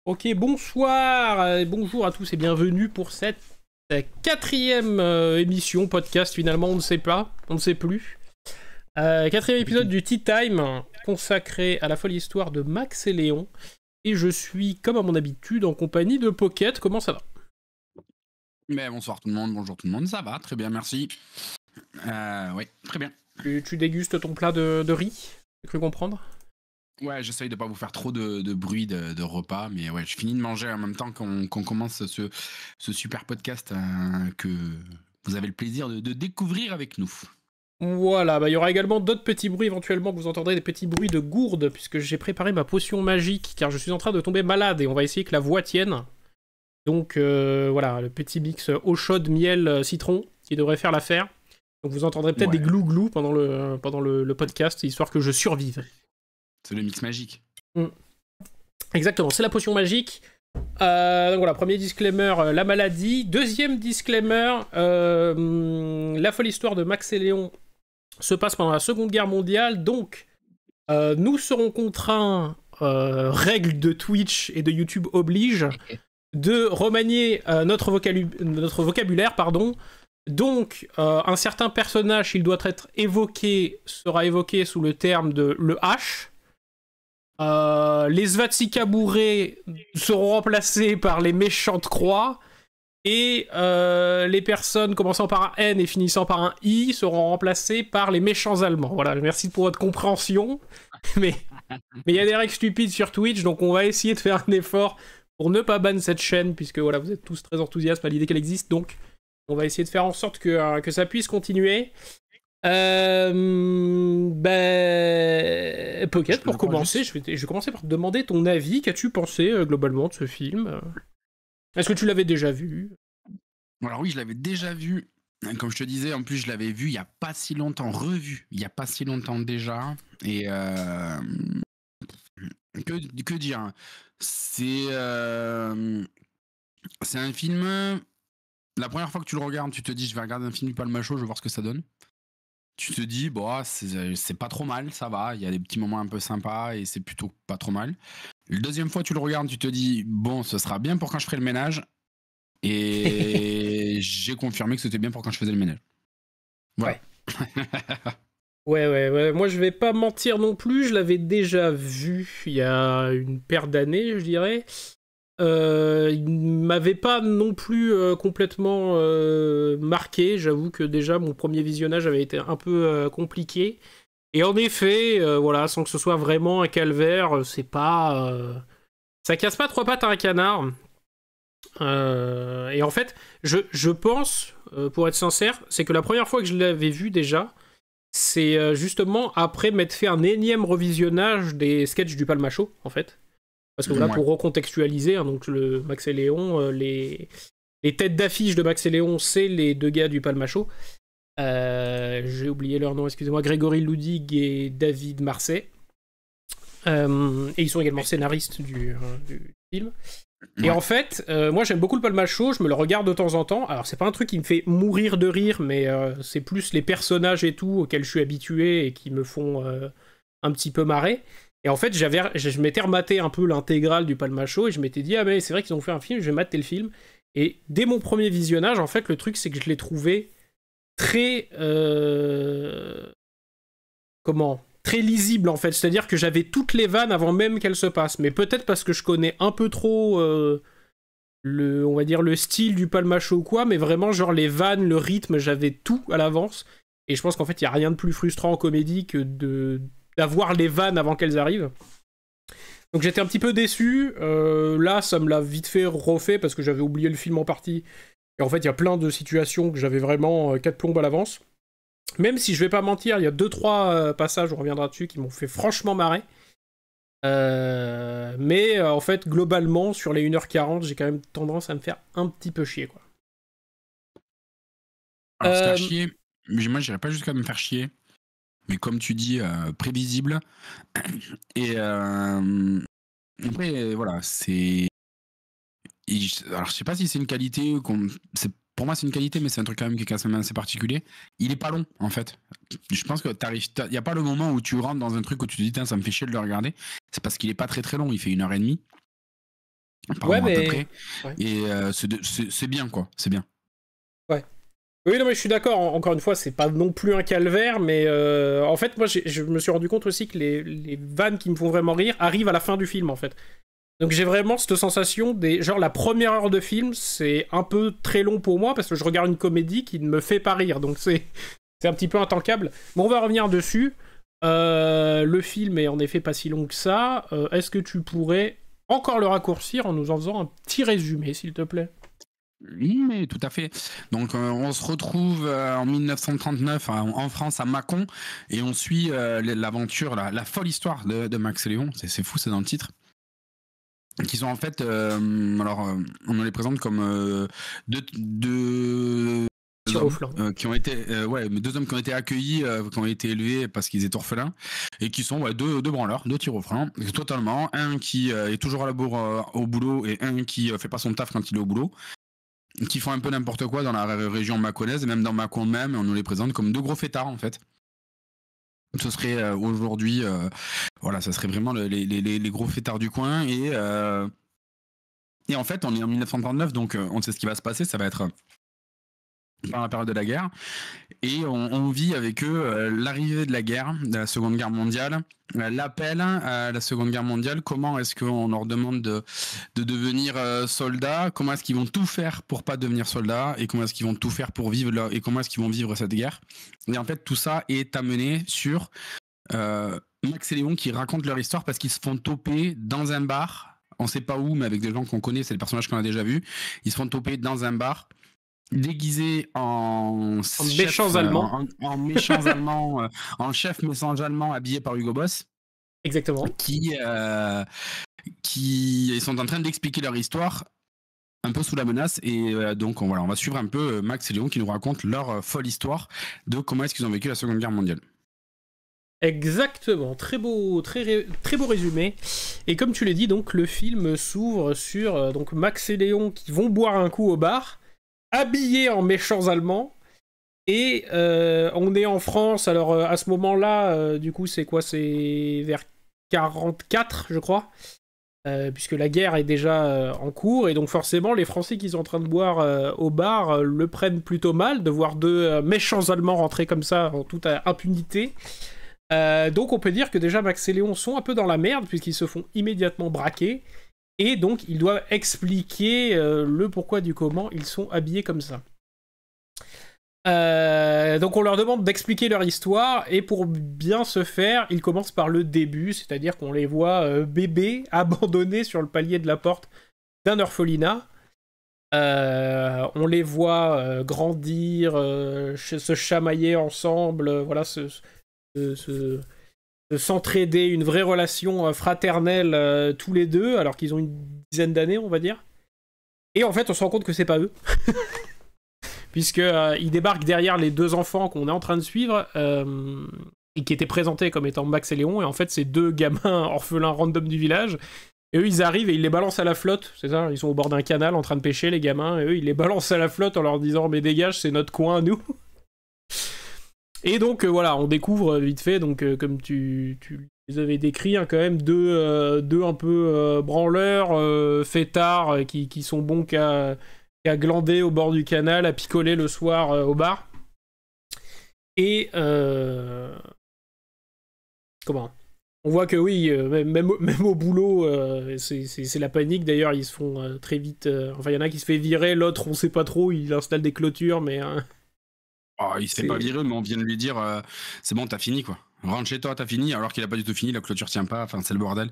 Ok, bonsoir, bonjour à tous et bienvenue pour cette quatrième émission, podcast finalement, on ne sait pas, on ne sait plus. Quatrième épisode du Tea Time, consacré à la folle histoire de Max et Léon. Et je suis, comme à mon habitude, en compagnie de Pocket. Comment ça va? Mais bonsoir tout le monde, bonjour tout le monde, ça va, très bien, merci. Oui, très bien. Tu dégustes ton plat de riz, j'ai cru comprendre? Ouais, j'essaye de pas vous faire trop de bruit de repas, mais ouais, je finis de manger en même temps qu'on commence ce super podcast que vous avez le plaisir de découvrir avec nous. Voilà, il y aura également d'autres petits bruits éventuellement que vous entendrez, des petits bruits de gourde, puisque j'ai préparé ma potion magique, car je suis en train de tomber malade et on va essayer que la voix tienne. Donc voilà, le petit mix eau chaude, miel, citron, qui devrait faire l'affaire. Donc vous entendrez peut-être des glou-glou pendant le podcast, histoire que je survive. C'est le mix magique. Exactement, c'est la potion magique. Donc voilà, premier disclaimer, la maladie. Deuxième disclaimer, la folle histoire de Max et Léon se passe pendant la Seconde Guerre mondiale, donc nous serons contraints, règles de Twitch et de YouTube oblige, de remanier notre vocabulaire, pardon. Donc, un certain personnage, s'il doit être évoqué, sera évoqué sous le terme de le H. Les Svatsika bourrés seront remplacés par les méchantes croix. Et les personnes commençant par un N et finissant par un I seront remplacées par les méchants Allemands. Voilà, merci pour votre compréhension. Mais il y a des règles stupides sur Twitch, donc on va essayer de faire un effort pour ne pas ban cette chaîne, puisque voilà, vous êtes tous très enthousiastes à l'idée qu'elle existe, donc on va essayer de faire en sorte que ça puisse continuer. Pocket, pour commencer, je vais commencer par te demander ton avis. Qu'as-tu pensé globalement de ce film? Est-ce que tu l'avais déjà vu? Alors oui, je l'avais déjà vu. Comme je te disais, en plus, je l'avais vu il n'y a pas si longtemps, revu il n'y a pas si longtemps déjà. Et que dire? C'est un film. La première fois que tu le regardes, tu te dis, je vais regarder un film du Palmacho, je vais voir ce que ça donne. Tu te dis, bon, c'est pas trop mal, ça va. Il y a des petits moments un peu sympas et c'est plutôt pas trop mal. La deuxième fois, tu le regardes, tu te dis, bon, ce sera bien pour quand je ferai le ménage. Et j'ai confirmé que c'était bien pour quand je faisais le ménage. Voilà. Ouais. Moi, je vais pas mentir non plus. Je l'avais déjà vu il y a une paire d'années, je dirais. Il m'avait pas non plus complètement marqué. J'avoue que déjà, mon premier visionnage avait été un peu compliqué. Et en effet, voilà, sans que ce soit vraiment un calvaire, c'est pas... ça casse pas trois pattes à un canard. Et en fait, je pense, pour être sincère, c'est que la première fois que je l'avais vu déjà, c'est justement après m'être fait un énième revisionnage des sketchs du Palmacho, en fait. Parce que voilà, pour recontextualiser, hein, donc le Max et Léon, les têtes d'affiche de Max et Léon, c'est les deux gars du Palmacho. J'ai oublié leur nom, excusez-moi, Grégory Ludig et David Marseille. Et ils sont également scénaristes du film. Et en fait, moi j'aime beaucoup le Palmacho, je me le regarde de temps en temps. Alors c'est pas un truc qui me fait mourir de rire, mais c'est plus les personnages et tout auxquels je suis habitué et qui me font un petit peu marrer. Et en fait, je m'étais rematé un peu l'intégrale du Palmacho et je m'étais dit, ah mais c'est vrai qu'ils ont fait un film, je vais mater le film. Et dès mon premier visionnage, en fait, le truc c'est que je l'ai trouvé très... très lisible en fait, c'est-à-dire que j'avais toutes les vannes avant même qu'elles se passent, mais peut-être parce que je connais un peu trop on va dire le style du Palmacho ou quoi, mais vraiment genre les vannes, le rythme, j'avais tout à l'avance, et je pense qu'en fait il y a rien de plus frustrant en comédie que d'avoir les vannes avant qu'elles arrivent. Donc j'étais un petit peu déçu, là ça me l'a vite fait refait parce que j'avais oublié le film en partie, et en fait il y a plein de situations que j'avais vraiment 4 plombes à l'avance. Même si je vais pas mentir, il y a 2-3 passages, on reviendra dessus, qui m'ont fait franchement marrer. Mais en fait, globalement, sur les 1h40, j'ai quand même tendance à me faire un petit peu chier, quoi. Alors, se faire chier, moi j'irais pas jusqu'à me faire chier. Mais comme tu dis, prévisible. Et après, voilà, c'est... Alors, je sais pas si c'est une qualité, pour moi c'est une qualité, mais c'est un truc quand même qui est quand même assez particulier. Il est pas long, en fait. Je pense que il y a pas le moment où tu rentres dans un truc où tu te dis, ça me fait chier de le regarder. C'est parce qu'il est pas très très long, il fait 1h30. par Ouais, mois à peu mais... près. Ouais. Et c'est bien, quoi. C'est bien. Ouais. Oui, non, mais je suis d'accord. Encore une fois, c'est pas non plus un calvaire, mais en fait, moi, je me suis rendu compte aussi que les vannes qui me font vraiment rire arrivent à la fin du film, en fait. Donc j'ai vraiment cette sensation genre la première heure de film, c'est un peu très long pour moi parce que je regarde une comédie qui ne me fait pas rire, donc c'est un petit peu intankable. Mais on va revenir dessus. Le film est en effet pas si long que ça. Est-ce que tu pourrais encore le raccourcir en nous en faisant un petit résumé, s'il te plaît? Oui, mais tout à fait. Donc, on se retrouve en 1939 en France, à Mâcon, et on suit l'aventure, la folle histoire de Max et Léon. C'est fou, c'est dans le titre. Qui sont en fait, on les présente comme deux Tir au flanc. qui ont été, mais deux hommes qui ont été accueillis, qui ont été élevés parce qu'ils étaient orphelins, et qui sont deux branleurs, deux tirs au flanc, totalement. Un qui est toujours à la bourre au boulot, et un qui fait pas son taf quand il est au boulot, qui font un peu n'importe quoi dans la région mâconnaise, même dans Mâcon même, on nous les présente comme deux gros fêtards en fait. Ce serait aujourd'hui, voilà, ça serait vraiment les gros fêtards du coin, et en fait, on est en 1939, donc on sait ce qui va se passer, ça va être pendant la période de la guerre, et on vit avec eux l'arrivée de la guerre, de la Seconde Guerre mondiale, l'appel à la Seconde Guerre mondiale, comment est-ce qu'on leur demande de devenir soldats, comment est-ce qu'ils vont tout faire pour pas devenir soldats, et comment est-ce qu'ils vont tout faire pour vivre et comment est-ce qu'ils vont vivre cette guerre. Et en fait, tout ça est amené sur Max et Léon qui racontent leur histoire parce qu'ils se font toper dans un bar, on sait pas où, mais avec des gens qu'on connaît, c'est des personnages qu'on a déjà vus, ils se font toper dans un bar, déguisés en méchants allemands. En méchants allemands, en chef méchants allemands habillés par Hugo Boss. Exactement. Qui ils sont en train d'expliquer leur histoire un peu sous la menace, et donc on va suivre un peu Max et Léon qui nous racontent leur folle histoire de comment est-ce qu'ils ont vécu la Seconde Guerre mondiale. Exactement, très beau résumé. Et comme tu l'as dit, donc le film s'ouvre sur donc Max et Léon qui vont boire un coup au bar, habillés en méchants allemands. Et on est en France, alors à ce moment-là, du coup c'est quoi? C'est vers 44, je crois. Puisque la guerre est déjà en cours, et donc forcément les Français qui sont en train de boire au bar le prennent plutôt mal de voir deux méchants Allemands rentrer comme ça en toute impunité. Donc on peut dire que déjà Max et Léon sont un peu dans la merde puisqu'ils se font immédiatement braquer, et donc ils doivent expliquer le pourquoi du comment ils sont habillés comme ça. Donc on leur demande d'expliquer leur histoire, et pour bien se faire, ils commencent par le début, c'est-à-dire qu'on les voit bébés abandonnés sur le palier de la porte d'un orphelinat. On les voit grandir, se chamailler ensemble, voilà, s'entraider, une vraie relation fraternelle tous les deux, alors qu'ils ont une dizaine d'années, on va dire. Et en fait, on se rend compte que c'est pas eux. Puisqu'ils débarquent derrière les deux enfants qu'on est en train de suivre, et qui étaient présentés comme étant Max et Léon, et en fait, c'est deux gamins orphelins random du village. Et eux, ils arrivent et ils les balancent à la flotte, c'est ça, ils sont au bord d'un canal en train de pêcher, les gamins, et eux, ils les balancent à la flotte en leur disant « Mais dégage, c'est notre coin, nous !» Et donc, voilà, on découvre vite fait, donc comme tu les avais décrits, hein, quand même, deux un peu branleurs, fêtards, qui sont bons qu'à glander au bord du canal, à picoler le soir au bar. Et comment ? On voit que oui, même au boulot, c'est la panique. D'ailleurs, ils se font très vite... Enfin, il y en a qui se fait virer, l'autre, on sait pas trop, il installe des clôtures, mais... Oh, il se fait pas virer, mais on vient de lui dire c'est bon, t'as fini, quoi. Rentre chez toi, t'as fini, alors qu'il a pas du tout fini, la clôture tient pas, enfin c'est le bordel.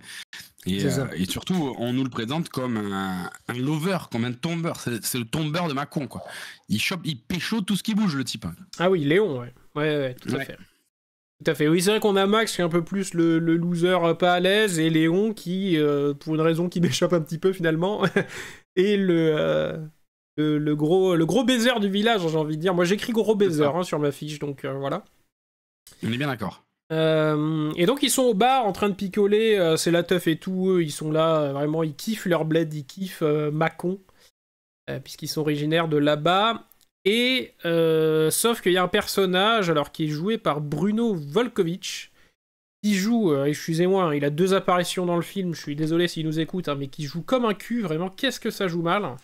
Et surtout, on nous le présente comme un lover, comme un tombeur. C'est le tombeur de Mâcon, quoi. Il pécho tout ce qui bouge, le type. Ah oui, Léon, ouais. Ouais, tout à fait. Tout à fait. Oui, c'est vrai qu'on a Max qui est un peu plus le loser pas à l'aise, et Léon qui, pour une raison qui m'échappe un petit peu finalement, est le gros baiser du village, j'ai envie de dire. Moi, j'écris gros baiser sur ma fiche, donc voilà. On est bien d'accord. Et donc ils sont au bar en train de picoler, c'est la teuf et tout, eux, ils sont là, vraiment ils kiffent leur bled, ils kiffent Mâcon, puisqu'ils sont originaires de là-bas. Et sauf qu'il y a un personnage alors qui est joué par Bruno Volkovitch, qui joue, excusez-moi, hein, il a 2 apparitions dans le film, je suis désolé s'il nous écoute, hein, mais qui joue comme un cul, vraiment, qu'est-ce que ça joue mal.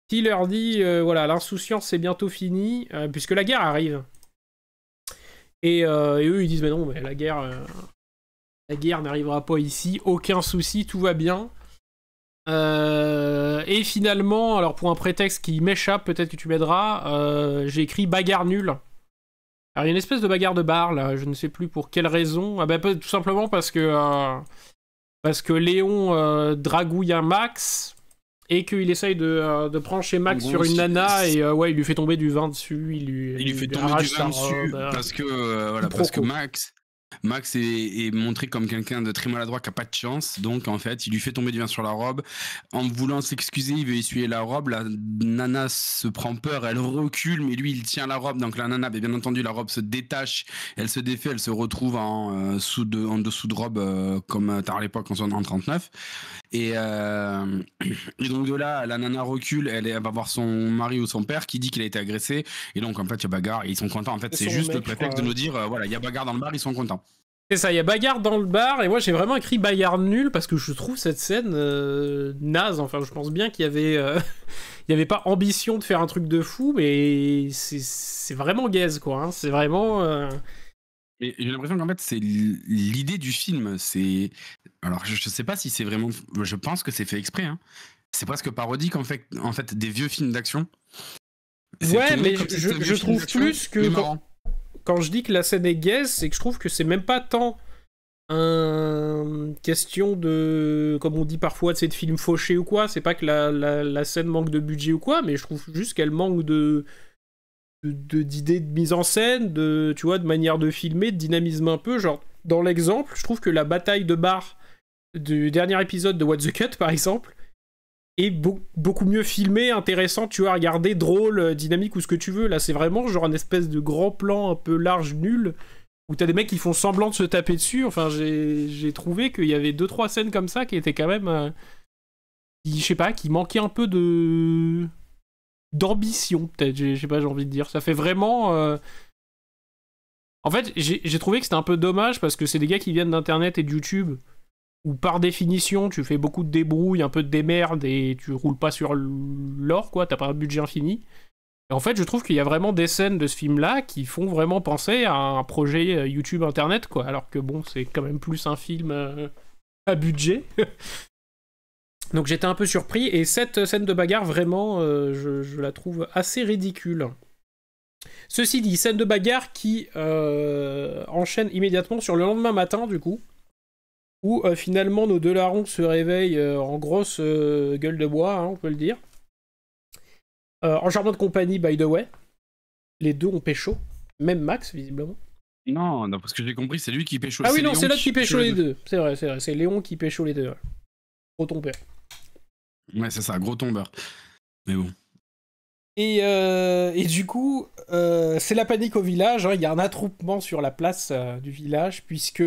Qui leur dit, voilà, l'insouciance c'est bientôt fini, puisque la guerre arrive. Et eux, ils disent, mais non, mais la guerre n'arrivera pas ici, aucun souci, tout va bien. Et finalement, alors pour un prétexte qui m'échappe, peut-être que tu m'aideras, j'ai écrit bagarre nulle. Alors il y a une espèce de bagarre de bar, là, je ne sais plus pour quelle raison. Ah bah, tout simplement parce que Léon dragouille un Max, et qu'il essaye de prendre chez Max sur une nana, et ouais, il lui fait tomber du vin dessus, il lui fait tomber du vin dessus, parce que Max est montré comme quelqu'un de très maladroit qui a pas de chance, donc en fait il lui fait tomber du vin sur la robe. En voulant s'excuser, il veut essuyer la robe, la nana se prend peur, elle recule, mais lui il tient la robe, donc la nana, bien entendu la robe se détache, elle se défait, elle se retrouve en dessous de robe, comme à l'époque en 39. Et donc de là, la nana recule, elle va voir son mari ou son père qui dit qu'il a été agressé, et donc en fait il y a bagarre, et ils sont contents. En fait c'est juste le prétexte de nous dire, voilà, il y a bagarre dans le bar, ils sont contents. C'est ça, il y a bagarre dans le bar, et moi j'ai vraiment écrit bagarre nulle parce que je trouve cette scène naze. Enfin, je pense bien qu'il y avait, il y avait pas ambition de faire un truc de fou, mais c'est vraiment gaze, quoi. Hein. C'est vraiment. Et j'ai l'impression qu'en fait c'est l'idée du film. C'est alors je sais pas si c'est vraiment. Je pense que c'est fait exprès. Hein. C'est presque parodique en fait des vieux films d'action. Ouais, mais je trouve plus que quand je dis que la scène est gaze, c'est que je trouve que c'est même pas tant une question de, comme on dit parfois, de film fauché ou quoi. C'est pas que la scène manque de budget ou quoi, mais je trouve juste qu'elle manque d'idées de mise en scène, tu vois, de manière de filmer, de dynamisme un peu. Genre, dans l'exemple, je trouve que la bataille de bar du dernier épisode de What the Cut, par exemple, est beaucoup mieux filmée, intéressante, tu vois, à regarder, drôle, dynamique ou ce que tu veux. Là, c'est vraiment genre un espèce de grand plan un peu large, nul, où t'as des mecs qui font semblant de se taper dessus. Enfin, j'ai trouvé qu'il y avait 2-3 scènes comme ça qui étaient quand même... je sais pas, qui manquaient un peu d'ambition, peut-être, je sais pas, j'ai envie de dire. Ça fait vraiment... En fait, j'ai trouvé que c'était un peu dommage, parce que c'est des gars qui viennent d'Internet et de YouTube, où par définition, tu fais beaucoup de débrouilles, un peu de démerde, et tu roules pas sur l'or, quoi, t'as pas un budget infini. Et en fait, je trouve qu'il y a vraiment des scènes de ce film-là qui font vraiment penser à un projet YouTube Internet, quoi, alors que bon, c'est quand même plus un film à budget. Donc j'étais un peu surpris, et cette scène de bagarre, vraiment, je la trouve assez ridicule. Ceci dit, scène de bagarre qui enchaîne immédiatement sur le lendemain matin, du coup, où finalement nos 2 larrons se réveillent en grosse gueule de bois, hein, on peut le dire. En charmante compagnie, by the way. Les 2 ont pécho, même Max, visiblement. Non, parce que j'ai compris, c'est lui qui pécho. Ah oui, non, c'est l'autre qui pécho les 2. C'est vrai, c'est Léon qui pécho les 2. Ouais. Gros tombeur. Ouais, c'est ça, gros tombeur. Mais bon. Et du coup, c'est la panique au village. Hein. Il y a un attroupement sur la place du village, puisque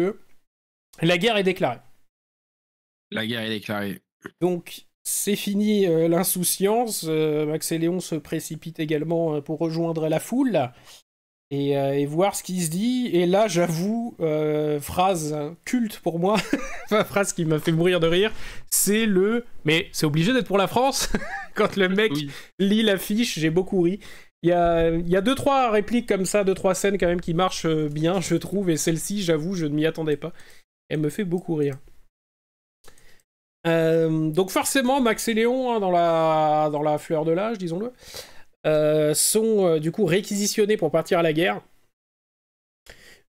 la guerre est déclarée. La guerre est déclarée. Donc, c'est fini l'insouciance. Max et Léon se précipitent également pour rejoindre la foule et voir ce qui se dit. Et là, j'avoue, phrase culte pour moi, phrase qui m'a fait mourir de rire, c'est le « Mais c'est obligé d'être pour la France ?» Quand le mec lit l'affiche, j'ai beaucoup ri. Il y a 2-3 répliques comme ça, 2-3 scènes quand même qui marchent bien, je trouve, et celle-ci, j'avoue, je ne m'y attendais pas. Elle me fait beaucoup rire. Donc forcément, Max et Léon, hein, dans la fleur de l'âge, disons-le, sont du coup réquisitionnés pour partir à la guerre.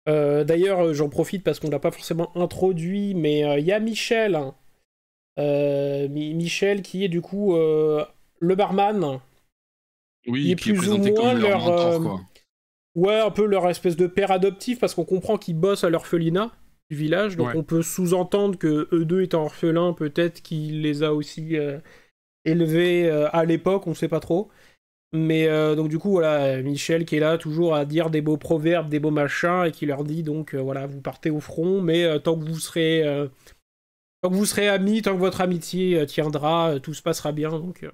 D'ailleurs, j'en profite parce qu'on l'a pas forcément introduit, mais il y a Michel. Michel qui est du coup le barman. Oui, qui est plus ou moins leur mentor, quoi. Ouais, un peu leur espèce de père adoptif, parce qu'on comprend qu'ils bossent à l'orphelinat du village, donc on peut sous-entendre que eux 2 étant orphelins, peut-être qu'il les a aussi élevés à l'époque, on sait pas trop. Mais donc du coup, voilà, Michel qui est là toujours à dire des beaux proverbes, des beaux machins, et qui leur dit donc, voilà, vous partez au front, mais tant que vous serez amis, tant que votre amitié tiendra, tout se passera bien, donc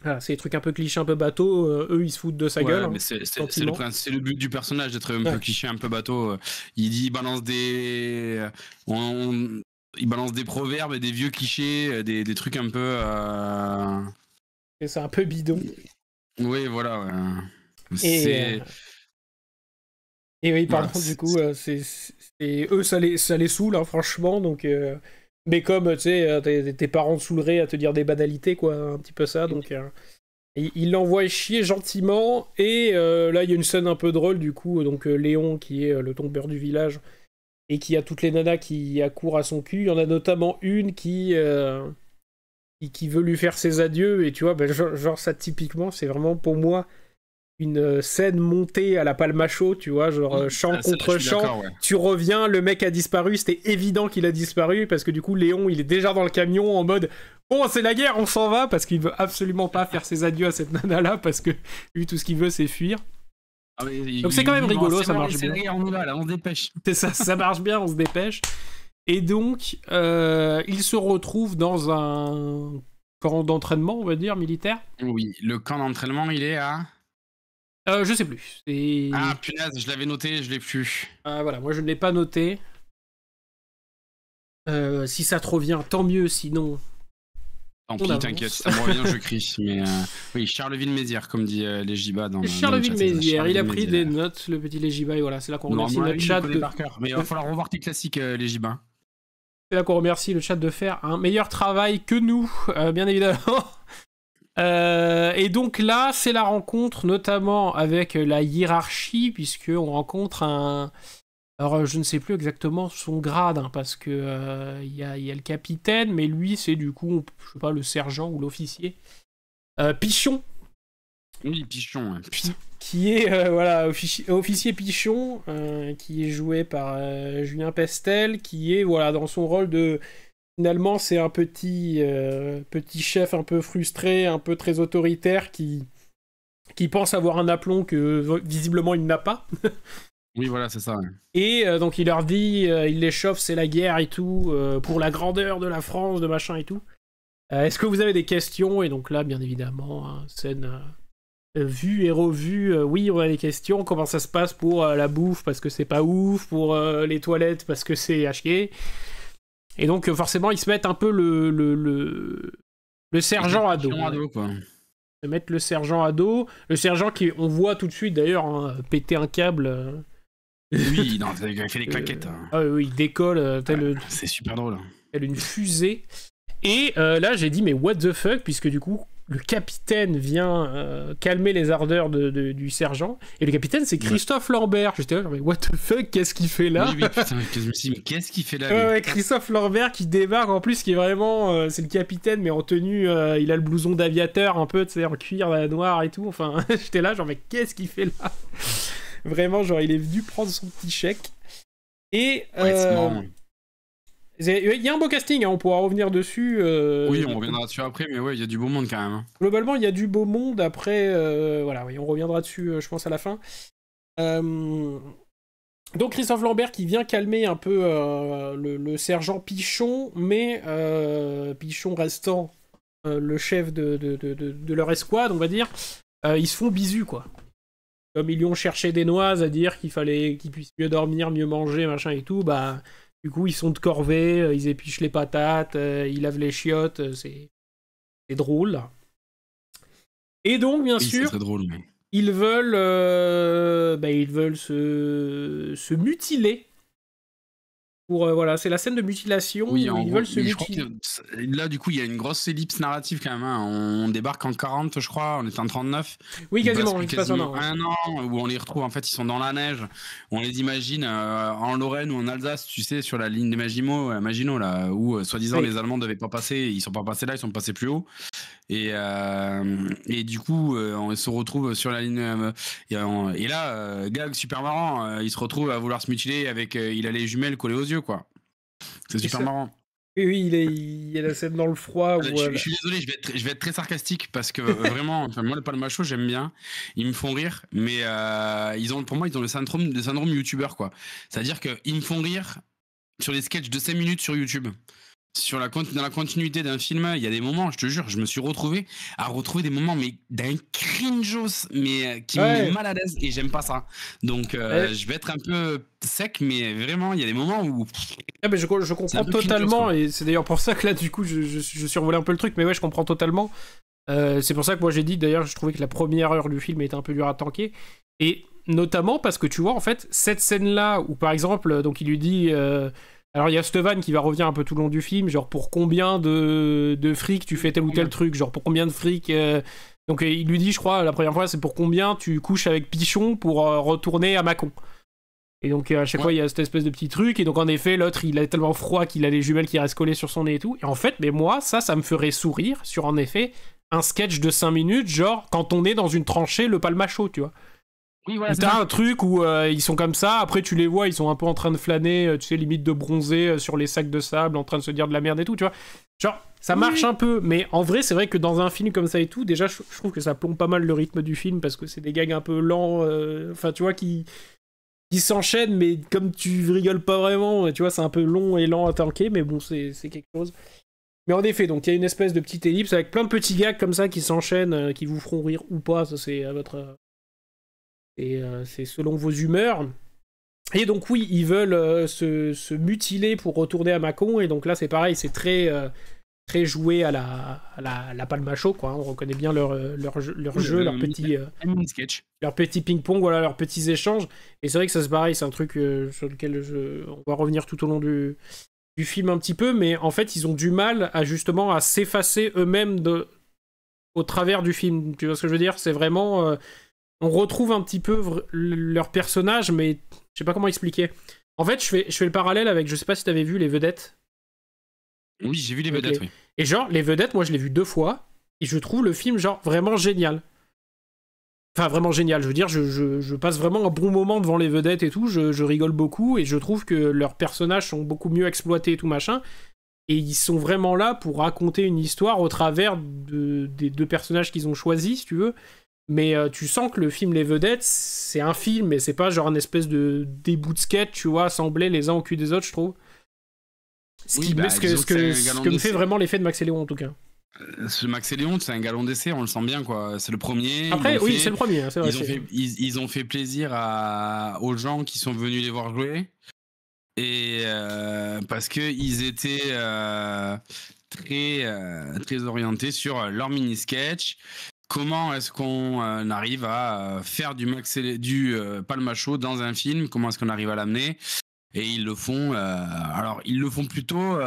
Voilà, c'est des trucs un peu clichés, un peu bateau. Eux, ils se foutent de sa gueule. Mais c'est le but du personnage d'être un peu cliché, un peu bateau. Il balance des. Il balance des proverbes et des vieux clichés, des trucs un peu. Et c'est un peu bidon. Oui, voilà. Et oui, pardon, voilà, du coup, eux, ça les saoule, hein, franchement. Donc, mais comme, tu sais, tes parents te saouleraient à te dire des banalités, quoi, un petit peu ça. Donc, il l'envoie chier gentiment. Et là, il y a une scène un peu drôle, du coup. Donc, Léon, qui est le tombeur du village, et qui a toutes les nanas qui accourent à son cul. Il y en a notamment une qui veut lui faire ses adieux. Et tu vois, ben, genre ça, typiquement, c'est vraiment pour moi une scène montée à la Palmacho, tu vois, genre chant contre chant, ouais. Tu reviens, le mec a disparu, c'était évident qu'il a disparu, parce que du coup, Léon, il est déjà dans le camion en mode « Bon, c'est la guerre, on s'en va », parce qu'il veut absolument pas faire ses adieux à cette nana-là, parce que lui, tout ce qu'il veut, c'est fuir. Ah, donc c'est quand même rigolo, ça marche bien. On y va, là, on se dépêche. C'est ça marche bien, on se dépêche. Et donc, il se retrouve dans un camp d'entraînement, on va dire, militaire. Oui, le camp d'entraînement, il est à... je sais plus. Ah punaise, je l'avais noté, je l'ai plus. Voilà, moi je ne l'ai pas noté. Si ça te revient, tant mieux, sinon... Tant pis, t'inquiète, ça me revient, je crie. Mais oui, Charleville-Mézières, comme dit les Giba dans Charleville-Mézières, il a pris des notes, le petit Légiba, et voilà, c'est là qu'on remercie notre chat. Mais il va falloir revoir tes classiques, les Giba. C'est là qu'on remercie le chat de faire un meilleur travail que nous, bien évidemment. Et donc là, c'est la rencontre, notamment avec la hiérarchie, puisqu'on rencontre un... Alors, je ne sais plus exactement son grade, hein, parce que y a le capitaine, mais lui, c'est du coup, je sais pas, le sergent ou l'officier. Pichon. Oui, Pichon. Ouais. Qui est, voilà, officier Pichon, qui est joué par Julien Pestel, qui est, voilà, dans son rôle de... Finalement, c'est un petit chef un peu frustré, un peu très autoritaire, qui pense avoir un aplomb que visiblement il n'a pas. Oui, voilà, c'est ça. Ouais. Et donc il leur dit, il les chauffe, c'est la guerre et tout, pour la grandeur de la France, de machin et tout. Est-ce que vous avez des questions? Et donc là, bien évidemment, scène vue et revue, oui, on a des questions. Comment ça se passe pour la bouffe, parce que c'est pas ouf, pour les toilettes, parce que c'est à chier. Et donc, forcément, ils se mettent un peu le sergent à dos. Ils mettent le sergent à dos. Le sergent qui, on voit tout de suite, d'ailleurs, hein, péter un câble. Oui, non, il fait des claquettes. Oui, il décolle. C'est super drôle. Tel une fusée. Et là, j'ai dit, mais what the fuck, puisque du coup, le capitaine vient calmer les ardeurs du sergent. Et le capitaine, c'est Christophe Lambert. J'étais là, mais what the fuck, qu'est-ce qu'il fait là? Oui, putain, je me suis dit, mais qu'est-ce qu'il fait là? Ouais, Christophe Lambert qui débarque, en plus, qui est vraiment... c'est le capitaine, mais en tenue... il a le blouson d'aviateur, un peu, tu sais, en cuir noir et tout. Enfin, j'étais là, genre, mais qu'est-ce qu'il fait là? Vraiment, genre, il est venu prendre son petit chèque. Et... c'est marrant. Il y a un beau casting, hein, on pourra revenir dessus. Oui, on reviendra dessus après, mais ouais, il y a du beau monde quand même. Hein. Globalement, il y a du beau monde. Après, voilà, oui, on reviendra dessus, je pense, à la fin. Donc, Christophe Lambert qui vient calmer un peu le sergent Pichon, mais Pichon restant le chef de leur escouade, on va dire, ils se font bisu, quoi. Comme ils lui ont cherché des noises à dire qu'il fallait qu'ils puissent mieux dormir, mieux manger, machin et tout, bah... Du coup, ils sont de corvée, ils épichent les patates, ils lavent les chiottes, c'est drôle. Et donc, bien sûr, drôle, mais... ils veulent se mutiler. Voilà, c'est la scène de mutilation où ils veulent se mutiler. Là, du coup, il y a une grosse ellipse narrative quand même. Hein. On débarque en 40, je crois, on est en 39. Oui, quasiment, il se passe un an. Un an où on les retrouve, en fait, ils sont dans la neige. On les imagine en Lorraine ou en Alsace, tu sais, sur la ligne des Maginot, là, où soi-disant les Allemands ne devaient pas passer. Ils sont pas passés là, ils sont passés plus haut. Et du coup, on se retrouve sur la ligne. Et là, gag super marrant, il se retrouve à vouloir se mutiler avec. Il a les jumelles collées aux yeux, quoi. C'est super marrant. Oui, il y a la scène dans le froid. Je suis désolé, je vais être très sarcastique parce que vraiment, moi, le Palmacho, j'aime bien. Ils me font rire, mais pour moi, ils ont le syndrome youtubeur, quoi. C'est-à-dire qu'ils me font rire sur les sketchs de 5 minutes sur YouTube. dans la continuité d'un film, il y a des moments, je te jure, je me suis retrouvé à retrouver des moments mais d'un cringeos, mais qui me met mal à l'aise et j'aime pas ça. Donc je vais être un peu sec, mais vraiment il y a des moments où mais je comprends totalement, et c'est d'ailleurs pour ça que là du coup je survolais un peu le truc, mais ouais, je comprends totalement. C'est pour ça que moi j'ai dit, d'ailleurs, je trouvais que la première heure du film était un peu dure à tanker, et notamment parce que tu vois en fait cette scène là où par exemple donc il lui dit alors il y a Stevan qui va revenir un peu tout le long du film, genre pour combien de fric tu fais tel ou tel truc, genre pour combien de fric donc il lui dit, je crois, la première fois, c'est pour combien tu couches avec Pichon pour retourner à Mâcon. Et donc à chaque fois il y a cette espèce de petit truc, et donc en effet l'autre il a tellement froid qu'il a les jumelles qui restent collées sur son nez et tout, et en fait mais moi ça me ferait sourire sur en effet un sketch de 5 minutes, genre quand on est dans une tranchée le palmacho, tu vois. Oui, voilà, t'as un truc où ils sont comme ça, après tu les vois, ils sont un peu en train de flâner, tu sais, limite de bronzer sur les sacs de sable, en train de se dire de la merde et tout, tu vois. Genre, ça marche un peu, mais en vrai, c'est vrai que dans un film comme ça et tout, déjà, je trouve que ça plombe pas mal le rythme du film, parce que c'est des gags un peu lents, enfin, tu vois, qui s'enchaînent, mais comme tu rigoles pas vraiment, tu vois, c'est un peu long et lent à tanker, mais bon, c'est quelque chose. Mais en effet, donc il y a une espèce de petite ellipse avec plein de petits gags comme ça qui s'enchaînent, qui vous feront rire ou pas, ça c'est à votre... Et c'est selon vos humeurs. Et donc oui, ils veulent se mutiler pour retourner à Mâcon. Et donc là, c'est pareil, c'est très joué à la Palmacho, quoi. On reconnaît bien leur jeu, leur petit ping-pong, voilà, leurs petits échanges. Et c'est vrai que ça, c'est pareil, c'est un truc sur lequel on va revenir tout au long du film un petit peu. Mais en fait, ils ont du mal à justement à s'effacer eux-mêmes au travers du film. Tu vois ce que je veux dire? C'est vraiment... on retrouve un petit peu leur personnage, mais je sais pas comment expliquer. En fait, je fais le parallèle avec, je sais pas si t'avais vu Les Vedettes. Oui, j'ai vu Les Vedettes, oui. Et genre, Les Vedettes, moi je l'ai vu 2 fois, et je trouve le film genre vraiment génial. Enfin, vraiment génial, je veux dire, je passe vraiment un bon moment devant Les Vedettes et tout, je rigole beaucoup, et je trouve que leurs personnages sont beaucoup mieux exploités et tout machin, et ils sont vraiment là pour raconter une histoire au travers des 2 personnages qu'ils ont choisis, si tu veux. Mais tu sens que le film Les Vedettes, c'est un film, mais c'est pas genre une espèce de début de sketch, tu vois, assemblés les uns au cul des autres, je trouve. Ce que me fait vraiment l'effet de Max et Léon, en tout cas. Ce Max et Léon, c'est un galon d'essai, on le sent bien, quoi. C'est le premier. Après, oui, c'est le premier, hein, c'est vrai. Ils ont fait plaisir aux gens qui sont venus les voir jouer. Et parce qu'ils étaient très orientés sur leur mini-sketch. Comment est-ce qu'on arrive à faire du Palmacho dans un film? Comment est-ce qu'on arrive à l'amener? Et ils le font. Alors, ils le font plutôt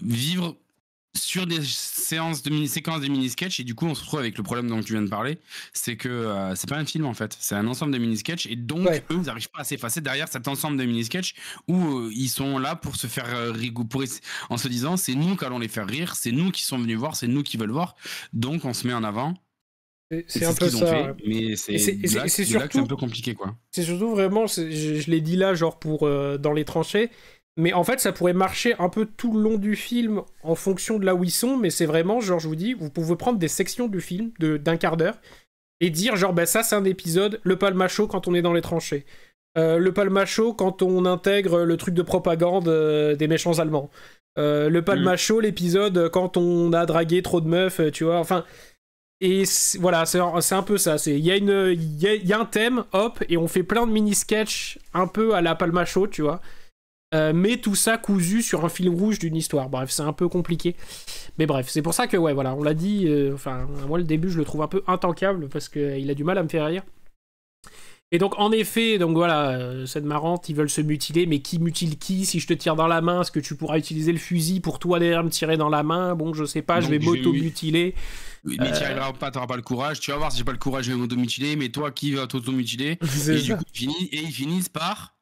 vivre sur des séquences de mini-sketch. Et du coup, on se retrouve avec le problème dont tu viens de parler. C'est que c'est pas un film, en fait. C'est un ensemble de mini-sketch. Et donc, eux, ils n'arrivent pas à s'effacer derrière cet ensemble de mini-sketch où ils sont là pour se faire en se disant, c'est nous qui allons les faire rire. C'est nous qui sont venus voir. C'est nous qui veulent voir. Donc, on se met en avant. C'est un peu ça. Fait, mais c'est surtout que c'est un peu compliqué, quoi. C'est surtout vraiment, je l'ai dit là, genre pour dans les tranchées, mais en fait ça pourrait marcher un peu tout le long du film en fonction de là où ils sont, mais c'est vraiment, genre je vous dis, vous pouvez prendre des sections du film d'un quart d'heure et dire genre bah ça c'est un épisode, le Palmacho quand on est dans les tranchées, le Palmacho quand on intègre le truc de propagande des méchants allemands, le Palmacho l'épisode quand on a dragué trop de meufs, tu vois, enfin... Et voilà, c'est un peu ça. Il y a un thème, hop, et on fait plein de mini-sketchs un peu à la Palmacho, tu vois. Mais tout ça cousu sur un fil rouge d'une histoire. Bref, c'est un peu compliqué. Mais bref, c'est pour ça que, ouais, voilà, on l'a dit. Enfin, moi, le début, je le trouve un peu intankable parce qu'il a du mal à me faire rire. Et donc, en effet, donc voilà, scène marrante, ils veulent se mutiler, mais qui mutile qui? Si je te tire dans la main, est-ce que tu pourras utiliser le fusil pour toi derrière me tirer dans la main? Bon, je sais pas, donc, je vais m'auto-mutiler. Oui, mais tu arriveras pas, t'auras pas le courage. Tu vas voir, si j'ai pas le courage, je vais m'auto-mutiler, mais toi, qui va t'auto-mutiler? Et du coup, ils finissent par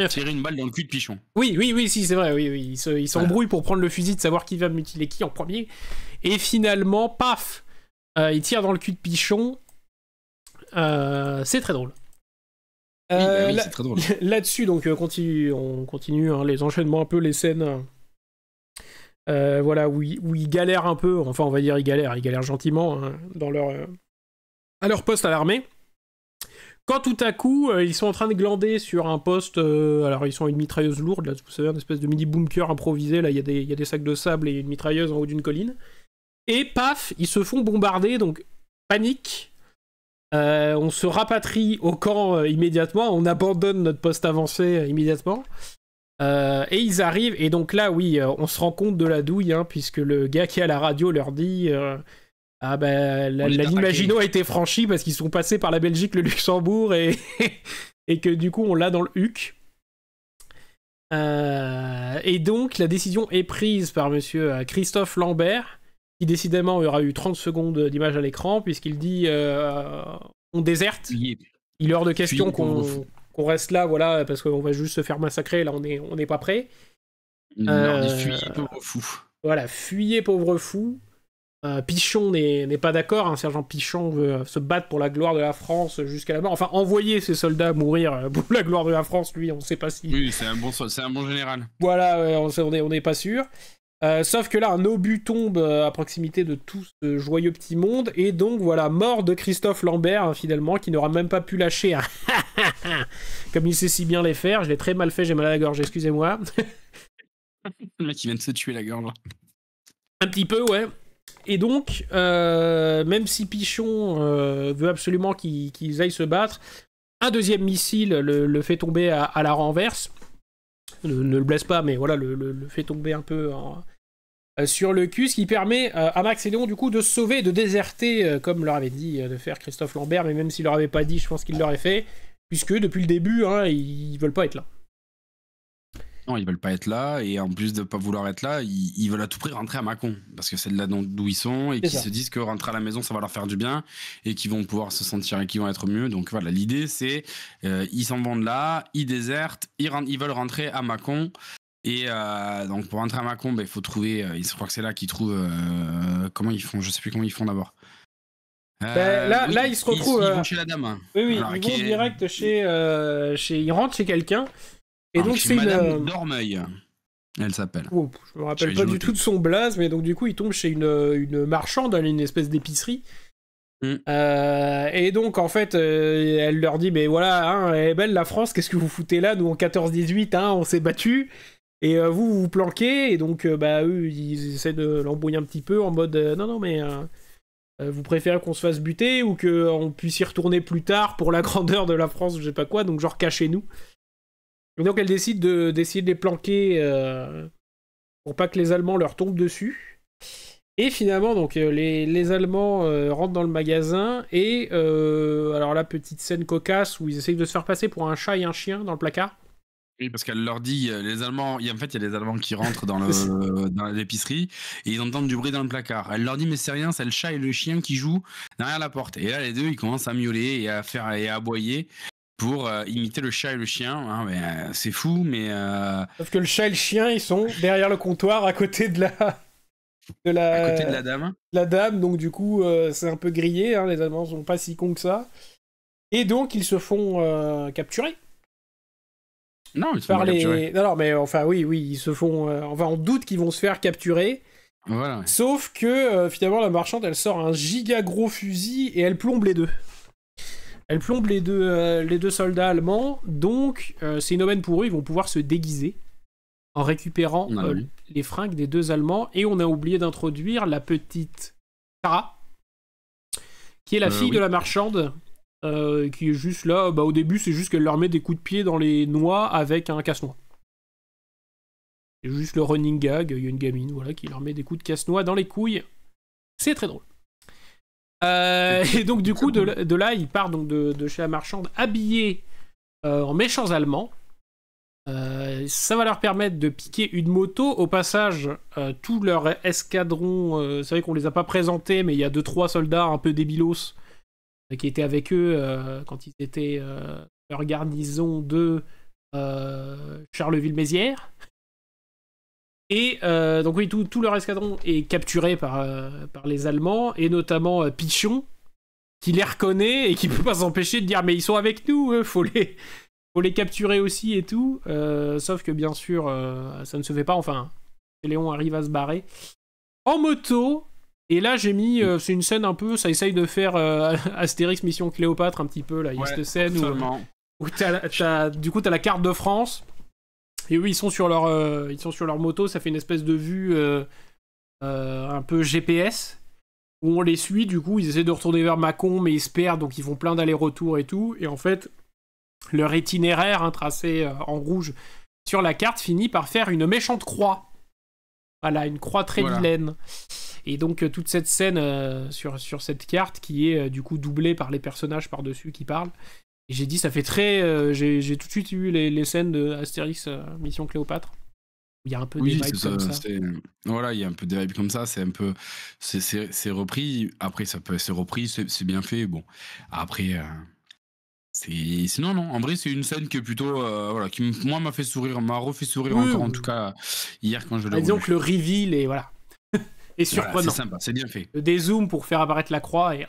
tirer une balle dans le cul de Pichon. Oui, si, c'est vrai, oui. Ils s'embrouillent pour prendre le fusil, de savoir qui va mutiler qui en premier. Et finalement, paf, ils tirent dans le cul de Pichon. C'est très drôle. Oui, c'est très drôle. Là-dessus, donc, on continue hein, les enchaînements un peu, les scènes... voilà, où ils galèrent un peu, enfin on va dire ils galèrent gentiment hein, à leur poste à l'armée. Quand tout à coup, ils sont en train de glander sur un poste, alors ils sont à une mitrailleuse lourde, là, vous savez, une espèce de mini-bunker improvisé, là, il y a des sacs de sable et une mitrailleuse en haut d'une colline. Et paf, ils se font bombarder, donc panique. On se rapatrie au camp immédiatement, on abandonne notre poste avancé immédiatement. Et ils arrivent, et donc là, oui, on se rend compte de la douille, hein, puisque le gars qui est à la radio leur dit... Ah ben, la ligne Maginot a été franchie parce qu'ils sont passés par la Belgique, le Luxembourg et que du coup on l'a dans le HUC. Et donc la décision est prise par monsieur Christophe Lambert, qui décidément aura eu 30 secondes d'image à l'écran puisqu'il dit on déserte. Il est hors de question qu'on reste là, voilà, parce qu'on va juste se faire massacrer, là on n'est pas prêt. Il leur dit fuyez pauvre fou. Voilà, fuyez pauvre fou. Pichon n'est pas d'accord, hein. Sergent Pichon veut se battre pour la gloire de la France jusqu'à la mort. Enfin, envoyer ses soldats mourir pour la gloire de la France, lui, on ne sait pas si... Oui, c'est un bon général. Voilà, ouais, on n'est pas sûr. Sauf que là, un obus tombe à proximité de tout ce joyeux petit monde, et donc voilà, mort de Christophe Lambert, hein, finalement, qui n'aura même pas pu lâcher un comme il sait si bien les faire. Je l'ai très mal fait, j'ai mal à la gorge, excusez-moi. Le mec, il vient de se tuer la gorge. Un petit peu, ouais. Et donc, même si Pichon veut absolument qu'ils aillent se battre, un deuxième missile le fait tomber à la renverse. Ne le blesse pas, mais voilà, le fait tomber un peu sur le cul, ce qui permet à Max et Léon, du coup, de se sauver et de déserter, comme leur avait dit de faire Christophe Lambert, mais même s'il leur avait pas dit, je pense qu'il l'aurait fait, puisque depuis le début, hein, ils veulent pas être là. Non, ils veulent pas être là, et en plus de pas vouloir être là, ils veulent à tout prix rentrer à Mâcon, parce que c'est de là d'où ils sont, et qu'ils se disent que rentrer à la maison, ça va leur faire du bien, et qu'ils vont pouvoir se sentir, et qu'ils vont être mieux. Donc voilà, l'idée c'est, ils s'en vont de là, ils désertent, ils veulent rentrer à Mâcon, et donc pour rentrer à Mâcon, il faut trouver, je crois que c'est là qu'ils trouvent, comment ils font, je sais plus comment ils font d'abord. Là, ils se retrouvent... Ils vont chez la dame. Oui, alors, ils vont direct chez... Ils rentrent chez quelqu'un. Et donc c'est Madame Dormeuil, elle s'appelle. Oh, je me rappelle pas du tout de son blaze, mais donc du coup il tombe chez une marchande, une espèce d'épicerie. Et donc en fait elle leur dit mais voilà, hein, elle est belle la France, qu'est-ce que vous foutez là, nous en 14-18, hein, on s'est battus. Et vous vous planquez, et donc eux ils essaient de l'embrouiller un petit peu en mode non mais vous préférez qu'on se fasse buter ou qu'on puisse y retourner plus tard pour la grandeur de la France, je sais pas quoi, donc genre cachez-nous. Et donc elle décide d'essayer de les planquer pour pas que les Allemands leur tombent dessus. Et finalement, donc les Allemands rentrent dans le magasin et alors là, petite scène cocasse où ils essayent de se faire passer pour un chat et un chien dans le placard. Oui, parce qu'elle leur dit, les Allemands, en fait, il y a des Allemands qui rentrent dans l'épicerie et ils entendent du bruit dans le placard. Elle leur dit, mais c'est rien, c'est le chat et le chien qui jouent derrière la porte. Et là, les deux, ils commencent à miauler et à aboyer pour imiter le chat et le chien. Hein, mais, c'est fou, mais... Sauf que le chat et le chien, ils sont derrière le comptoir à côté de la... À côté de la dame. La dame, donc du coup, c'est un peu grillé, hein, les Allemands sont pas si cons que ça. Et donc, ils se font capturer. Non, ils se font capturer. Non, mais enfin, oui, ils se font... enfin, on doute qu'ils vont se faire capturer. Voilà, ouais. Sauf que, finalement, la marchande, elle sort un giga gros fusil et elle plombe les deux. Elle plombe les deux soldats allemands, donc c'est une aubaine pour eux, ils vont pouvoir se déguiser en récupérant les fringues des deux Allemands. Et on a oublié d'introduire la petite Sarah, qui est la fille de la marchande, qui est juste là. Au début, c'est juste qu'elle leur met des coups de pied dans les noix avec un casse-noix. C'est juste le running gag, il y a une gamine voilà, qui leur met des coups de casse-noix dans les couilles. C'est très drôle. Et donc du coup de là il part donc de chez la marchande habillé en méchants allemands. Ça va leur permettre de piquer une moto. Au passage tout leur escadron, c'est vrai qu'on les a pas présentés, mais il y a 2-3 soldats un peu débilos qui étaient avec eux quand ils étaient leur garnison de Charleville-Mézières. Et donc oui, tout leur escadron est capturé par les Allemands, et notamment Pichon, qui les reconnaît et qui peut pas s'empêcher de dire mais ils sont avec nous, faut les capturer aussi et tout. Sauf que bien sûr, ça ne se fait pas. Enfin, Léon arrive à se barrer en moto, Et là, j'ai mis, c'est une scène un peu, ça essaye de faire Astérix Mission Cléopâtre un petit peu, là. Il y a cette scène où du coup, t'as la carte de France, et eux, ils sont sur leur moto, ça fait une espèce de vue un peu GPS, où on les suit, du coup, ils essaient de retourner vers Mâcon, mais ils se perdent, donc ils font plein d'allers-retours et tout, et en fait, leur itinéraire, tracé en rouge sur la carte, finit par faire une méchante croix. Voilà, une croix très vilaine. Et donc toute cette scène sur cette carte qui est du coup doublée par les personnages par-dessus qui parlent. Et j'ai dit, ça fait très... j'ai tout de suite eu les scènes de Astérix Mission Cléopâtre. Il y a un peu des vibes comme ça. Voilà, il y a un peu des vibes comme ça. C'est un peu... C'est repris. Après, ça peut... C'est repris, c'est bien fait. Bon, après... Sinon, non. En vrai, c'est une scène que plutôt... voilà, qui, moi, m'a fait sourire. M'a refait sourire encore, en tout cas, hier quand je l'ai disons que le reveal est... Voilà. Et surprenant. Voilà, c'est sympa, c'est bien fait. Le dézoom pour faire apparaître la croix et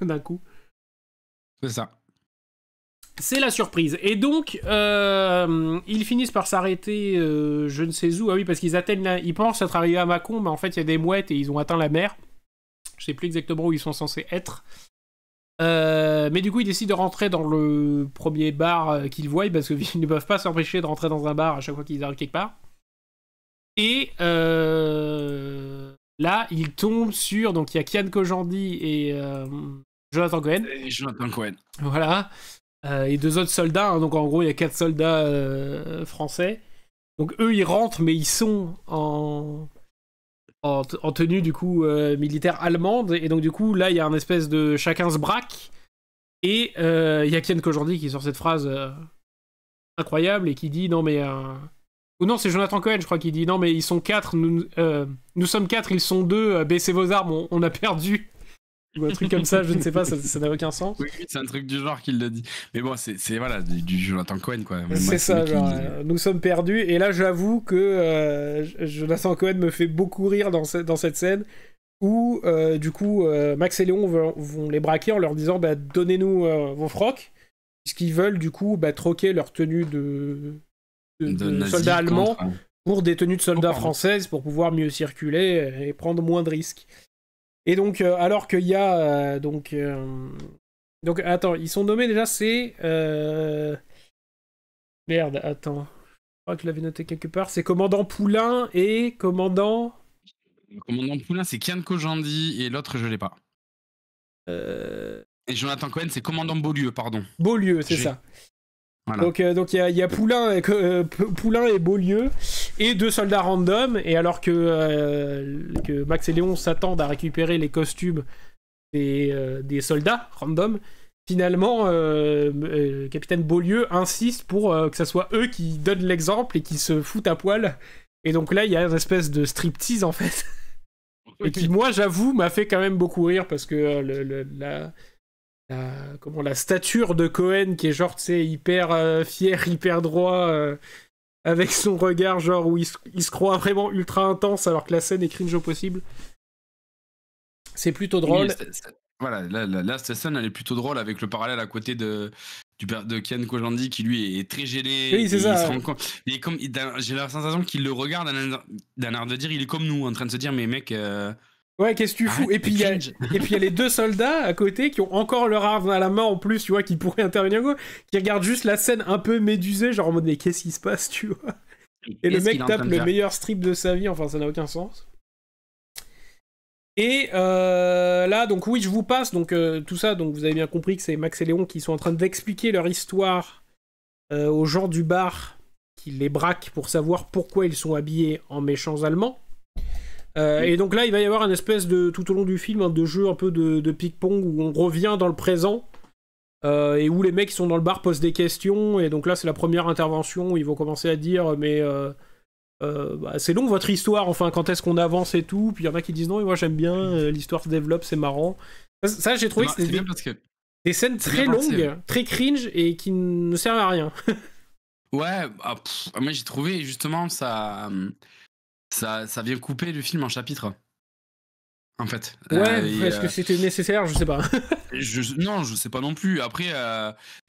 d'un coup. C'est ça. C'est la surprise. Et donc, ils finissent par s'arrêter je ne sais où. Ah oui, parce qu'ils atteignent ils pensent être arrivés à Mâcon, mais en fait, il y a des mouettes et ils ont atteint la mer. Je sais plus exactement où ils sont censés être. Mais du coup, ils décident de rentrer dans le premier bar qu'ils voient, parce qu'ils ne peuvent pas s'empêcher de rentrer dans un bar à chaque fois qu'ils arrivent quelque part. Et là, ils tombent sur... Donc, il y a Kian Kojandi et Jonathan Cohen. Et Jonathan Cohen. Voilà. Et 2 autres soldats. Donc, en gros, il y a 4 soldats français. Donc, eux, ils rentrent, mais ils sont en tenue, du coup, militaire allemande. Et donc, du coup, là, il y a un espèce de... Chacun se braque. Et il y a Kian Kojandi qui sort cette phrase incroyable et qui dit, non, mais... Ou non, c'est Jonathan Cohen, je crois, qui dit non, mais ils sont 4, nous sommes 4, ils sont 2, baissez vos armes, on a perdu. Ou un truc comme ça, je ne sais pas, ça n'a aucun sens. Oui, c'est un truc du genre qu'il le dit. Mais bon, c'est voilà, du Jonathan Cohen, quoi. C'est ça, genre, nous sommes perdus. Et là, j'avoue que Jonathan Cohen me fait beaucoup rire dans cette scène où, du coup, Max et Léon vont les braquer en leur disant bah, donnez-nous vos frocs, puisqu'ils veulent, du coup, troquer leur tenue de soldats allemands pour des tenues de soldats françaises pour pouvoir mieux circuler et prendre moins de risques. Et donc, alors qu'il y a... donc, attends, ils sont nommés déjà, c'est... Merde, attends. Je crois que je l'avais noté quelque part. C'est Commandant Poulain et Commandant... Commandant Poulain, c'est Kian Kojandi et l'autre, je l'ai pas. Et Jonathan Cohen, c'est Commandant Beaulieu, pardon. Beaulieu, c'est ça. Voilà. Donc il y a Poulain et Beaulieu et 2 soldats random, et alors que Max et Léon s'attendent à récupérer les costumes des soldats random, finalement Capitaine Beaulieu insiste pour que ça soit eux qui donnent l'exemple et qui se foutent à poil, et donc là il y a une espèce de striptease en fait et qui, moi j'avoue, m'a fait quand même beaucoup rire parce que la stature de Cohen qui est genre, tu sais, hyper fier, hyper droit, avec son regard genre où il se croit vraiment ultra intense alors que la scène est cringe au possible. C'est plutôt drôle. Oui, voilà, là, cette scène, elle est plutôt drôle avec le parallèle à côté de Kian Kojandi qui lui est très gêné. Oui, c'est ça. J'ai la sensation qu'il le regarde d'un air de dire, il est comme nous, en train de se dire, mais mec... Ouais, qu'est-ce que tu fous? Et puis il y a les 2 soldats à côté qui ont encore leur arme à la main en plus, tu vois, qui pourraient intervenir, quoi, qui regardent juste la scène un peu médusée, genre en mode mais qu'est-ce qui se passe, tu vois? Et le mec tape le meilleur strip de sa vie, enfin ça n'a aucun sens. Et là, donc oui, je vous passe donc tout ça, donc vous avez bien compris que c'est Max et Léon qui sont en train d'expliquer leur histoire aux gens du bar qui les braquent pour savoir pourquoi ils sont habillés en méchants allemands. Et donc là, il va y avoir une espèce de, tout au long du film, de jeu un peu de ping-pong où on revient dans le présent et où les mecs qui sont dans le bar posent des questions. Et donc là, c'est la première intervention où ils vont commencer à dire mais c'est long votre histoire, enfin quand est-ce qu'on avance et tout. Puis il y en a qui disent non, et moi j'aime bien, l'histoire se développe, c'est marrant. Ça j'ai trouvé que c'était des scènes très longues, très cringe et qui ne servent à rien. Ouais, moi j'ai trouvé justement ça vient couper le film en chapitres, en fait. Ouais, est-ce que c'était nécessaire? Je sais pas. Non, je sais pas non plus. Après,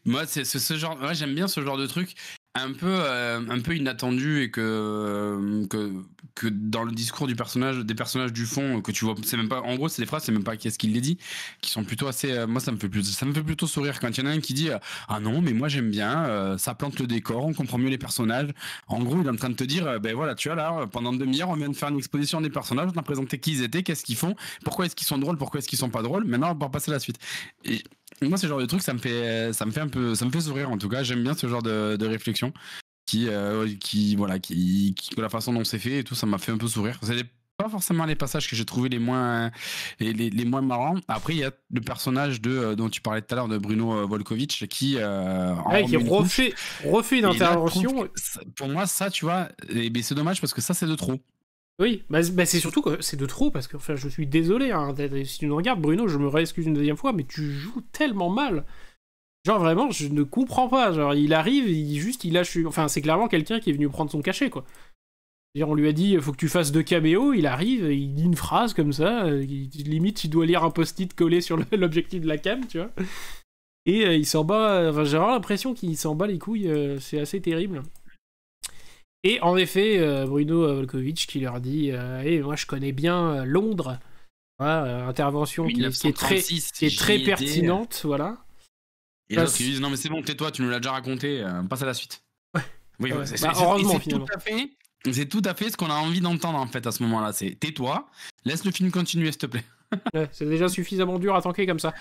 moi, c'est ce genre... Ouais, j'aime bien ce genre de truc. un peu inattendu et que dans le discours des personnages du fond que tu vois, c'est même pas, en gros, c'est des phrases, c'est même pas qu'est-ce qu'il les dit, qui sont plutôt assez, moi ça me fait plutôt sourire quand il y en a un qui dit ah non mais moi j'aime bien, ça plante le décor, on comprend mieux les personnages. En gros, il est en train de te dire ben voilà, tu vois là, pendant une demi-heure, on vient de faire une exposition des personnages, on a présenté qui ils étaient, qu'est-ce qu'ils font, pourquoi est-ce qu'ils sont drôles, pourquoi est-ce qu'ils sont pas drôles. Maintenant, on va passer à la suite. Et moi, ce genre de truc, ça me fait sourire en tout cas. J'aime bien ce genre de réflexion la façon dont c'est fait et tout, ça m'a fait un peu sourire. C'est pas forcément les passages que j'ai trouvé les moins marrants. Après, il y a le personnage dont tu parlais tout à l'heure de Bruno Volkovitch qui refait une intervention. Pour moi, ça, tu vois, c'est dommage parce que ça, c'est de trop. Oui, c'est surtout que c'est de trop, parce que enfin, je suis désolé, hein, si tu nous regardes, Bruno, je me réexcuse une deuxième fois, mais tu joues tellement mal. Genre vraiment, je ne comprends pas. Genre, il arrive, il lâche. Enfin, c'est clairement quelqu'un qui est venu prendre son cachet, quoi. On lui a dit, faut que tu fasses 2 caméos, il arrive, il dit une phrase comme ça, limite, il doit lire un post-it collé sur l'objectif de la cam, tu vois. Et il s'en bat. Enfin, j'ai vraiment l'impression qu'il s'en bat les couilles, c'est assez terrible. Et en effet, Bruno Volkovitch qui leur dit moi je connais bien Londres. Voilà, intervention qui est très pertinente, voilà. Et l'autre ils disent non mais c'est bon, tais-toi, tu nous l'as déjà raconté, passe à la suite. Ouais. Oui, heureusement finalement. C'est tout à fait ce qu'on a envie d'entendre en fait à ce moment-là. C'est tais-toi, laisse le film continuer s'il te plaît. Ouais, c'est déjà suffisamment dur à tanker comme ça.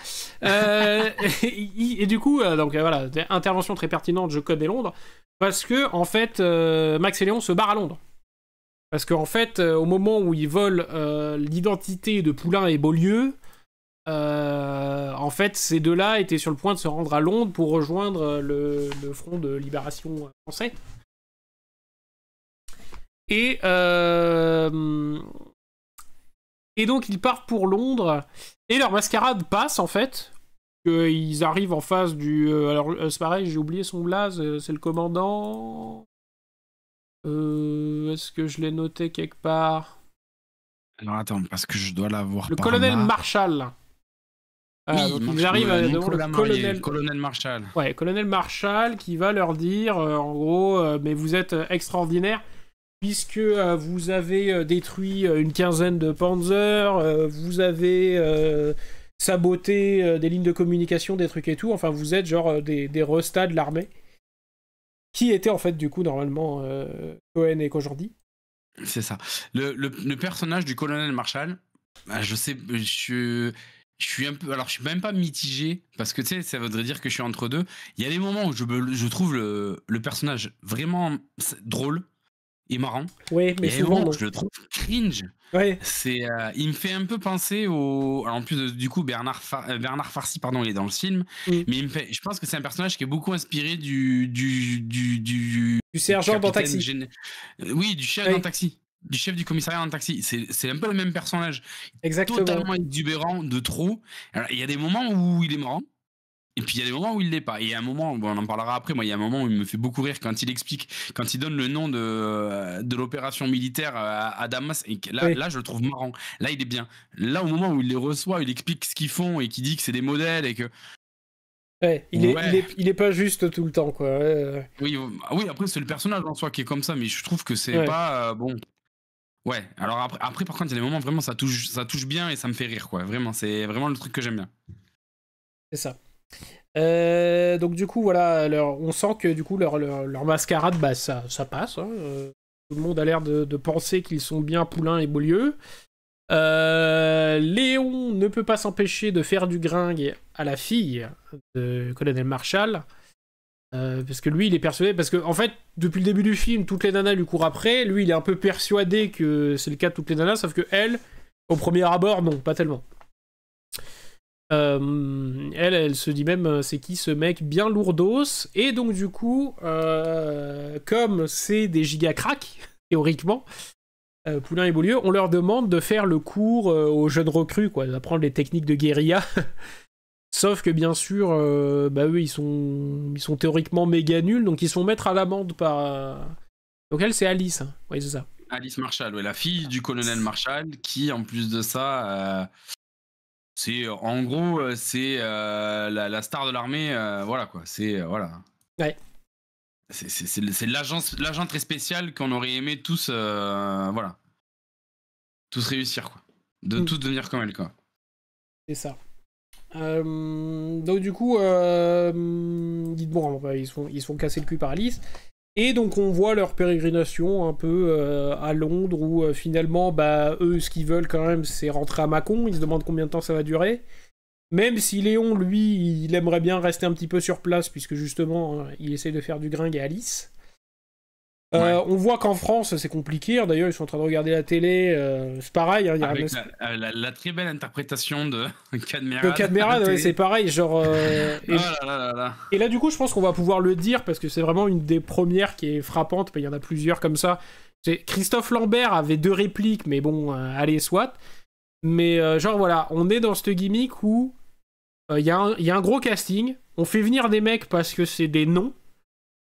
Et du coup, donc voilà, intervention très pertinente, je connais Londres, parce que en fait, Max et Léon se barrent à Londres. Parce qu'en fait, au moment où ils volent l'identité de Poulain et Beaulieu, en fait, ces deux-là étaient sur le point de se rendre à Londres pour rejoindre le Front de Libération français. Et donc ils partent pour Londres et leur mascarade passe en fait. Ils arrivent en face du. Alors c'est pareil, j'ai oublié son blaze, c'est le commandant. Est-ce que je l'ai noté quelque part? Alors attends, parce que je dois l'avoir. Le colonel Marshall. Oui, donc ils arrivent devant le colonel Marshall. Ouais, colonel Marshall qui va leur dire en gros, mais vous êtes extraordinaires. Puisque vous avez détruit une quinzaine de Panzers, vous avez saboté des lignes de communication, des trucs et tout, enfin vous êtes genre des restats de l'armée, qui étaient en fait du coup normalement Cohen et Kojandi. C'est ça. Le personnage du colonel Marshall, je sais, je suis un peu, alors je suis même pas mitigé, parce que tu sais, ça voudrait dire que je suis entre deux. Il y a des moments où je trouve le personnage vraiment drôle et marrant. Oui, mais souvent je le trouve cringe. Ouais. Il me fait un peu penser au. Alors en plus du coup Bernard Farcy, pardon, il est dans le film, mais je pense que c'est un personnage qui est beaucoup inspiré du sergent dans Taxi. Oui, du chef dans Taxi. Du chef du commissariat en taxi, c'est un peu le même personnage. Exactement. Totalement exubérant de trop. Alors, il y a des moments où il est marrant. Et puis il y a des moments où il l'est pas. Et il y a un moment, bon, on en parlera après, moi il y a un moment où il me fait beaucoup rire quand il explique, quand il donne le nom de l'opération militaire à Damas, et là je le trouve marrant. Là il est bien. Là au moment où il les reçoit, il explique ce qu'ils font et qu'il dit que c'est des modèles et que... Ouais, il est pas juste tout le temps quoi. Oui, après c'est le personnage en soi qui est comme ça, mais je trouve que c'est pas bon. Ouais, alors après par contre il y a des moments vraiment ça touche bien et ça me fait rire quoi. Vraiment, c'est vraiment le truc que j'aime bien. C'est ça. Donc du coup voilà, on sent que du coup leur mascarade, ça passe. Hein. Tout le monde a l'air de penser qu'ils sont bien Poulain et Beaulieu. Léon ne peut pas s'empêcher de faire du gringue à la fille de colonel Marshall. Parce que lui il est persuadé, parce que en fait depuis le début du film toutes les nanas lui courent après, lui il est un peu persuadé que c'est le cas de toutes les nanas, sauf que elle, au premier abord, non, pas tellement. Elle se dit même c'est qui ce mec bien lourdos, et donc du coup comme c'est des giga cracks théoriquement, Poulain et Beaulieu, on leur demande de faire le cours aux jeunes recrues, quoi, d'apprendre les techniques de guérilla. Sauf que bien sûr eux ils sont théoriquement méga nuls, donc ils se font mettre à l'amende par donc elle c'est Alice, hein. Oui c'est ça, Alice Marshall, la fille du colonel Marshall, qui en plus de ça c'est en gros c'est la star de l'armée, voilà quoi, c'est voilà. Ouais. C'est l'agent très spécial qu'on aurait aimé tous, voilà, tous réussir, quoi. De tous devenir comme elle, quoi. C'est ça. Donc du coup, bon, ils se font casser le cul par Alice. Et donc on voit leur pérégrination un peu à Londres où finalement, eux, ce qu'ils veulent quand même, c'est rentrer à Mâcon. Ils se demandent combien de temps ça va durer. Même si Léon, lui, il aimerait bien rester un petit peu sur place, puisque justement, il essaie de faire du gringue à Alice. On voit qu'en France, c'est compliqué. D'ailleurs, ils sont en train de regarder la télé. C'est pareil. Il y a avec la très belle interprétation de Cadmerade. De Cadmerade, c'est pareil. Genre, et là, du coup, je pense qu'on va pouvoir le dire, parce que c'est vraiment une des premières qui est frappante. Il y en a plusieurs comme ça. Christophe Lambert avait 2 répliques, mais bon, allez, soit. Mais genre, voilà, on est dans cette gimmick où il y a un gros casting. On fait venir des mecs parce que c'est des noms.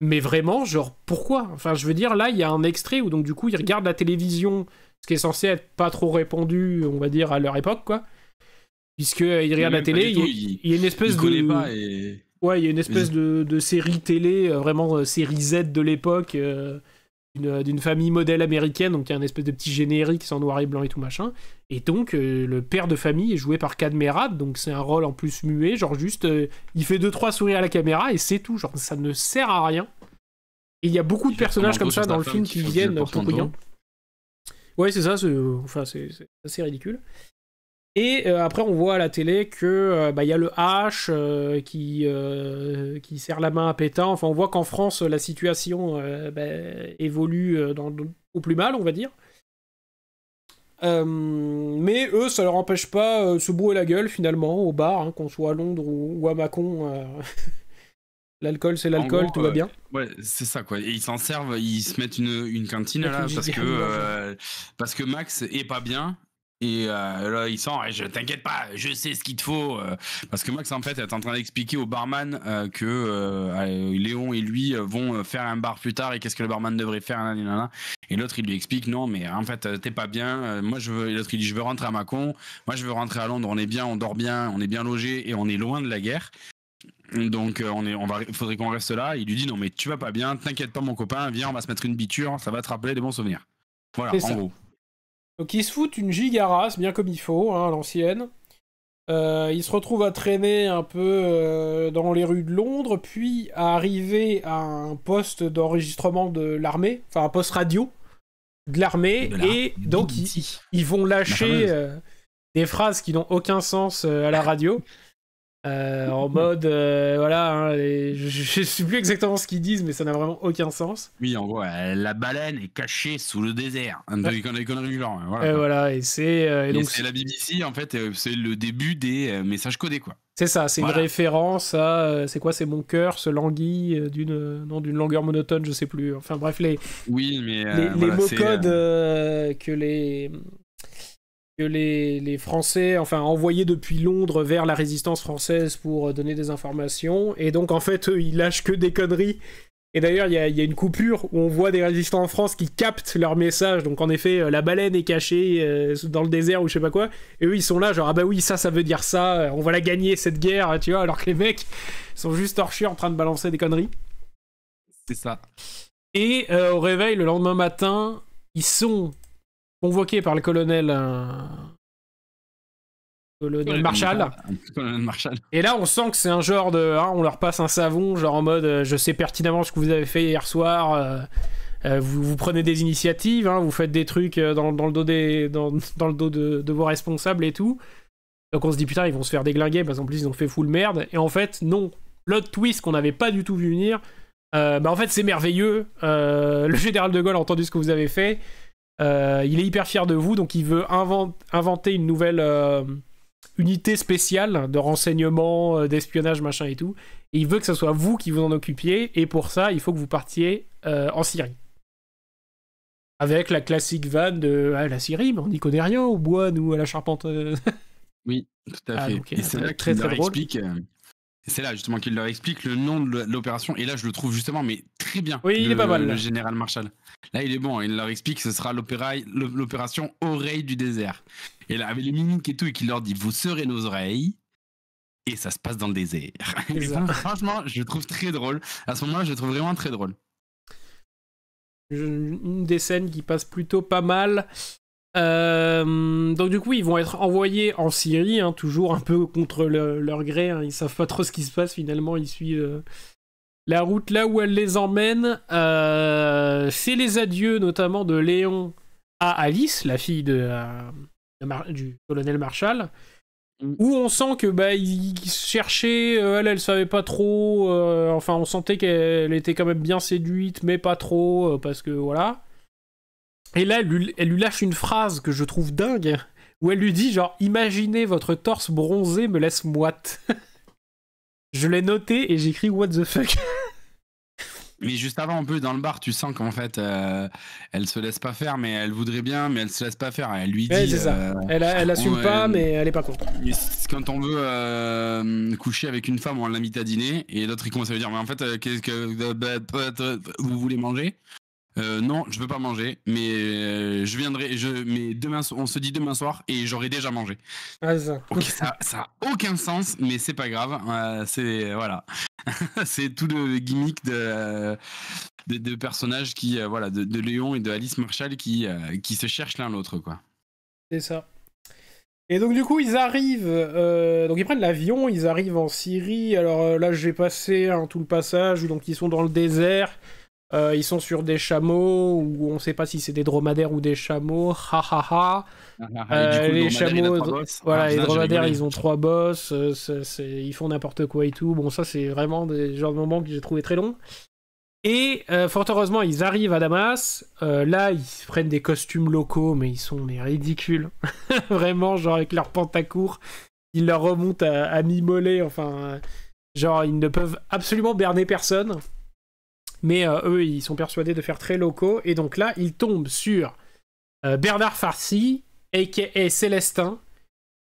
Mais vraiment, genre, pourquoi ? Enfin, je veux dire, là, il y a un extrait où, donc, du coup, ils regardent la télévision, ce qui est censé être pas trop répandu, on va dire, à leur époque, quoi. Puisqu'ils regardent la télé, il y a une espèce de... Ouais, il y a une espèce de série télé, vraiment série Z de l'époque, d'une famille modèle américaine, donc il y a une espèce de petit générique sans noir et blanc et tout machin. Et donc, le père de famille est joué par Cadmerade, donc c'est un rôle en plus muet, genre juste, il fait 2-3 sourires à la caméra et c'est tout, genre ça ne sert à rien. Et il y a beaucoup de personnages comme ça dans le film qui viennent pour rien. Ouais, c'est ça, c'est assez ridicule. Et après, on voit à la télé que y a le H qui serre la main à Pétain. Enfin, on voit qu'en France, la situation évolue au plus mal, on va dire. Mais eux, ça leur empêche pas de se bourrer la gueule, finalement, au bar, hein, qu'on soit à Londres ou à Mâcon. L'alcool, c'est l'alcool, tout va bien. Ouais, c'est ça, quoi. Et ils s'en servent, ils se mettent une cantine, là, parce que Max est pas bien. Et là, il sent, je t'inquiète pas, je sais ce qu'il te faut. Parce que Max, en fait, est en train d'expliquer au barman que Léon et lui vont faire un bar plus tard et qu'est-ce que le barman devrait faire. Nanana. Et l'autre, il lui explique, non, mais en fait, t'es pas bien. Moi, l'autre, il dit, je veux rentrer à Mâcon. Moi, je veux rentrer à Londres. On est bien, on dort bien, on est bien logé et on est loin de la guerre. Donc, il faudrait qu'on reste là. Il lui dit, non, mais tu vas pas bien, t'inquiète pas, mon copain, viens, on va se mettre une biture, ça va te rappeler des bons souvenirs. Voilà, en gros. Donc ils se foutent une gigarasse, bien comme il faut, hein, à l'ancienne. Ils se retrouvent à traîner un peu dans les rues de Londres, puis à arriver à un poste d'enregistrement de l'armée, enfin un poste radio de l'armée, et donc ils vont lâcher des phrases qui n'ont aucun sens à la radio. En mode, voilà, hein, je sais plus exactement ce qu'ils disent, mais ça n'a vraiment aucun sens. Oui, en gros, la baleine est cachée sous le désert. Des conneries du genre. Voilà, et c'est... donc c'est la BBC, en fait, c'est le début des messages codés, quoi. C'est ça, c'est une référence à... c'est quoi, c'est mon cœur se languit d'une longueur monotone, je sais plus. Enfin bref, les mots codes que les Français, enfin, envoyés depuis Londres vers la résistance française pour donner des informations. Et donc, en fait, eux, ils lâchent que des conneries. Et d'ailleurs, il y a une coupure où on voit des résistants en France qui captent leur message. Donc, en effet, la baleine est cachée dans le désert ou je sais pas quoi. Et eux, ils sont là, genre, ah bah oui, ça veut dire ça. On va la gagner, cette guerre, tu vois. Alors que les mecs sont juste torchés en train de balancer des conneries. C'est ça. Et au réveil, le lendemain matin, ils sont... convoqué par le colonel Marshall. Et là, on sent que c'est un genre de... Hein, on leur passe un savon, genre en mode je sais pertinemment ce que vous avez fait hier soir. Vous prenez des initiatives, hein, vous faites des trucs dans le dos, dans le dos de vos responsables et tout. Donc on se dit putain, ils vont se faire déglinguer parce qu'en plus ils ont fait full merde. Et en fait, non. L'autre twist qu'on n'avait pas du tout vu venir, en fait, c'est merveilleux. Le général de Gaulle a entendu ce que vous avez fait. Il est hyper fier de vous, donc il veut inventer une nouvelle unité spéciale de renseignement, d'espionnage, machin et tout. Et il veut que ce soit vous qui vous en occupiez, et pour ça, il faut que vous partiez en Syrie. Avec la classique vanne de la Syrie, mais on n'y connaît rien au bois, nous, à la charpente. Oui, tout à fait. Donc, et c'est là qu'il leur explique... C'est là justement qu'il leur explique le nom de l'opération. Et là, je le trouve justement, mais très bien. Oui, il est pas mal. Le général Marshall. Là, il est bon. Il leur explique que ce sera l'opération Oreille du désert. Et là, avec les mimiques et tout, et qu'il leur dit, vous serez nos oreilles. et ça se passe dans le désert. C'est Et ça. bon, franchement, je le trouve très drôle. À ce moment-là, je le trouve vraiment très drôle. Une des scènes qui passe plutôt pas mal. Donc du coup, ils vont être envoyés en Syrie, hein, toujours un peu contre leur gré. Hein, ils savent pas trop ce qui se passe finalement. Ils suivent la route là où elle les emmène. C'est les adieux notamment de Léon à Alice, la fille du colonel Marshall. Où on sent que il cherchait, elle savait pas trop. Enfin, on sentait qu'elle était quand même bien séduite, mais pas trop, parce que voilà. Et là, elle lui lâche une phrase que je trouve dingue, où elle lui dit genre, imaginez votre torse bronzé me laisse moite. Je l'ai noté et j'écris what the fuck. Mais juste avant, un peu dans le bar, tu sens qu'en fait, elle se laisse pas faire, mais elle voudrait bien, mais elle se laisse pas faire. Elle lui dit. Ouais, c'est ça. Elle assume pas, mais elle est pas contente. Quand on veut coucher avec une femme, on l'invite à dîner, et l'autre il commence à lui dire, mais en fait, qu'est-ce que vous voulez manger? Non, je veux pas manger, mais je viendrai. Mais demain, on se dit demain soir, et j'aurai déjà mangé. Ah, c'est ça. Ok, ça a aucun sens, mais c'est pas grave. C'est voilà, c'est tout le gimmick de personnages qui voilà, de Léon et de Alice Marshall qui se cherchent l'un l'autre, quoi. C'est ça. Et donc du coup ils arrivent, donc ils prennent l'avion, ils arrivent en Syrie. Alors là j'ai passé tout le passage où donc ils sont dans le désert. Ils sont sur des chameaux, ou on sait pas si c'est des dromadaires ou des chameaux, ha ha ha. Les chameaux, voilà, les dromadaires, ils ont 3 bosses, ils font n'importe quoi et tout. Bon, ça, c'est vraiment des genres de moments que j'ai trouvé très longs. Et fort heureusement, ils arrivent à Damas. Là, ils prennent des costumes locaux, mais ils sont ridicules. Vraiment, genre avec leurs pantacours, ils leur remontent à mi-mollet. Enfin, genre, ils ne peuvent absolument berner personne. Mais eux, ils sont persuadés de faire très locaux. Et donc là, ils tombent sur Bernard Farcy, a.k.a. Célestin.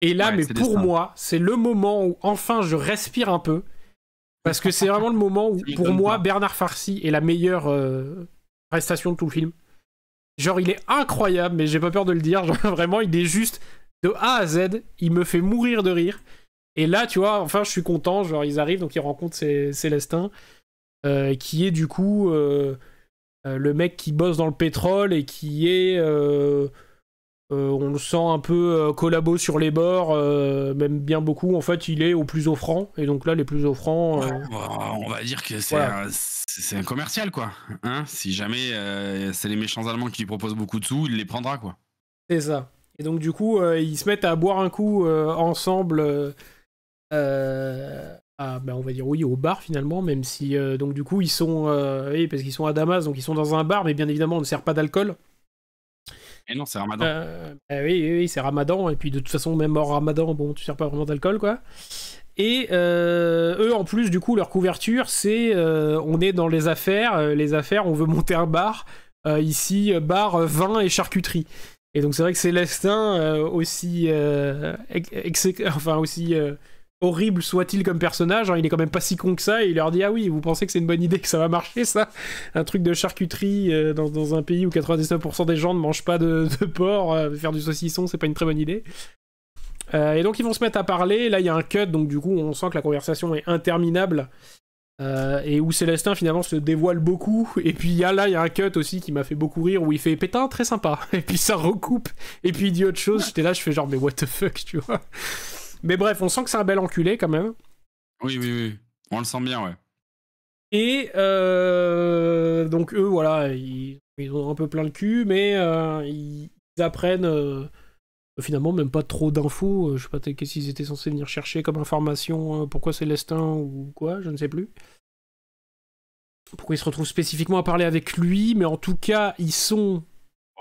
Et là, ouais, mais Célestin, pour moi, c'est le moment où enfin je respire un peu. Parce que c'est vraiment le moment où, pour moi, Bernard Farcy est la meilleure prestation de tout le film. Genre, il est incroyable, mais j'ai pas peur de le dire. Genre, vraiment, il est juste de A à Z. Il me fait mourir de rire. Et là, tu vois, enfin, je suis content. Genre, ils arrivent, donc ils rencontrent Célestin. Qui est du coup le mec qui bosse dans le pétrole et qui est on le sent un peu collabo sur les bords, même bien beaucoup. En fait, il est au plus offrant, et donc là, les plus offrants. On va dire que c'est un commercial, quoi. Hein, si jamais c'est les méchants Allemands qui lui proposent beaucoup de sous, il les prendra, quoi. C'est ça. Et donc, du coup, ils se mettent à boire un coup ensemble. On va dire oui, au bar finalement, même si donc du coup ils sont oui, parce qu'ils sont à Damas, donc ils sont dans un bar, mais bien évidemment on ne sert pas d'alcool. Et non, c'est Ramadan. Oui, c'est Ramadan, et puis de toute façon même hors Ramadan, bon, tu sers pas vraiment d'alcool, quoi. Et eux en plus du coup leur couverture c'est on est dans les affaires, on veut monter un bar, ici bar, vin et charcuterie. Et donc c'est vrai que Célestin aussi horrible soit-il comme personnage, genre, il est quand même pas si con que ça, et il leur dit ah oui, vous pensez que c'est une bonne idée, que ça va marcher, ça, un truc de charcuterie dans un pays où 99% des gens ne mangent pas de porc, faire du saucisson c'est pas une très bonne idée. Et donc ils vont se mettre à parler, là il y a un cut, donc du coup on sent que la conversation est interminable, et où Célestin finalement se dévoile beaucoup, et puis il y a un cut aussi qui m'a fait beaucoup rire, où il fait pétain très sympa, et puis ça recoupe, et puis il dit autre chose, j'étais là, je fais genre mais what the fuck, tu vois. Mais bref, on sent que c'est un bel enculé quand même. Oui. On le sent bien, ouais. Et donc eux, voilà, ils ont un peu plein le cul, mais ils apprennent finalement même pas trop d'infos. Je sais pas qu'est-ce qu'ils étaient censés venir chercher comme information, pourquoi Célestin ou quoi, je ne sais plus. Pourquoi ils se retrouvent spécifiquement à parler avec lui, mais en tout cas, ils sont...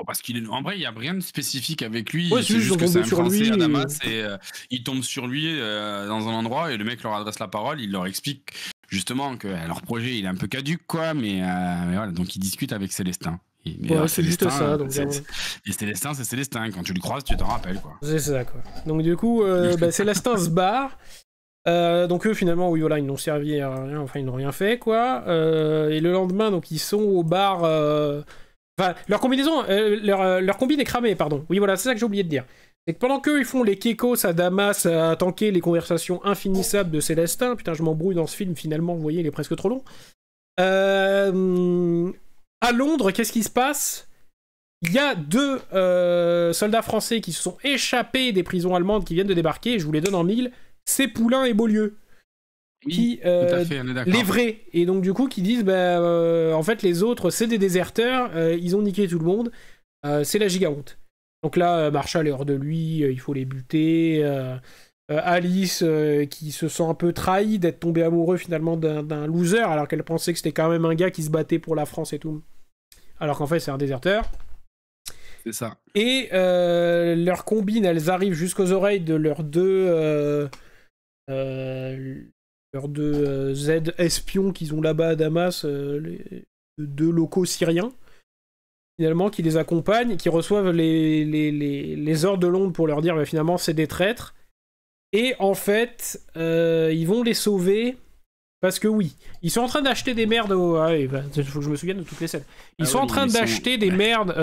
Parce qu'en vrai, il n'y a rien de spécifique avec lui. Ouais, c'est juste que c'est un Français à Damas, et ils tombent sur lui dans un endroit, et le mec leur adresse la parole, il leur explique justement que leur projet il est un peu caduc, quoi, mais voilà, donc ils discutent avec Célestin. Ouais, c'est juste ça. Donc, et Célestin, c'est Célestin, quand tu le croises, tu t'en rappelles, quoi. C'est ça, quoi. Donc du coup, Célestin se barre. Donc eux finalement oui voilà, ils n'ont servi à rien, enfin ils n'ont rien fait, quoi. Et le lendemain donc ils sont au bar. Enfin, leur combinaison, leur combine est cramée, pardon. Oui, voilà, c'est ça que j'ai oublié de dire. c'est que pendant qu'eux ils font les kekos à Damas à tanker les conversations infinissables de Célestin, putain je m'embrouille dans ce film finalement, vous voyez il est presque trop long. À Londres, qu'est-ce qui se passe? Il y a 2 soldats français qui se sont échappés des prisons allemandes qui viennent de débarquer, et je vous les donne en mille, c'est Poulain et Beaulieu. Oui, Qui, tout à fait, on est d'accord. les vrais, et donc du coup qui disent en fait les autres c'est des déserteurs, ils ont niqué tout le monde, c'est la giga honte. Donc là Marshall est hors de lui, il faut les buter. Alice qui se sent un peu trahie d'être tombée amoureux finalement d'un loser alors qu'elle pensait que c'était quand même un gars qui se battait pour la France et tout, alors qu'en fait c'est un déserteur. C'est ça. Et leurs combines elles arrivent jusqu'aux oreilles de leurs deux Z espions qu'ils ont là-bas à Damas, les 2 locaux syriens, finalement, qui les accompagnent, qui reçoivent les ordres de Londres pour leur dire finalement c'est des traîtres. Et en fait, ils vont les sauver parce que oui, ils sont en train d'acheter des merdes. Il faut que je me souvienne de toutes les scènes. Ils sont en train d'acheter des merdes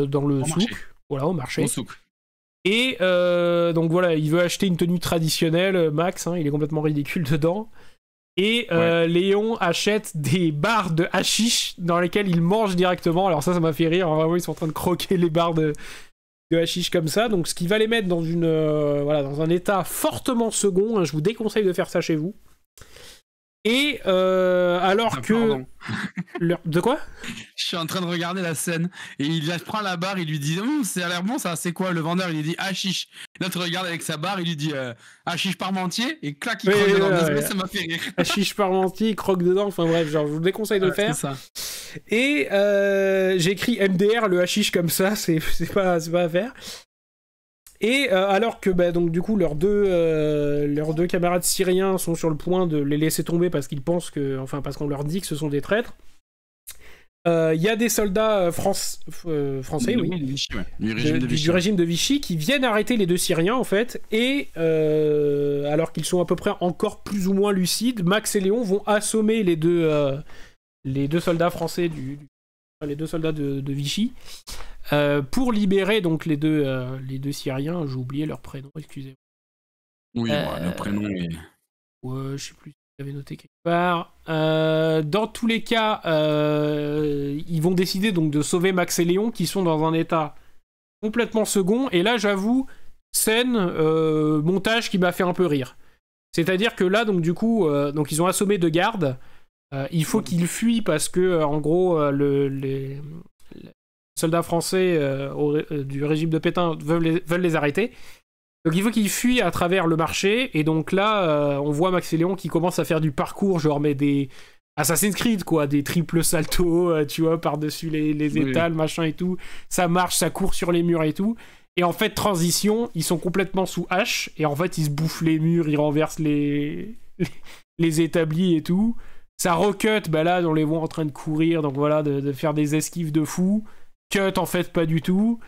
dans le souk, voilà, au marché. Au souk. Et donc voilà, il veut acheter une tenue traditionnelle, Max, hein, il est complètement ridicule dedans. Et Léon achète des barres de hashish dans lesquelles il mange directement. Alors ça m'a fait rire, vraiment ils sont en train de croquer les barres de hashish comme ça. Donc ce qui va les mettre dans dans un état fortement second, hein, je vous déconseille de faire ça chez vous. Et alors que... De quoi? Je suis en train de regarder la scène et il prend la barre, il lui dit ça a l'air bon ça, c'est quoi? Le vendeur il lui dit hashish. L'autre regarde avec sa barre, il lui dit hashish parmentier et clac il croque dedans. Ça m'a fait rire. Hashish parmentier, il croque dedans, enfin bref, genre je vous déconseille de le faire. C'est ça. Et j'ai écrit MDR, le hashish comme ça, c'est pas à faire. Et alors que donc du coup leurs deux camarades syriens sont sur le point de les laisser tomber parce qu'ils pensent parce qu'on leur dit que ce sont des traîtres. Il y a des soldats français, du régime de Vichy qui viennent arrêter les 2 Syriens en fait, et alors qu'ils sont à peu près encore plus ou moins lucides, Max et Léon vont assommer les deux soldats français les 2 soldats de Vichy. Pour libérer donc les deux Syriens, j'ai oublié leur prénom, excusez-moi. Oui, le prénom est... Ouais, je sais plus si j'avais noté quelque part. Dans tous les cas, ils vont décider donc de sauver Max et Léon, qui sont dans un état complètement second. Et là, j'avoue, scène, montage qui m'a fait un peu rire. C'est-à-dire que là, donc du coup, donc ils ont assommé 2 gardes. Il faut qu'ils fuient parce que, en gros, les soldats français du régime de Pétain veulent les arrêter. Donc il faut qu'ils fuient à travers le marché, et donc là on voit Max et Léon qui commencent à faire du parcours, genre mais des Assassin's Creed quoi, des triples saltos, tu vois, par-dessus les étals, machin et tout. Ça marche, ça court sur les murs et tout. Et en fait, transition, ils sont complètement sous hache, et en fait ils se bouffent les murs, ils renversent les établis et tout. Ça recut, là on les voit en train de courir, donc voilà, de faire des esquives de fou. Cut en fait pas du tout.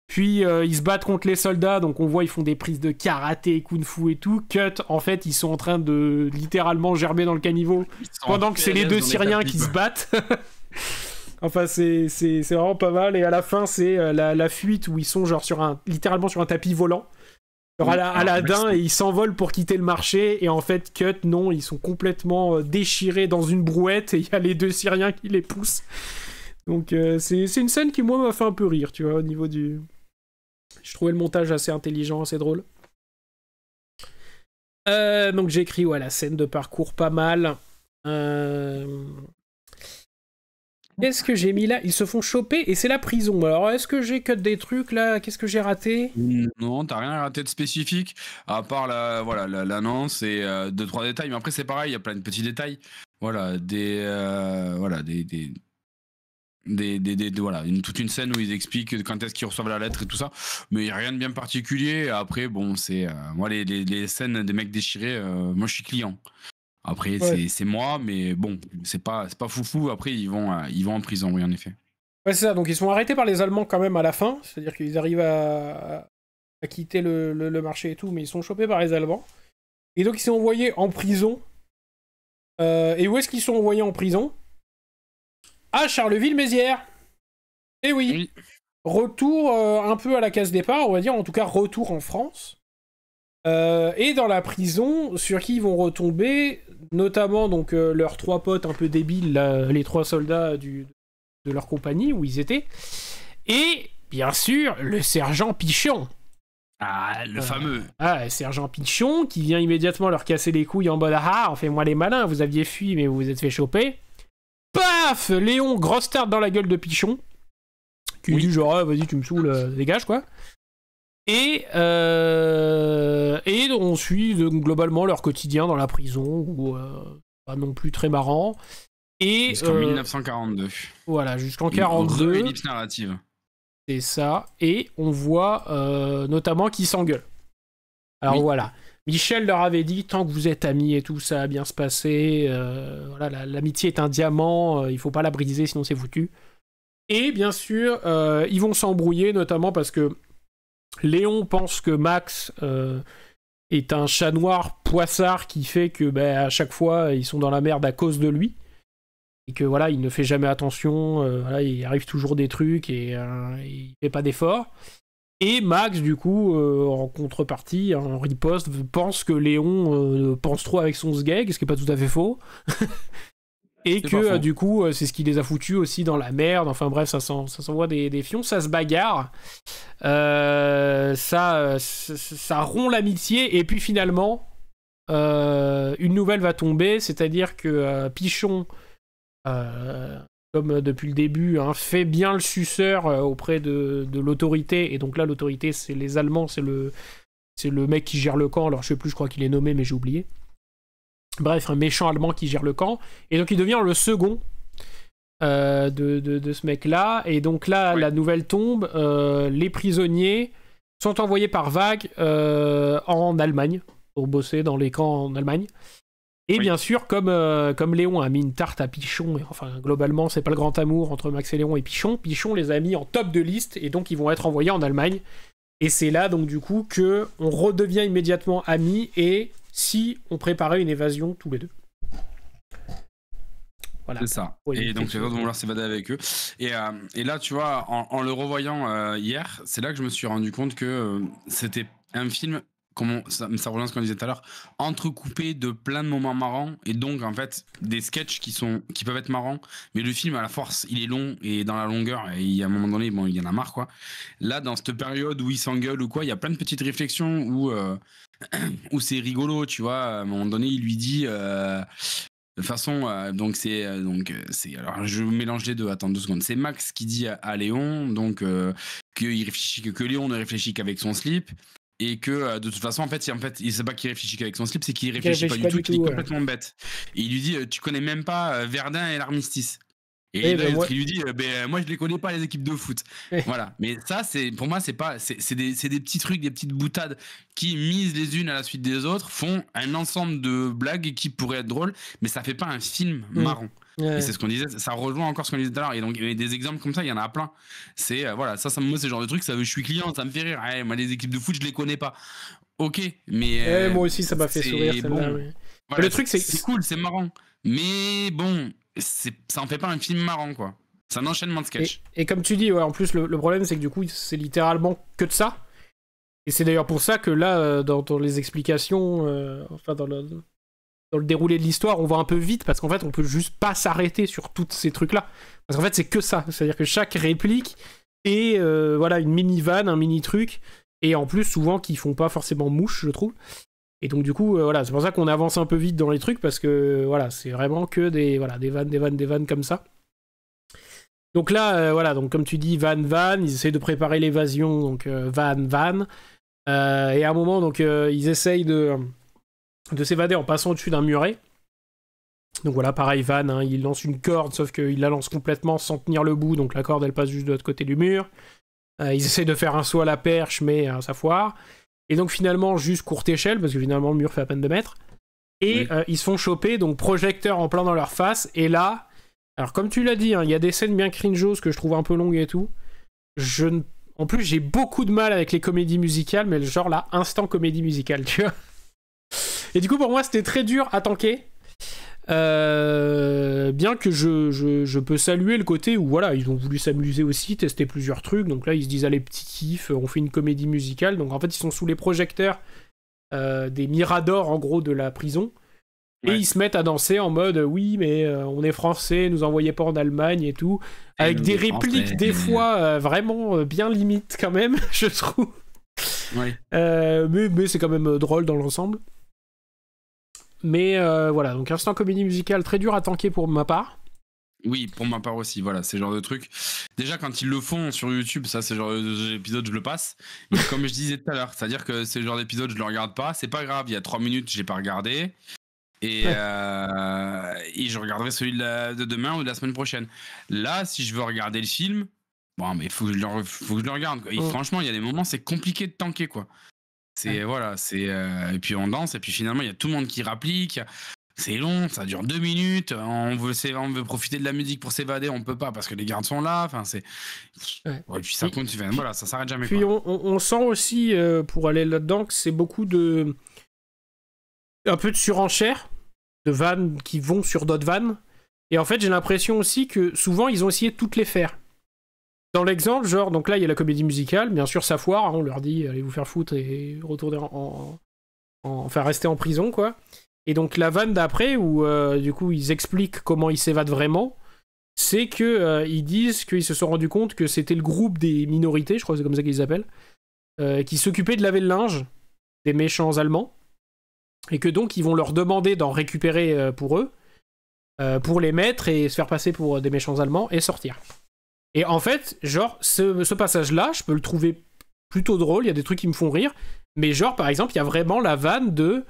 Puis ils se battent contre les soldats, donc on voit ils font des prises de karaté, kung-fu et tout. Cut, en fait ils sont en train de littéralement gerber dans le caniveau pendant que c'est les 2 Syriens qui se battent. Enfin c'est vraiment pas mal. Et à la fin c'est la fuite où ils sont genre littéralement sur un tapis volant. Genre Aladdin, et ils s'envolent pour quitter le marché, et en fait cut, non, ils sont complètement déchirés dans une brouette, et il y a les 2 Syriens qui les poussent. Donc c'est une scène qui moi m'a fait un peu rire, tu vois, au niveau du... Je trouvais le montage assez intelligent, assez drôle. Donc j'ai écrit la scène de parcours pas mal. Qu'est-ce que j'ai mis là? Ils se font choper et c'est la prison. Alors est-ce que j'ai cut des trucs là? Qu'est-ce que j'ai raté? Non, t'as rien raté de spécifique, à part l'annonce et 2-3 détails. Mais après c'est pareil, il y a plein de petits détails. Voilà, toute une scène où ils expliquent quand est-ce qu'ils reçoivent la lettre et tout ça, mais il n'y a rien de bien particulier. Après bon, c'est moi les scènes des mecs déchirés, moi je suis client. Après c'est moi, mais bon, c'est pas foufou. Après ils vont en prison, oui en effet. Ouais c'est ça, donc ils sont arrêtés par les Allemands quand même à la fin, c'est-à-dire qu'ils arrivent à quitter le marché et tout, mais ils sont chopés par les Allemands. Et donc ils sont envoyés en prison. Et où est-ce qu'ils sont envoyés en prison? À Charleville-Mézières. Eh oui. retour un peu à la case départ, on va dire, en tout cas retour en France. Et dans la prison, sur qui ils vont retomber, notamment donc leurs 3 potes un peu débiles, là, les 3 soldats de leur compagnie où ils étaient, et bien sûr le sergent Pichon. Ah, le fameux. Ah, sergent Pichon qui vient immédiatement leur casser les couilles en mode ah, on fait moi les malins, vous aviez fui mais vous vous êtes fait choper. Paf, Léon, grosse tarte dans la gueule de Pichon, qui dit genre ah, vas-y tu me saoules, dégage quoi. Et on suit globalement leur quotidien dans la prison, où pas non plus très marrant. Et jusqu'en 1942. Voilà, jusqu'en 42. Ellipse narrative. C'est ça. Et on voit notamment qu'ils s'engueulent. Alors voilà. Michel leur avait dit, tant que vous êtes amis et tout, ça va bien se passer. Voilà, l'amitié est un diamant, il faut pas la briser, sinon c'est foutu. Et bien sûr, ils vont s'embrouiller, notamment parce que Léon pense que Max est un chat noir poissard qui fait que à chaque fois ils sont dans la merde à cause de lui et que voilà il ne fait jamais attention, voilà, il arrive toujours des trucs et il fait pas d'efforts. Et Max du coup en contrepartie, en riposte, pense que Léon pense trop avec son sgeg, ce qui est pas tout à fait faux. Et que du coup c'est ce qui les a foutus aussi dans la merde. Enfin bref, ça s'envoie des fions, ça se bagarre, ça rompt l'amitié. Et puis finalement une nouvelle va tomber, c'est-à-dire que Pichon, comme depuis le début, fait bien le suceur auprès de l'autorité. Et donc là l'autorité c'est les Allemands, c'est le mec qui gère le camp. Alors je sais plus, je crois qu'il est nommé mais j'ai oublié. Bref, un méchant allemand qui gère le camp. Et donc il devient le second de ce mec-là. Et donc là, la nouvelle tombe. Les prisonniers sont envoyés par vagues en Allemagne, pour bosser dans les camps en Allemagne. Et bien sûr, comme Léon a mis une tarte à Pichon, enfin globalement c'est pas le grand amour entre Max et Léon et Pichon, Pichon les a mis en top de liste, et donc ils vont être envoyés en Allemagne. Et c'est là donc du coup que on redevient immédiatement amis, et si on préparait une évasion tous les deux. Voilà. C'est ça. Oui, et donc les autres vont vouloir s'évader avec eux. Et là, tu vois, en le revoyant hier, c'est là que je me suis rendu compte que c'était un film, ça rejoint ce qu'on disait tout à l'heure, entrecoupé de plein de moments marrants, et donc en fait des sketchs qui peuvent être marrants, mais le film à la force il est long, et dans la longueur, et à un moment donné il y en a marre quoi. Là, dans cette période où ils s'engueulent ou quoi, il y a plein de petites réflexions où c'est rigolo, tu vois. À un moment donné il lui dit de façon, donc c'est alors je mélange les deux, attends 2 secondes. C'est Max qui dit à Léon donc que Léon ne réfléchit qu'avec son slip, et que de toute façon en fait il sait pas qu'il réfléchit qu'avec son slip, c'est qu'il réfléchit pas du tout, qu'il est complètement bête. Et il lui dit tu connais même pas Verdun et l'armistice. Et là, il lui dit moi je les connais pas les équipes de foot. Voilà. Mais ça pour moi c'est des petits trucs, des petites boutades qui, mises les unes à la suite des autres, font un ensemble de blagues qui pourraient être drôles, mais ça fait pas un film marrant. Et c'est ce qu'on disait, ça rejoint encore ce qu'on disait tout à l'heure. Et donc des exemples comme ça il y en a plein. C'est voilà, moi c'est le genre de truc, je suis client, ça me fait rire. Moi les équipes de foot je les connais pas, ok, mais moi aussi ça m'a fait sourire celle-là, bon. Voilà, le truc c'est cool, c'est marrant, mais bon, ça en fait pas un film marrant quoi. C'est un enchaînement de sketch. Et comme tu dis, en plus le problème c'est que du coup c'est littéralement que de ça. Et c'est d'ailleurs pour ça que là dans les explications, enfin dans le déroulé de l'histoire, on va un peu vite, parce qu'en fait on peut juste pas s'arrêter sur tous ces trucs là, parce qu'en fait c'est que ça, c'est à dire que chaque réplique est voilà, une mini vanne, un mini truc, et en plus souvent qui font pas forcément mouche je trouve. Et donc du coup voilà, c'est pour ça qu'on avance un peu vite dans les trucs, parce que voilà, c'est vraiment que des vannes comme ça. Donc là voilà, donc comme tu dis, van, ils essayent de préparer l'évasion, donc van, et à un moment donc ils essayent de s'évader en passant au-dessus d'un muret. Donc voilà, pareil, Van, il lance une corde, sauf qu'il la lance complètement sans tenir le bout, donc la corde elle passe juste de l'autre côté du mur. Ils essaient de faire un saut à la perche, mais ça foire. Et donc finalement, juste courte échelle, parce que finalement le mur fait à peine 2 mètres. Et ils se font choper, donc projecteur en plein dans leur face. Et là, alors comme tu l'as dit, il y a des scènes bien cringeos que je trouve un peu longues et tout. En plus, j'ai beaucoup de mal avec les comédies musicales, mais le genre là, instant comédie musicale, tu vois. Et du coup, pour moi, c'était très dur à tanker. Bien que je peux saluer le côté où voilà, ils ont voulu s'amuser aussi, tester plusieurs trucs. Donc là, ils se disent allez, petit kiff, on fait une comédie musicale. Donc en fait, ils sont sous les projecteurs des miradors en gros de la prison. Et ils se mettent à danser en mode oui, mais on est français, nous envoyez pas en Allemagne et tout. Avec des répliques des fois vraiment bien limites quand même, je trouve. Ouais. Mais c'est quand même drôle dans l'ensemble. Mais voilà, donc instant comédie musicale très dur à tanker pour ma part. Oui, pour ma part aussi, voilà, c'est le genre de truc. Déjà, quand ils le font sur YouTube, ça, c'est le genre d'épisode, je le passe. Mais comme je disais tout à l'heure, c'est-à-dire que c'est le genre d'épisode, je le regarde pas. C'est pas grave, il y a 3 minutes, j'ai pas regardé. Et je regarderai celui de demain ou de la semaine prochaine. Là, si je veux regarder le film, bon, mais faut que je le regarde. Quoi. Et franchement, il y a des moments, c'est compliqué de tanker, quoi. C'est voilà, c'est et puis on danse et puis finalement il y a tout le monde qui rapplique. C'est long, ça dure 2 minutes. On veut profiter de la musique pour s'évader, on peut pas parce que les gardes sont là. Enfin c'est et puis ça continue. Voilà, ça s'arrête jamais. Puis on sent aussi pour aller là-dedans que c'est beaucoup de un peu de surenchère, de vannes qui vont sur d'autres vannes. Et en fait j'ai l'impression aussi que souvent ils ont essayé de toutes les faire. Dans l'exemple, genre, donc là, il y a la comédie musicale, bien sûr, ça foire, hein, on leur dit, allez vous faire foutre et retourner enfin, rester en prison, quoi. Et donc, la vanne d'après, où, du coup, ils expliquent comment ils s'évadent vraiment, c'est que ils disent qu'ils se sont rendus compte que c'était le groupe des minorités, je crois que c'est comme ça qu'ils appellent, qui s'occupaient de laver le linge des méchants allemands, et que donc, ils vont leur demander d'en récupérer pour eux, pour les mettre et se faire passer pour des méchants allemands, et sortir. Et en fait, genre, ce passage-là, je peux le trouver plutôt drôle, il y a des trucs qui me font rire, mais genre, par exemple, il y a vraiment la vanne de...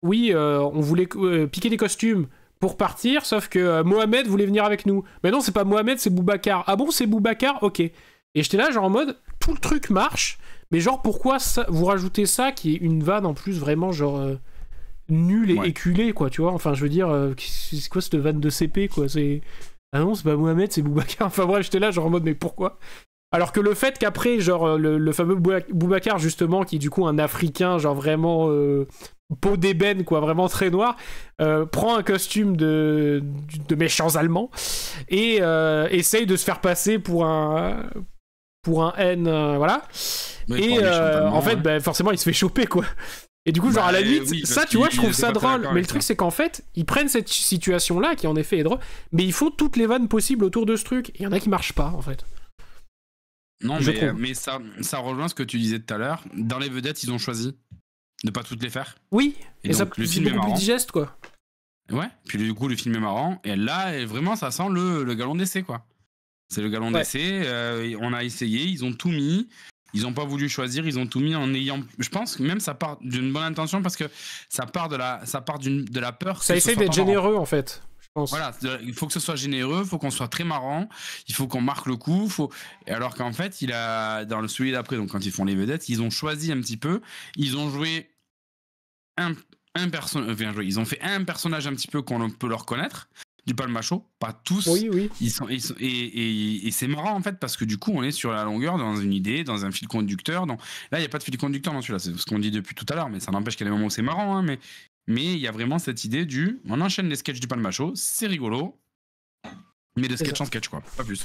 oui, on voulait piquer des costumes pour partir, sauf que Mohamed voulait venir avec nous. Mais non, c'est pas Mohamed, c'est Boubacar. Ah bon, c'est Boubacar? Ok. Et j'étais là, genre en mode, tout le truc marche, mais genre, pourquoi ça, vous rajoutez ça, qui est une vanne en plus vraiment, genre... nulle et éculée, quoi, tu vois? Enfin, je veux dire, c'est quoi cette vanne de CP, quoi? C'est... Ah non, c'est pas Mohamed, c'est Boubacar. Enfin bref, j'étais là genre en mode mais pourquoi? Alors que le fait qu'après, genre le fameux Boubacar justement, qui est du coup un Africain, genre vraiment peau d'ébène, quoi, vraiment très noir, prend un costume de méchants Allemands et essaye de se faire passer pour un N, voilà. Mais et en fait, bah, forcément, il se fait choper, quoi. Et du coup, genre, à la limite, oui, ça, tu vois, je trouve ça drôle. Mais le truc, c'est qu'en fait, ils prennent cette situation-là, qui en effet est drôle, mais ils font toutes les vannes possibles autour de ce truc. Et il y en a qui marchent pas, en fait. Non, mais ça rejoint ce que tu disais tout à l'heure. Dans les vedettes, ils ont choisi de pas toutes les faire. Oui, et donc, ça, le film est beaucoup plus digeste, quoi. Ouais, puis du coup, le film est marrant. Et là, vraiment, ça sent le galon d'essai, quoi. C'est le galon d'essai. On a essayé, ils ont tout mis. Ils n'ont pas voulu choisir, ils ont tout mis en ayant... Je pense que même ça part d'une bonne intention parce que ça part de la peur. Ça essaie d'être généreux, en fait, je pense. Voilà, il faut que ce soit généreux, il faut qu'on soit très marrant, il faut qu'on marque le coup. Et alors qu'en fait, dans celui d'après, donc quand ils font les vedettes, ils ont choisi un petit peu, ils ont joué ils ont fait un personnage un petit peu qu'on peut leur connaître. Du Palmacho, pas tous. Oui. Et c'est marrant en fait parce que du coup on est sur la longueur dans une idée, dans un fil conducteur. Là il n'y a pas de fil conducteur dans celui-là, c'est ce qu'on dit depuis tout à l'heure, mais ça n'empêche qu'il y a des moments où c'est marrant. Hein, mais il y a vraiment cette idée on enchaîne les sketchs du Palmacho, c'est rigolo, mais de sketch en sketch quoi, pas plus.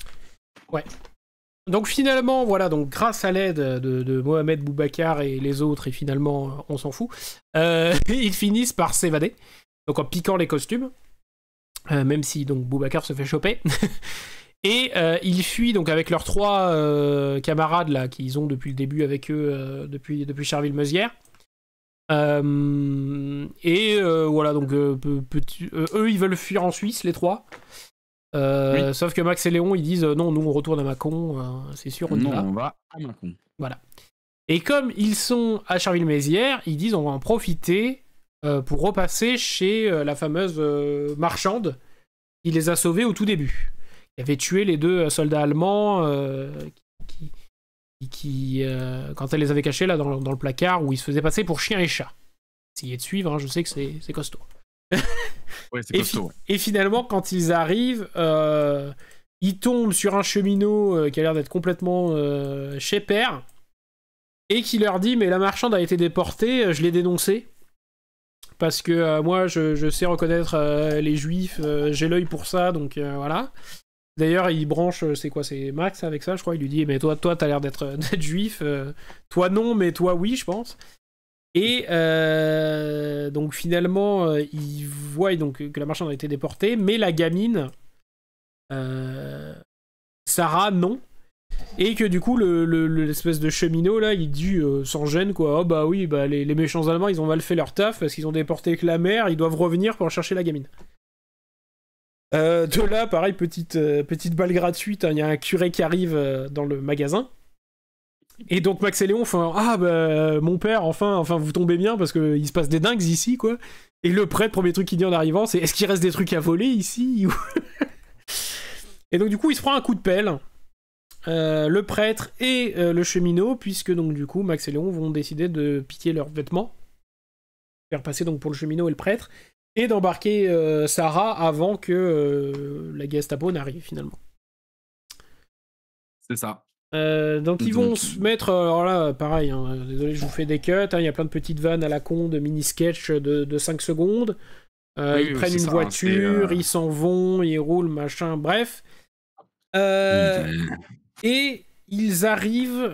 Ouais. Donc finalement, voilà, donc grâce à l'aide de Mohamed Boubacar et les autres, et finalement on s'en fout, ils finissent par s'évader, donc en piquant les costumes. Même si donc Boubacar se fait choper. Et ils fuient donc avec leurs 3 camarades là qu'ils ont depuis le début avec eux depuis Charleville-Mézières. Voilà, donc eux ils veulent fuir en Suisse, les 3. Oui. Sauf que Max et Léon ils disent non, nous on retourne à Mâcon, c'est sûr, on y va. On va à Mâcon. Voilà. Et comme ils sont à Charleville-Mézières, ils disent on va en profiter pour repasser chez la fameuse marchande qui les a sauvés au tout début. Qui avait tué les 2 soldats allemands qui quand elle les avait cachés là, dans le placard où ils se faisaient passer pour chiens et chats. Essayez de suivre, hein, je sais que c'est costaud. Ouais, c'est costaud. Et finalement, quand ils arrivent, ils tombent sur un cheminot qui a l'air d'être complètement chez père et qui leur dit mais la marchande a été déportée, je l'ai dénoncée. parce que moi je sais reconnaître les juifs, j'ai l'œil pour ça, donc voilà. D'ailleurs, il branche, c'est quoi, c'est Max avec ça, je crois. Il lui dit, mais toi t'as l'air d'être juif. Toi non, mais toi oui, je pense. Et donc finalement, il voit donc que la marchande a été déportée, mais la gamine, Sarah, non. Et que du coup, l'espèce de cheminot, là, il dit sans gêne, quoi. Oh bah oui, bah, les méchants Allemands, ils ont mal fait leur taf parce qu'ils ont déporté que la mère, ils doivent revenir pour chercher la gamine. De là, pareil, petite balle gratuite, il y a un curé qui arrive dans le magasin. Et donc Max et Léon font ah bah mon père enfin vous tombez bien parce que il se passe des dingues ici quoi. Et le prêtre, premier truc qu'il dit en arrivant, c'est est-ce qu'il reste des trucs à voler ici. Et donc du coup il se prend un coup de pelle, le prêtre et le cheminot, puisque donc du coup Max et Léon vont décider de piquer leurs vêtements, faire passer donc pour le cheminot et le prêtre, et d'embarquer Sarah avant que la Gestapo n'arrive finalement. C'est ça. Donc ils vont se mettre, alors là pareil, hein, désolé je vous fais des cuts, hein, il y a plein de petites vannes à la con, de mini-sketch de 5 secondes, ils prennent une voiture, ils s'en vont, ils roulent, machin, bref. Et ils arrivent,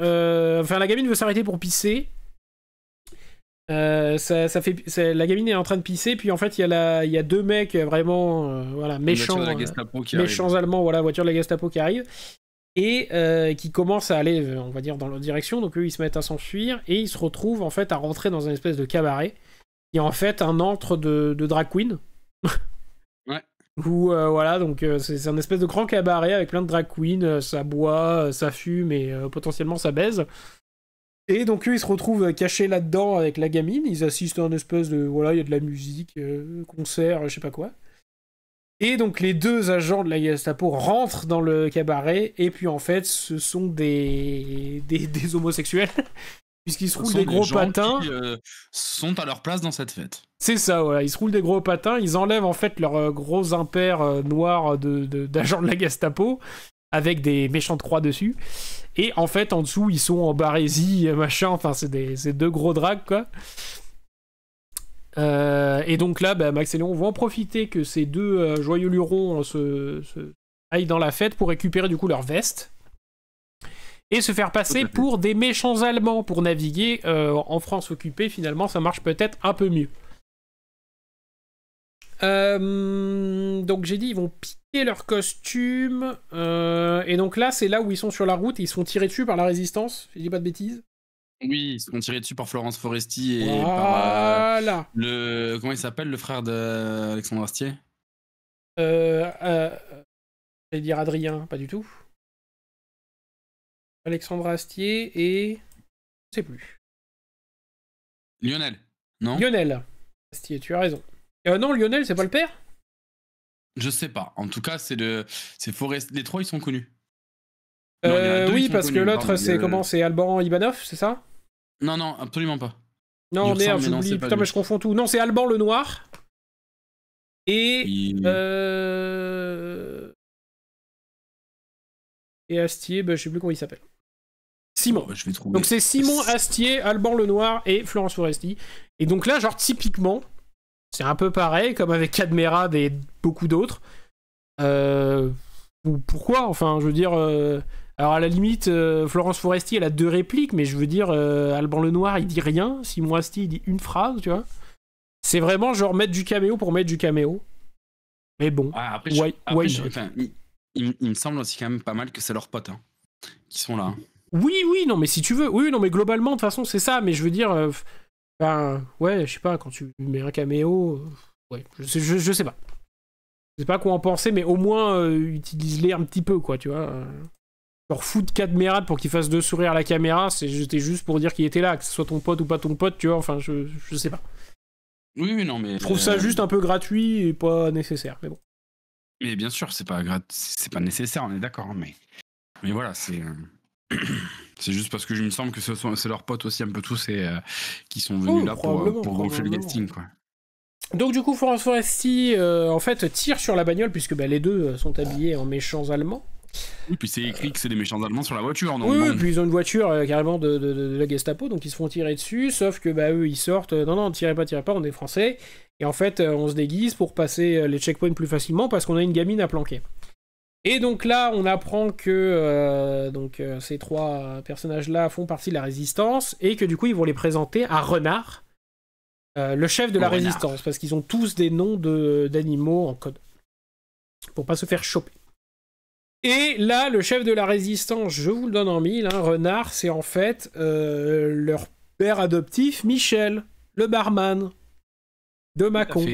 enfin la gamine veut s'arrêter pour pisser, la gamine est en train de pisser, puis en fait il y a deux mecs vraiment voilà, méchants allemands, voilà, voiture de la Gestapo qui arrive. Et qui commencent à aller, on va dire, dans leur direction. Donc eux, ils se mettent à s'enfuir et ils se retrouvent en fait à rentrer dans une espèce de cabaret qui est en fait un antre de drag queen. Ouais. Où voilà, donc c'est un espèce de grand cabaret avec plein de drag queens, ça boit, ça fume et potentiellement ça baise. Et donc eux, ils se retrouvent cachés là-dedans avec la gamine. Ils assistent à un espèce de, voilà, il y a de la musique, concert, je sais pas quoi. Et donc les deux agents de la Gestapo rentrent dans le cabaret, et puis en fait ce sont des homosexuels, puisqu'ils se roulent des gros patins. Qui sont à leur place dans cette fête. C'est ça, voilà, ils se roulent des gros patins, ils enlèvent en fait leurs gros impairs noirs d'agents de la Gestapo, avec des méchantes croix dessus, et en fait en dessous ils sont en barésie, machin, enfin c'est deux gros drags quoi. Et donc là, bah, Max et Léon vont en profiter que ces deux joyeux lurons se aillent dans la fête pour récupérer du coup leur veste et se faire passer pour des méchants Allemands pour naviguer en France occupée. Finalement, ça marche peut-être un peu mieux. Donc j'ai dit, ils vont piquer leur costume. Et donc là, c'est là où ils sont sur la route et ils se font tirer dessus par la résistance. Je dis pas de bêtises. Oui, ils se font tirer dessus par Florence Foresti et voilà. par le... Comment il s'appelle, le frère d'Alexandre Astier? J'allais dire Adrien, pas du tout. Alexandre Astier et... Je sais plus. Lionel, non? Lionel Astier, tu as raison. Non, Lionel, c'est pas le père? Je sais pas. En tout cas, c'est Foresti. Les trois, ils sont connus. Non, oui, parce que l'autre, c'est comment? C'est Alban Ivanov, c'est ça? Non, absolument pas. Non, merde, j'oublie. Putain, mais je confonds tout. Non, c'est Alban le Noir. Et... Et Astier, bah, je sais plus comment il s'appelle. Simon. Je vais trouver. Donc c'est Simon Astier, Alban le Noir et Florence Foresti. Et donc là, genre, typiquement, c'est un peu pareil, comme avec Cadmerade et beaucoup d'autres. Pourquoi? Enfin, je veux dire... Alors à la limite, Florence Foresti, elle a 2 répliques, mais je veux dire, Alban le Noir, il dit rien. Simon Astier, il dit une phrase, tu vois. C'est vraiment genre mettre du caméo pour mettre du caméo. Mais bon. Ah, après, il me semble aussi quand même pas mal que c'est leurs potes qui sont là. Oui, non, mais si tu veux. Oui, non, mais globalement, de toute façon, c'est ça. Mais je veux dire, ouais, je sais pas, quand tu mets un caméo, ouais, je sais pas. Je sais pas quoi en penser, mais au moins, utilise-les un petit peu, quoi, tu vois. Genre foutre Cadmerade pour qu'il fasse 2 sourires à la caméra, c'était juste pour dire qu'il était là, que ce soit ton pote ou pas ton pote, tu vois, enfin, je sais pas. Oui, non, mais... Je trouve ça juste un peu gratuit et pas nécessaire, mais bon. Mais bien sûr, c'est pas nécessaire, on est d'accord, mais voilà, c'est juste parce que je me semble que c'est leurs potes aussi un peu tous et qui sont venus là pour gonfler le casting, quoi. Donc du coup, Florence Foresti, en fait, tire sur la bagnole, puisque bah, les deux sont habillés en méchants allemands. Oui, puis c'est écrit que c'est des méchants allemands sur la voiture. Donc Oui, bon. puis ils ont une voiture carrément de la Gestapo, donc ils se font tirer dessus, sauf que bah, eux ils sortent, non, tirez pas, on est français, et en fait on se déguise pour passer les checkpoints plus facilement parce qu'on a une gamine à planquer. Et donc là, on apprend que ces trois personnages-là font partie de la résistance, et que du coup ils vont les présenter à Renard, le chef de la résistance, parce qu'ils ont tous des noms d'animaux en code, pour pas se faire choper. Et là, le chef de la résistance, je vous le donne en mille, hein, Renard, c'est en fait leur père adoptif, Michel, le barman de Mâcon.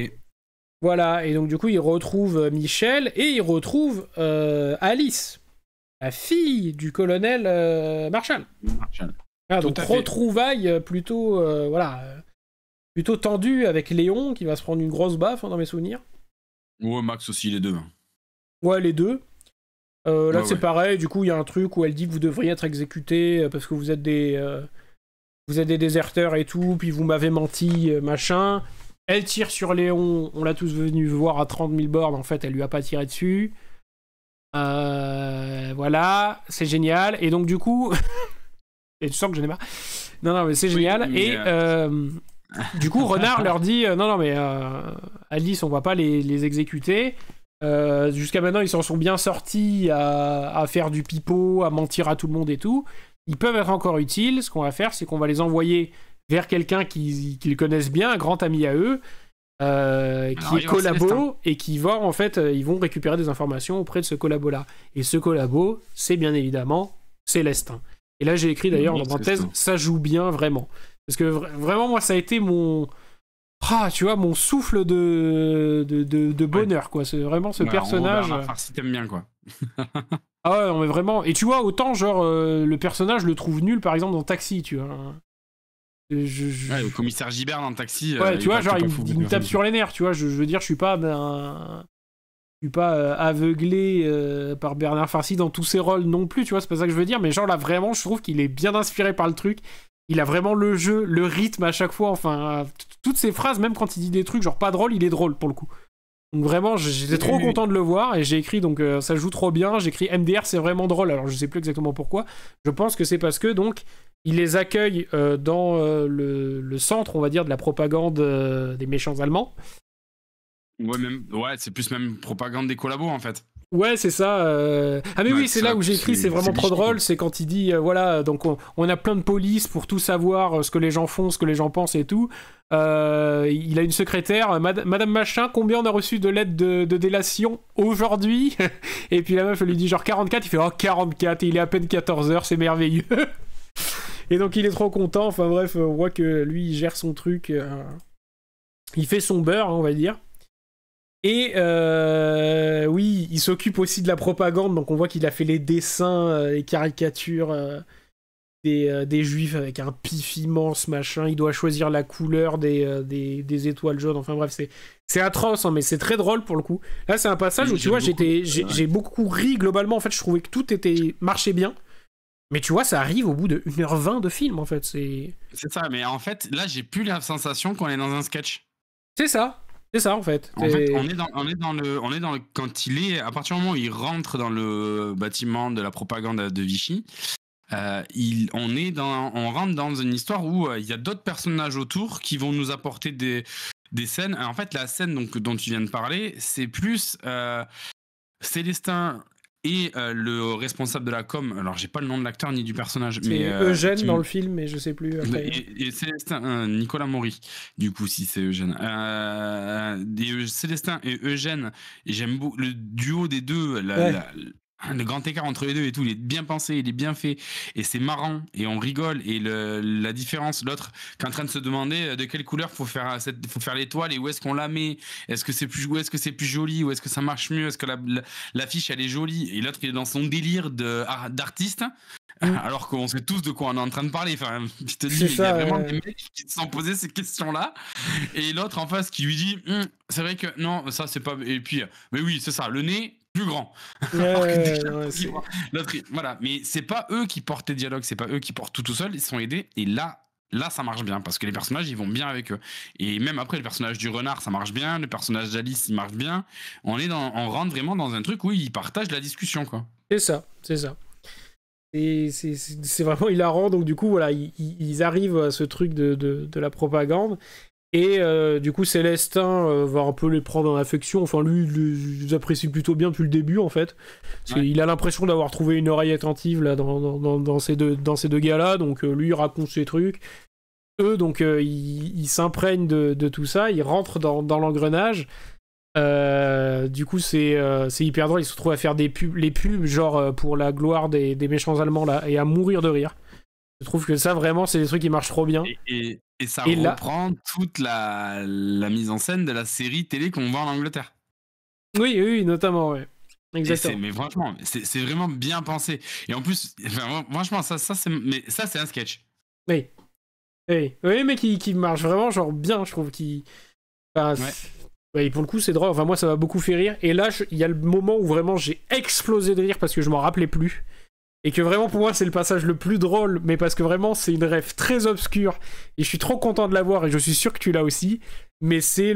Voilà, et donc du coup, il retrouve Michel, et il retrouve Alice, la fille du colonel Marshall. Ah, donc retrouvailles plutôt, plutôt tendues avec Léon, qui va se prendre une grosse baffe, hein, dans mes souvenirs. Ouais, Max aussi, les deux. Ouais, les deux. Là, c'est pareil, du coup, il y a un truc où elle dit que vous devriez être exécuté parce que vous êtes des déserteurs et tout, puis vous m'avez menti, machin. Elle tire sur Léon, on l'a tous venu voir à 30 000 bornes, en fait, elle lui a pas tiré dessus. Voilà, c'est génial. Et donc, du coup... et tu sens que j'en ai marre. Non, mais c'est génial. Mais et du coup, Renard leur dit, non, mais Alice, on va pas les exécuter. Jusqu'à maintenant, ils s'en sont bien sortis à faire du pipeau, à mentir à tout le monde et tout. Ils peuvent être encore utiles. Ce qu'on va faire, c'est qu'on va les envoyer vers quelqu'un qu'ils connaissent bien, un grand ami à eux, qui est collabo, et qui va, en fait, ils vont récupérer des informations auprès de ce collabo-là. Et ce collabo, c'est bien évidemment Célestin. Et là, j'ai écrit d'ailleurs en parenthèse, ça joue bien vraiment. Parce que vraiment, moi, ça a été mon... tu vois, mon souffle de bonheur, quoi. C'est vraiment ce personnage... Bernard Farcy t'aimes bien, quoi. Ah ouais, non, mais vraiment... Et tu vois, autant, genre, le personnage, je le trouve nul, par exemple, dans Taxi, tu vois. Ouais, le commissaire Gibert dans Taxi... Ouais, tu vois, genre, il me tape sur les nerfs, tu vois. Je veux dire, je suis pas aveuglé par Bernard Farcy dans tous ses rôles non plus, tu vois, c'est pas ça que je veux dire, mais genre là, vraiment, je trouve qu'il est bien inspiré par le truc. Il a vraiment le jeu, le rythme à chaque fois, enfin, toutes ces phrases, même quand il dit des trucs genre pas drôle, il est drôle pour le coup. Donc vraiment, j'étais trop content de le voir, et j'ai écrit, donc ça joue trop bien, j'ai écrit MDR, c'est vraiment drôle, alors je sais plus exactement pourquoi, je pense que c'est parce que, donc, il les accueille dans le centre, on va dire, de la propagande des méchants allemands. Ouais, c'est plus même propagande des collabos, en fait. Ouais, c'est ça. Ah mais oui, c'est là où j'ai écrit, c'est vraiment trop drôle, c'est quand il dit, voilà, donc on a plein de police pour tout savoir, ce que les gens font, ce que les gens pensent et tout. Il a une secrétaire, Madame Machin, combien on a reçu de lettres de délation aujourd'hui? Et puis la meuf, elle lui dit genre 44, il fait, oh 44, et il est à peine 14h, c'est merveilleux. Et donc il est trop content, enfin bref, on voit que lui, il gère son truc, il fait son beurre, hein, on va dire. Et oui, il s'occupe aussi de la propagande, donc on voit qu'il a fait les dessins, les caricatures des juifs avec un pif immense, machin. Il doit choisir la couleur des étoiles jaunes, enfin bref, c'est atroce, hein, mais c'est très drôle pour le coup. Là, c'est un passage où tu vois, j'ai beaucoup ri globalement, en fait, je trouvais que tout marchait bien. Mais tu vois, ça arrive au bout de 1h20 de film, en fait. C'est ça, mais en fait, là, j'ai plus la sensation qu'on est dans un sketch. C'est ça. C'est ça, en fait. En fait, on est dans le quand à partir du moment où il rentre dans le bâtiment de la propagande de Vichy, on rentre dans une histoire où il y a d'autres personnages autour qui vont nous apporter des scènes. En fait, la scène dont tu viens de parler, c'est plus Célestin et le responsable de la com, alors j'ai pas le nom de l'acteur ni du personnage, mais Eugène dans le film, mais je sais plus après. et Célestin, Nicolas Maury, du coup, si c'est Eugène, Célestin et Eugène, et j'aime beaucoup le duo des deux, le grand écart entre les deux et tout, il est bien pensé, il est bien fait, et c'est marrant, et on rigole, et la différence, l'autre qui est en train de se demander de quelle couleur faut faire l'étoile, et où est-ce qu'on la met, où est-ce que c'est plus joli, où est-ce que ça marche mieux, est-ce que l'affiche elle est jolie, et l'autre il est dans son délire d'artiste, alors qu'on sait tous de quoi on est en train de parler. Enfin, je te dis, il y a vraiment des mecs qui se sont posés ces questions-là, et l'autre en face qui lui dit c'est vrai que non, ça c'est pas, et puis mais oui, c'est ça, le nez plus grand. Voilà, mais c'est pas eux qui portent les dialogues, c'est pas eux qui portent tout seul, ils sont aidés, et là là ça marche bien parce que les personnages ils vont bien avec eux. Et même après le personnage du renard ça marche bien, le personnage d'Alice il marche bien. On rentre vraiment dans un truc où ils partagent la discussion quoi. C'est ça, c'est ça. Et c'est vraiment hilarant, donc du coup voilà, ils arrivent à ce truc de la propagande. Et du coup Célestin va un peu les prendre en affection, enfin lui il les apprécie plutôt bien depuis le début en fait. Parce qu'il a l'impression d'avoir trouvé une oreille attentive là, dans ces deux gars-là, donc lui il raconte ses trucs. Eux donc ils s'imprègnent de tout ça, ils rentrent dans l'engrenage. Du coup c'est hyper drôle, ils se retrouvent à faire les pubs genre pour la gloire des méchants allemands là, et à mourir de rire. Je trouve que ça vraiment c'est des trucs qui marchent trop bien. Et ça reprend toute la mise en scène de la série télé qu'on voit en Angleterre. Oui, notamment, ouais. Exactement. Mais franchement, c'est vraiment bien pensé. Et en plus, franchement, ça c'est un sketch. Oui, mais qui marche vraiment genre bien, je trouve. Ouais, pour le coup, c'est drôle. Enfin, moi, ça m'a beaucoup fait rire. Et là, il y a le moment où vraiment j'ai explosé de rire parce que je m'en rappelais plus. Et que vraiment, pour moi, c'est le passage le plus drôle. Mais parce que vraiment, c'est une rêve très obscure. Et je suis trop content de l'avoir. Et je suis sûr que tu l'as aussi. Mais c'est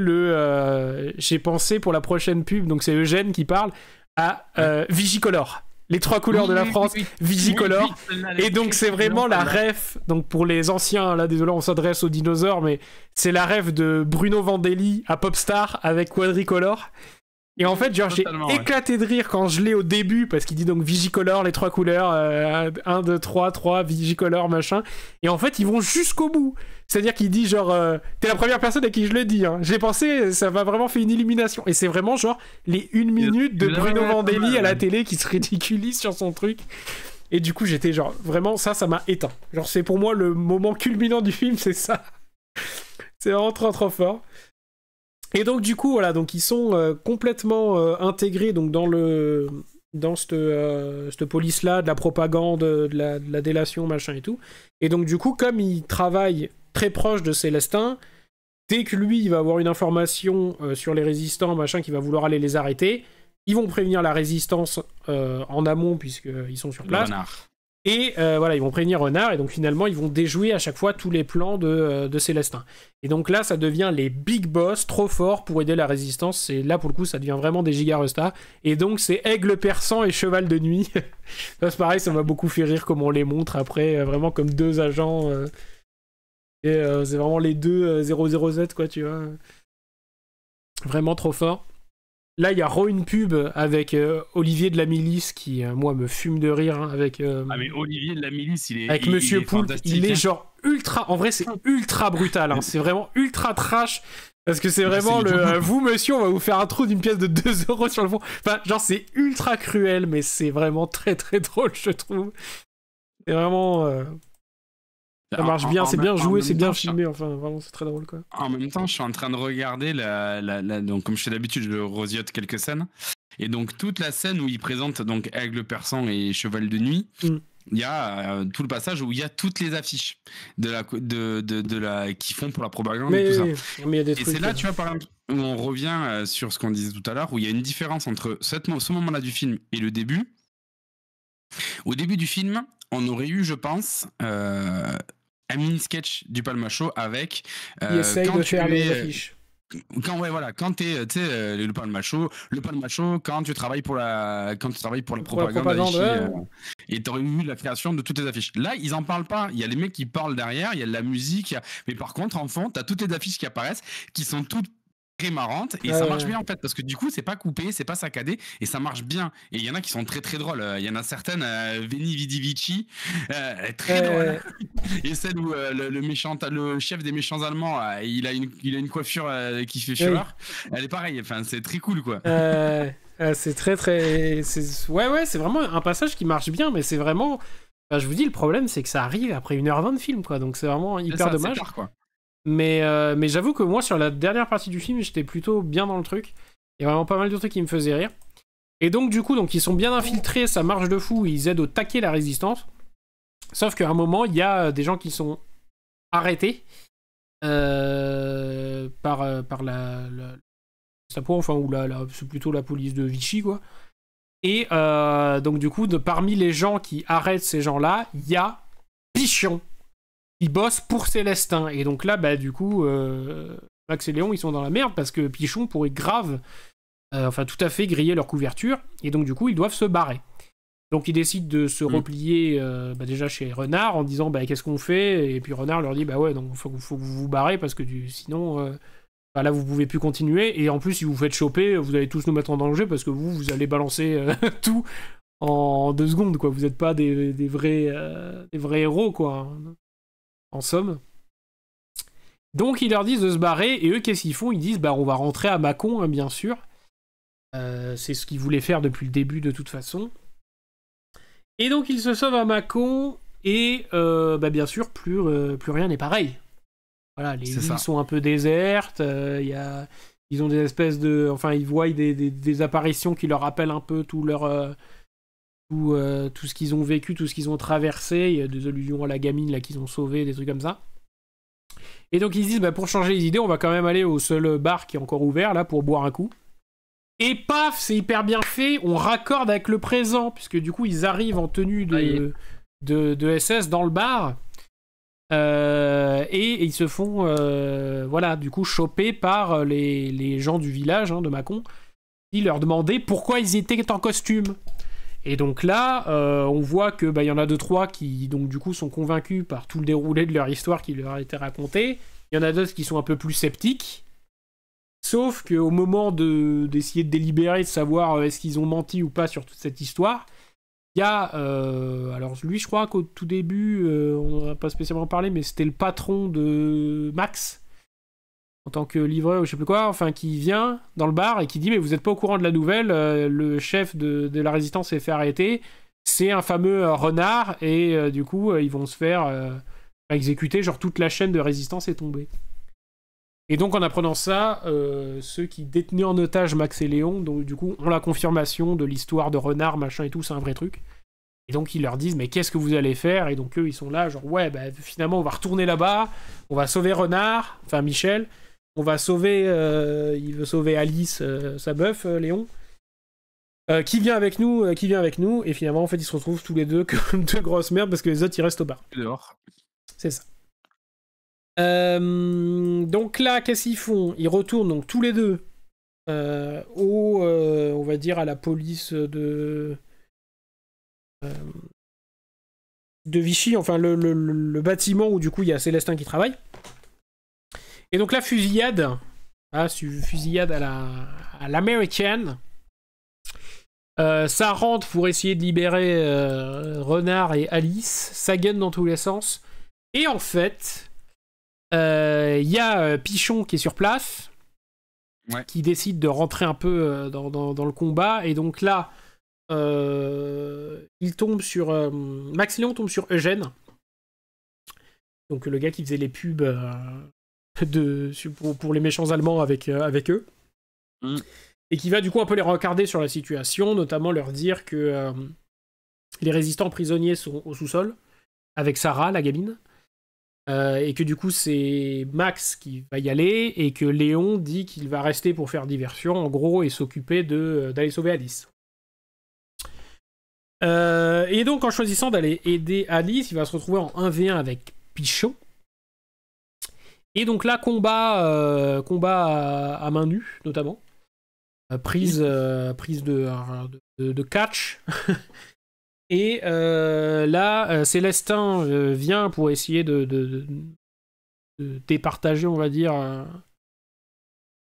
j'ai pensé pour la prochaine pub. Donc, c'est Eugène qui parle à Vigicolor. Les 3 couleurs de la France, Vigicolor. Et donc, c'est vraiment la ref. Donc, pour les anciens, là, désolé, on s'adresse aux dinosaures, mais c'est la ref de Bruno Vandelli à Popstar avec Quadricolor. Et en fait, genre, j'ai éclaté de rire quand je l'ai au début, parce qu'il dit donc Vigicolor, les 3 couleurs, 1, 2, 3, Vigicolor, machin. Et en fait, ils vont jusqu'au bout. C'est-à-dire qu'il dit genre, t'es la première personne à qui je le dis, hein. J'ai pensé, ça m'a vraiment fait une illumination. Et c'est vraiment genre les 1 minute de Bruno Vandelli à la télé qui se ridiculise sur son truc. Et du coup, j'étais genre, vraiment, ça m'a éteint. Genre, c'est pour moi le moment culminant du film, c'est ça. C'est vraiment trop, trop fort. Et donc du coup voilà, donc ils sont complètement intégrés donc dans cette police là, de la propagande, de la délation machin et tout. Et donc du coup comme ils travaillent très proche de Célestin, dès que lui il va avoir une information sur les résistants machin qui va vouloir aller les arrêter, ils vont prévenir la résistance en amont puisqu'ils sont sur place. Et voilà, ils vont prévenir Renard, et donc finalement, ils vont déjouer à chaque fois tous les plans de Célestin. Et donc là, ça devient les big boss, trop forts pour aider la résistance. Et là, pour le coup, ça devient vraiment des giga-restas. Et donc, c'est Aigle perçant et Cheval de nuit. Ça, c'est pareil, ça m'a beaucoup fait rire comme on les montre après, vraiment comme 2 agents. Et c'est vraiment les 2 00Z, quoi, tu vois. Vraiment trop fort. Là, il y a une pub avec Olivier de la Milice qui, moi, me fume de rire. Hein, avec, mais Olivier de la Milice, il est. Avec Monsieur Poulpe, il est genre ultra. En vrai, c'est ultra brutal. Hein, c'est vraiment ultra trash. Parce que c'est vraiment vous, monsieur, on va vous faire un trou d'une pièce de 2 € sur le fond. Enfin, genre, c'est ultra cruel, mais c'est vraiment très très drôle, je trouve. C'est vraiment. Ça marche bien, c'est bien joué, c'est bien filmé, enfin vraiment c'est très drôle quoi. En même temps, je suis en train de regarder donc comme je fais d'habitude, je resiote quelques scènes. Et donc toute la scène où il présente donc Aigle perçant et Cheval de nuit, il y a tout le passage où il y a toutes les affiches qui font pour la propagande et tout ça. Mais y a des trucs, c'est là, tu vois, par exemple, où on revient sur ce qu'on disait tout à l'heure, où il y a une différence entre ce moment-là du film et le début. Au début du film, on aurait eu, je pense, un mini sketch du Palma Show avec il essaye de faire les affiches. Quand t'es le Palma Show, quand tu travailles pour la propagande et t'aurais eu la création de toutes les affiches. Là, ils en parlent pas. Il y a les mecs qui parlent derrière, il y a de la musique, mais par contre, en fond, t'as toutes les affiches qui apparaissent, qui sont toutes très marrante et ça marche bien en fait parce que du coup c'est pas coupé, c'est pas saccadé et ça marche bien. Et il y en a qui sont très très drôles. Il y en a certaines, Veni Vidi Vici, très drôle. Et celle où le chef des méchants allemands, il a une coiffure qui fait fureur. Elle est pareille. Enfin c'est très cool quoi. C'est très très, ouais c'est vraiment un passage qui marche bien, mais c'est vraiment. Enfin, je vous dis le problème c'est que ça arrive après 1h20 de film quoi, donc c'est vraiment hyper dommage. Tard, quoi. Mais j'avoue que moi, sur la dernière partie du film, j'étais plutôt bien dans le truc. Il y a vraiment pas mal de trucs qui me faisaient rire. Et donc, du coup, ils sont bien infiltrés, ça marche de fou, ils aident au taquer la résistance. Sauf qu'à un moment, il y a des gens qui sont arrêtés par la Gestapo, enfin, ou c'est plutôt la police de Vichy, quoi. Et donc, du coup, parmi les gens qui arrêtent ces gens-là, il y a Pichon, ils bossent pour Célestin. Et donc là, bah, du coup, Max et Léon, ils sont dans la merde parce que Pichon pourrait grave, tout à fait griller leur couverture. Et donc, du coup, ils doivent se barrer. Donc, ils décident de se replier déjà chez Renard en disant qu'est-ce qu'on fait. Et puis Renard leur dit bah ouais, donc faut que vous vous barrez parce que sinon, là, vous pouvez plus continuer. Et en plus, si vous faites choper, vous allez tous nous mettre en danger parce que vous allez balancer tout en 2 secondes, quoi. Vous n'êtes pas des vrais héros, quoi. En somme. Donc ils leur disent de se barrer, et eux qu'est-ce qu'ils font? Ils disent on va rentrer à Mâcon, hein, bien sûr. C'est ce qu'ils voulaient faire depuis le début de toute façon. Et donc ils se sauvent à Mâcon, et bien sûr plus rien n'est pareil. Voilà, les villes sont un peu désertes, ils ont des espèces de... Enfin, ils voient des apparitions qui leur rappellent un peu tout ce qu'ils ont vécu, tout ce qu'ils ont traversé. Il y a des allusions à la gamine là qu'ils ont sauvé, des trucs comme ça. Et donc ils se disent pour changer les idées, on va quand même aller au seul bar qui est encore ouvert là pour boire un coup. Et paf, c'est hyper bien fait, on raccorde avec le présent, puisque du coup ils arrivent en tenue de SS dans le bar. Et ils se font du coup choper par les gens du village de Mâcon, qui leur demandaient pourquoi ils étaient en costume. Et donc là, on voit que y en a 2-3 qui donc du coup sont convaincus par tout le déroulé de leur histoire qui leur a été racontée. Il y en a d'autres qui sont un peu plus sceptiques. Sauf qu'au moment d'essayer de délibérer, de savoir est-ce qu'ils ont menti ou pas sur toute cette histoire, il y a... alors lui, je crois qu'au tout début, on n'en a pas spécialement parlé, mais c'était le patron de Max, en tant que livreur ou je sais plus quoi, qui vient dans le bar et qui dit mais vous êtes pas au courant de la nouvelle, le chef de la résistance s'est fait arrêter, c'est un fameux renard, et du coup ils vont se faire exécuter, genre toute la chaîne de résistance est tombée. Et donc en apprenant ça, ceux qui détenaient en otage Max et Léon, donc du coup ont la confirmation de l'histoire de renard, machin et tout, c'est un vrai truc. Et donc ils leur disent mais qu'est-ce que vous allez faire? Et donc eux ils sont là genre ouais finalement on va retourner là-bas, on va sauver Renard, enfin Michel, on va sauver, il veut sauver Alice, sa meuf, Léon, qui vient avec nous, et finalement en fait ils se retrouvent tous les deux comme 2 grosses merdes parce que les autres ils restent au bar. Dehors. C'est ça. Donc là qu'est-ce qu'ils font? Ils retournent donc tous les deux on va dire à la police de Vichy, enfin le bâtiment où du coup il y a Célestin qui travaille. Et donc là, fusillade à l'américaine. Ça rentre pour essayer de libérer Renard et Alice. Ça gagne dans tous les sens. Et en fait, il y a Pichon qui est sur place, qui décide de rentrer un peu dans le combat. Et donc là, il tombe sur... Max Léon tombe sur Eugène. Donc le gars qui faisait les pubs... pour les méchants allemands avec eux, et qui va du coup un peu les regarder sur la situation, notamment leur dire que les résistants prisonniers sont au sous-sol avec Sarah, la gamine, et que du coup c'est Max qui va y aller, et que Léon dit qu'il va rester pour faire diversion en gros et s'occuper d'aller sauver Alice. Et donc en choisissant d'aller aider Alice, il va se retrouver en 1v1 avec Pichon. Et donc là, combat à main nue, notamment. Prise de catch. Et là, Célestin vient pour essayer de départager, on va dire,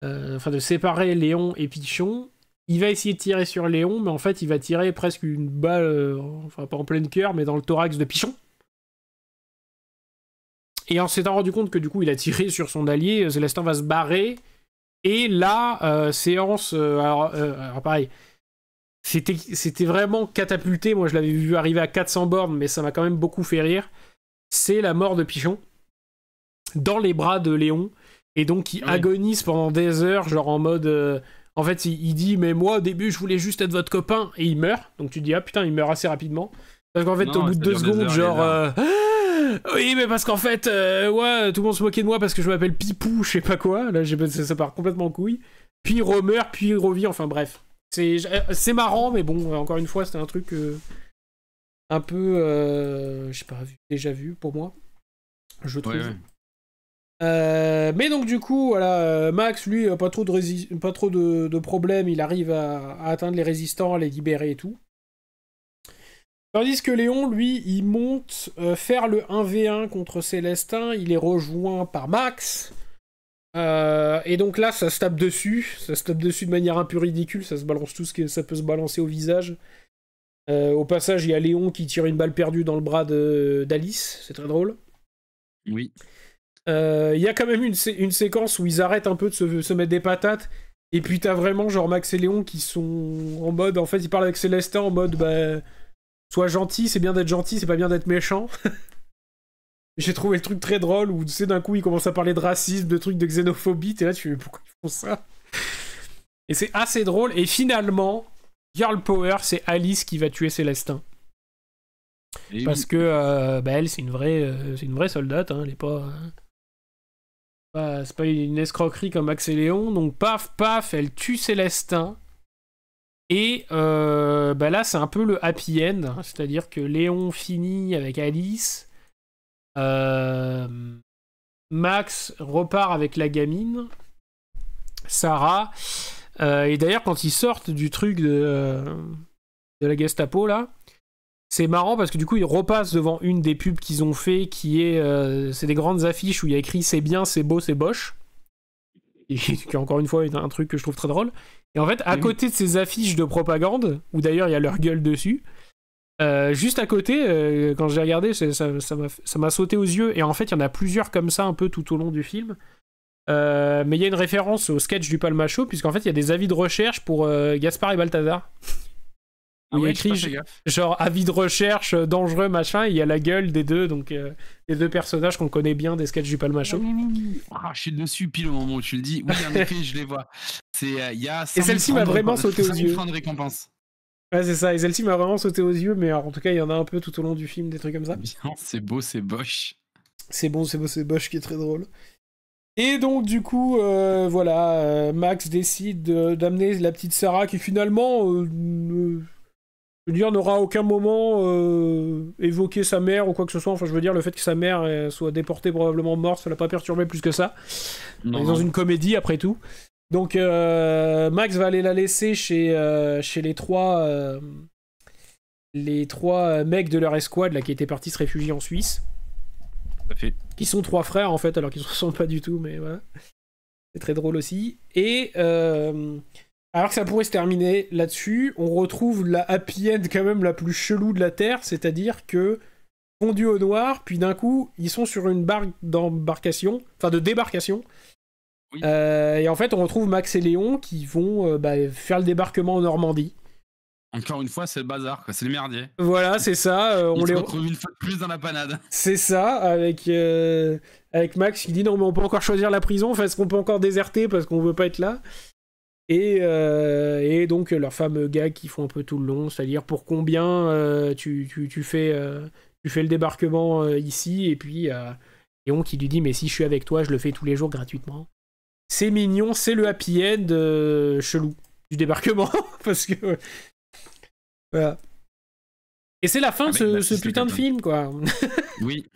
de séparer Léon et Pichon. Il va essayer de tirer sur Léon, mais en fait, il va tirer presque une balle, pas en plein cœur, mais dans le thorax de Pichon. Et en s'étant rendu compte que du coup il a tiré sur son allié, Célestin va se barrer. Et là, séance... alors pareil, c'était vraiment catapulté. Moi je l'avais vu arriver à 400 bornes, mais ça m'a quand même beaucoup fait rire. C'est la mort de Pichon dans les bras de Léon. Et donc il agonise pendant des heures, genre en mode... en fait il dit mais moi au début je voulais juste être votre copain, et il meurt. Donc tu te dis ah putain, il meurt assez rapidement. Parce qu'en fait au bout de 2 secondes genre... oui, mais parce qu'en fait, tout le monde se moquait de moi parce que je m'appelle Pipou, je sais pas quoi. Là, ça part complètement en couille. Puis il remeurt, puis il revit, enfin bref. C'est marrant, mais bon, encore une fois, c'était un truc un peu, je sais pas, déjà vu pour moi. je trouve. Ouais. Mais donc du coup, voilà, Max, lui, pas trop de problèmes, il arrive à atteindre les résistants, à les libérer et tout. Tandis que Léon, lui, il monte faire le 1v1 contre Célestin, il est rejoint par Max. Et donc là, ça se tape dessus de manière un peu ridicule, ça se balance tout ce que ça peut se balancer au visage. Au passage, il y a Léon qui tire une balle perdue dans le bras d'Alice, c'est très drôle. Oui. Il y a quand même une séquence où ils arrêtent un peu de se mettre des patates, et puis t'as vraiment genre Max et Léon qui sont en mode, en fait ils parlent avec Célestin en mode bah sois gentil, c'est bien d'être gentil, c'est pas bien d'être méchant. J'ai trouvé le truc très drôle où tu sais d'un coup ils commencent à parler de racisme, de trucs de xénophobie, t'es là tu fais pourquoi ils font ça. Et c'est assez drôle, et finalement Girl Power, c'est Alice qui va tuer Célestin. Et parce que bah elle c'est une vraie soldate, hein, elle est pas... c'est pas une escroquerie comme Max et Léon, donc paf, elle tue Célestin. Et bah là, c'est un peu le happy end, c'est-à-dire que Léon finit avec Alice. Max repart avec la gamine, Sarah. Et d'ailleurs, quand ils sortent du truc de la Gestapo, là, c'est marrant parce que du coup, ils repassent devant une des pubs qu'ils ont fait, qui est... c'est des grandes affiches où il y a écrit « C'est bien, c'est beau, c'est boche ». Et qui est encore une fois un truc que je trouve très drôle. Et en fait, à côté de ces affiches de propagande, où d'ailleurs il y a leur gueule dessus, juste à côté, quand j'ai regardé, ça m'a sauté aux yeux. Et en fait, il y en a plusieurs comme ça un peu tout au long du film. Mais il y a une référence au sketch du Palma Show, puisqu'en fait, il y a des avis de recherche pour Gaspard et Balthazar. Où il y a écrit genre avis de recherche, dangereux, machin, et il y a la gueule des deux, donc les deux personnages qu'on connaît bien des sketchs du Palma Show. Je suis dessus pile au moment où tu le dis. Oui, en effet, je les vois. Y a et celle-ci m'a vraiment sauté aux yeux. De récompense. Ouais, c'est ça, et celle-ci m'a vraiment sauté aux yeux, mais alors, en tout cas, il y en a un peu tout au long du film, des trucs comme ça. C'est beau, c'est boche. C'est bon, c'est beau, c'est boche, qui est très drôle. Et donc, du coup, Max décide d'amener la petite Sarah, qui finalement... je veux dire, n'aura à aucun moment évoqué sa mère ou quoi que ce soit. Enfin, je veux dire, le fait que sa mère soit déportée, probablement morte, ça l'a pas perturbé plus que ça. On est dans une comédie, après tout. Donc, Max va aller la laisser chez les trois mecs de leur escouade là, qui étaient partis se réfugier en Suisse. Parfait. Qui sont 3 frères, en fait, alors qu'ils se ressemblent pas du tout, mais voilà. C'est très drôle aussi. Et... alors que ça pourrait se terminer là-dessus, on retrouve la happy end quand même la plus chelou de la Terre, c'est-à-dire que fondus au noir, puis d'un coup, ils sont sur une barque d'embarcation, enfin de débarcation. Oui. Et en fait, on retrouve Max et Léon qui vont faire le débarquement en Normandie. Encore une fois, c'est le bazar, quoi. C'est le merdier. Voilà, c'est ça. On les retrouve une fois de plus dans la panade. C'est ça, avec Max qui dit non, mais on peut encore choisir la prison, enfin, est-ce qu'on peut encore déserter parce qu'on veut pas être là ? Et donc leur fameux gag qu'ils font un peu tout le long, c'est-à-dire pour combien tu fais le débarquement ici, et puis Léon qui lui dit mais si je suis avec toi je le fais tous les jours gratuitement. C'est mignon, c'est le happy end chelou du débarquement parce que voilà. Et c'est la fin de ce putain de film, quoi. Oui.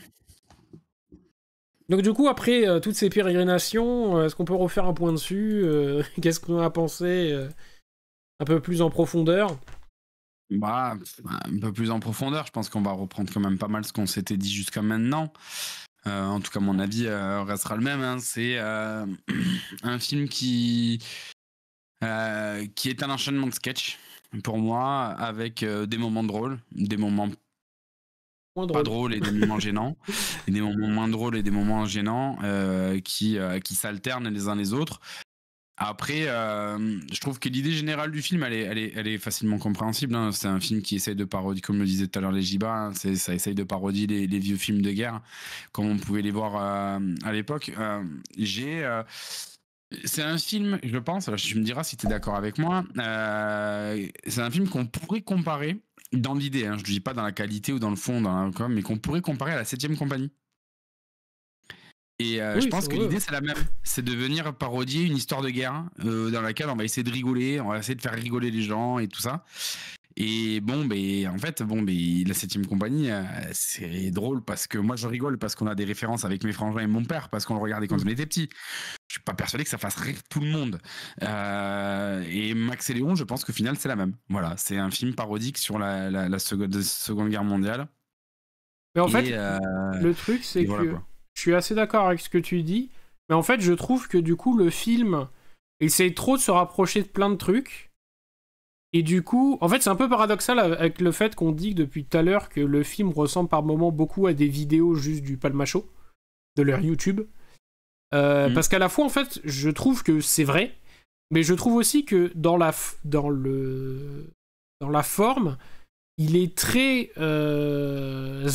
Donc du coup, après toutes ces pérégrinations, est-ce qu'on peut refaire un point dessus qu'est-ce qu'on a pensé un peu plus en profondeur ? Bah, un peu plus en profondeur, je pense qu'on va reprendre quand même pas mal ce qu'on s'était dit jusqu'à maintenant. En tout cas, mon avis restera le même. Hein. C'est un film qui est un enchaînement de sketchs, pour moi, avec des moments drôles, des moments pas drôles et des moments gênants, et des moments moins drôles et des moments gênants qui s'alternent les uns les autres. Après, je trouve que l'idée générale du film, elle est facilement compréhensible. Hein. C'est un film qui essaye de parodier, comme le disait tout à l'heure les Jiba, hein, ça essaye de parodier les vieux films de guerre, comme on pouvait les voir à l'époque. C'est un film, je pense, alors tu me diras si tu es d'accord avec moi, c'est un film qu'on pourrait comparer, dans l'idée, hein, je ne dis pas dans la qualité ou dans le fond, mais qu'on pourrait comparer à la 7ème compagnie. Et oui, je pense que l'idée c'est la même, c'est de venir parodier une histoire de guerre dans laquelle on va essayer de rigoler, on va essayer de faire rigoler les gens et tout ça. Et bon, en fait, la 7ème compagnie, c'est drôle parce que moi je rigole parce qu'on a des références avec mes frangins et mon père parce qu'on le regardait quand on était petit. Je suis pas persuadé que ça fasse rire tout le monde. Et Max et Léon, je pense qu'au final c'est la même. Voilà, c'est un film parodique sur la seconde Guerre mondiale. Mais en fait, le truc c'est que voilà, je suis assez d'accord avec ce que tu dis, mais en fait je trouve que du coup le film essaye trop de se rapprocher de plein de trucs. Et du coup, en fait, c'est un peu paradoxal avec le fait qu'on dit depuis tout à l'heure que le film ressemble par moments beaucoup à des vidéos juste du Palma-Show, de leur YouTube. Parce qu'à la fois, en fait, je trouve que c'est vrai, mais je trouve aussi que dans la forme, il est très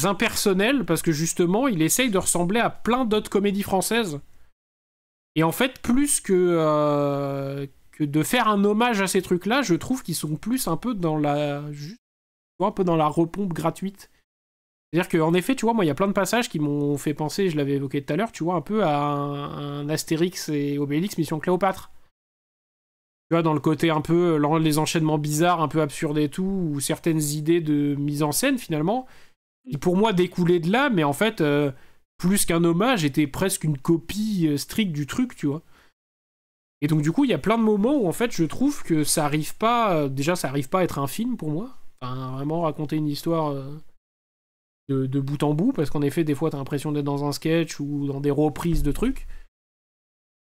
impersonnel, parce que justement, il essaye de ressembler à plein d'autres comédies françaises. Et en fait, plus que de faire un hommage à ces trucs-là, je trouve qu'ils sont plus un peu dans la repompe gratuite. C'est-à-dire qu'en effet, tu vois, moi, il y a plein de passages qui m'ont fait penser, je l'avais évoqué tout à l'heure, tu vois, un peu à un Astérix et Obélix Mission Cléopâtre. Tu vois, dans le côté un peu, les enchaînements bizarres, un peu absurdes et tout, ou certaines idées de mise en scène, finalement, qui pour moi découlaient de là, mais en fait, plus qu'un hommage, était presque une copie stricte du truc, tu vois. Et donc du coup, il y a plein de moments où en fait, je trouve que ça arrive pas... déjà, ça arrive pas à être un film pour moi. Enfin, vraiment raconter une histoire de bout en bout, parce qu'en effet, des fois, t'as l'impression d'être dans un sketch ou dans des reprises de trucs.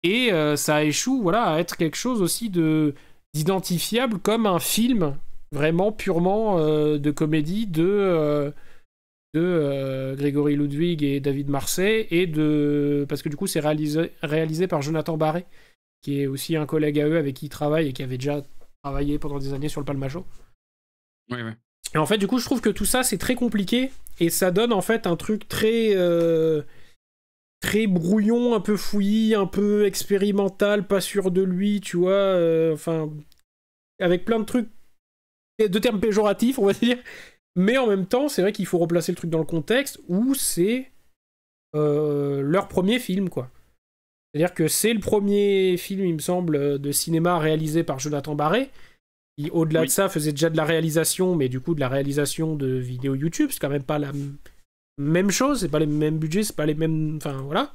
Et ça échoue, voilà, à être quelque chose aussi d'identifiable comme un film vraiment purement de comédie de Grégory Ludwig et David Marsay, parce que du coup, c'est réalisé par Jonathan Barré, qui est aussi un collègue à eux avec qui ils travaillent et qui avait déjà travaillé pendant des années sur le Palma-Show. Oui. Et en fait, du coup, je trouve que tout ça, c'est très compliqué, et ça donne en fait un truc très brouillon, un peu fouillis, un peu expérimental, pas sûr de lui, tu vois, enfin, avec plein de trucs, de termes péjoratifs, on va dire. Mais en même temps, c'est vrai qu'il faut replacer le truc dans le contexte où c'est leur premier film, quoi. C'est-à-dire que c'est le premier film, il me semble, de cinéma réalisé par Jonathan Barré, qui, au-delà de ça, faisait déjà de la réalisation, mais du coup de la réalisation de vidéos YouTube, c'est quand même pas la même chose, c'est pas les mêmes budgets, c'est pas les mêmes... Enfin, voilà.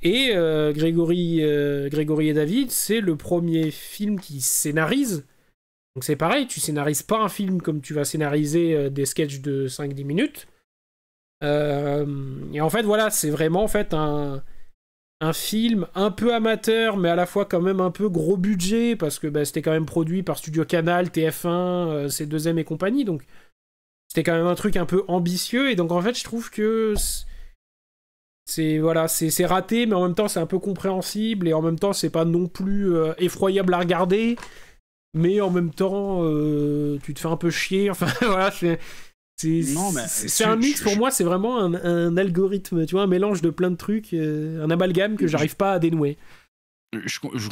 Et Grégory et David, c'est le premier film qui scénarise. Donc c'est pareil, tu scénarises pas un film comme tu vas scénariser des sketchs de 5-10 minutes. Et en fait, voilà, c'est vraiment en fait un film un peu amateur, mais à la fois quand même un peu gros budget, parce que c'était quand même produit par Studio Canal, TF1, C2M et compagnie, donc c'était quand même un truc un peu ambitieux, et donc en fait, je trouve que c'est raté, mais en même temps, c'est un peu compréhensible, et en même temps, c'est pas non plus effroyable à regarder, mais en même temps, tu te fais un peu chier, enfin, voilà, c'est un mix, pour moi, c'est vraiment un algorithme, tu vois, un mélange de plein de trucs, un amalgame que j'arrive pas à dénouer.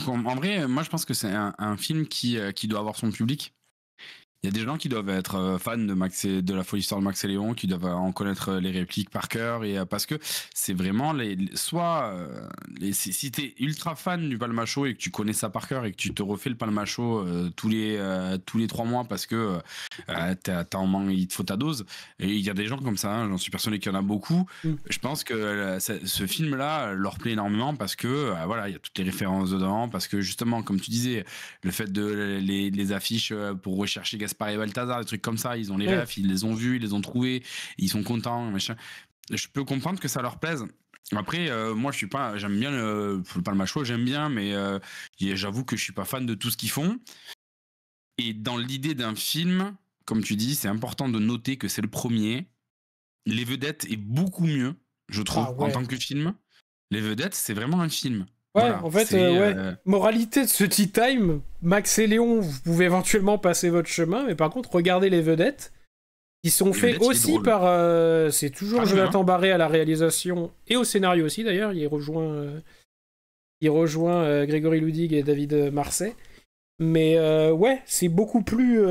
En vrai, moi je pense que c'est un film qui doit avoir son public. Il y a des gens qui doivent être fans de la folle histoire de Max et Léon, qui doivent en connaître les répliques par cœur, et parce que c'est vraiment si t'es ultra fan du Palma-Show et que tu connais ça par cœur et que tu te refais le Palma-Show tous les 3 mois parce que il te faut ta dose, et il y a des gens comme ça, j'en suis persuadé qu'il y en a beaucoup. Je pense que ce film-là leur plaît énormément parce que voilà, il y a toutes les références dedans, parce que justement, comme tu disais, le fait de les affiches pour rechercher Gaspard et Balthazar, des trucs comme ça, ils ont les refs, ils les ont vus, ils les ont trouvés, ils sont contents, machin. Je peux comprendre que ça leur plaise. Après, moi, j'aime bien le Palma-Show, j'aime bien, mais j'avoue que je suis pas fan de tout ce qu'ils font. Et dans l'idée d'un film, comme tu dis, c'est important de noter que c'est le premier. Les Vedettes est beaucoup mieux, je trouve, en tant que film. Les Vedettes, c'est vraiment un film. Ouais, voilà, en fait, moralité de ce Tea Time, Max et Léon, vous pouvez éventuellement passer votre chemin, mais par contre, regardez les Vedettes, qui sont faits aussi par... c'est toujours Jonathan Barré à la réalisation, et au scénario aussi, d'ailleurs, il rejoint Grégory Ludwig et David Marsay. Mais ouais, c'est beaucoup plus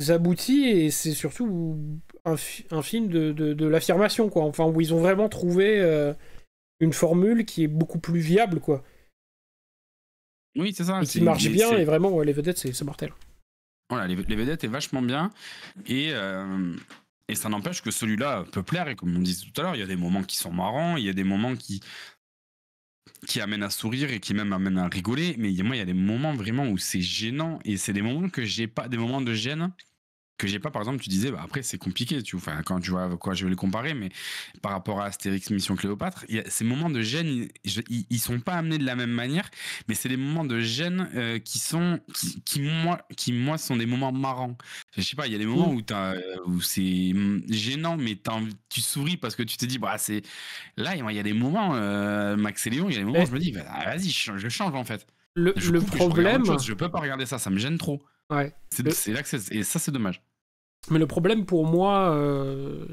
abouti, et c'est surtout un film de l'affirmation, quoi. Enfin, où ils ont vraiment trouvé... une formule qui est beaucoup plus viable, quoi. Oui, c'est ça. Et qui marche bien, et vraiment, les Vedettes, c'est mortel. Voilà, les vedettes est vachement bien. Et ça n'empêche que celui-là peut plaire. Et comme on disait tout à l'heure, il y a des moments qui sont marrants, il y a des moments qui amènent à sourire et qui même amènent à rigoler. Mais moi, il y a des moments vraiment où c'est gênant. Et c'est des moments que j'ai pas, des moments de gêne que j'ai pas. Par exemple, tu disais, bah, après, c'est compliqué. Enfin, quand tu vois quoi, je vais les comparer. Mais par rapport à Astérix Mission Cléopâtre, ces moments de gêne, ils sont pas amenés de la même manière. Mais c'est des moments de gêne qui moi, sont des moments marrants. Je sais pas, il y a des moments où c'est gênant, mais tu souris parce que tu te dis, bah, c'est. Là, il y a des moments, Max et Léon, il y a des moments où je me dis, bah, vas-y, je change en fait. Le problème. Je peux pas regarder ça me gêne trop. Ouais. C'est là que et ça, c'est dommage. Mais le problème pour moi,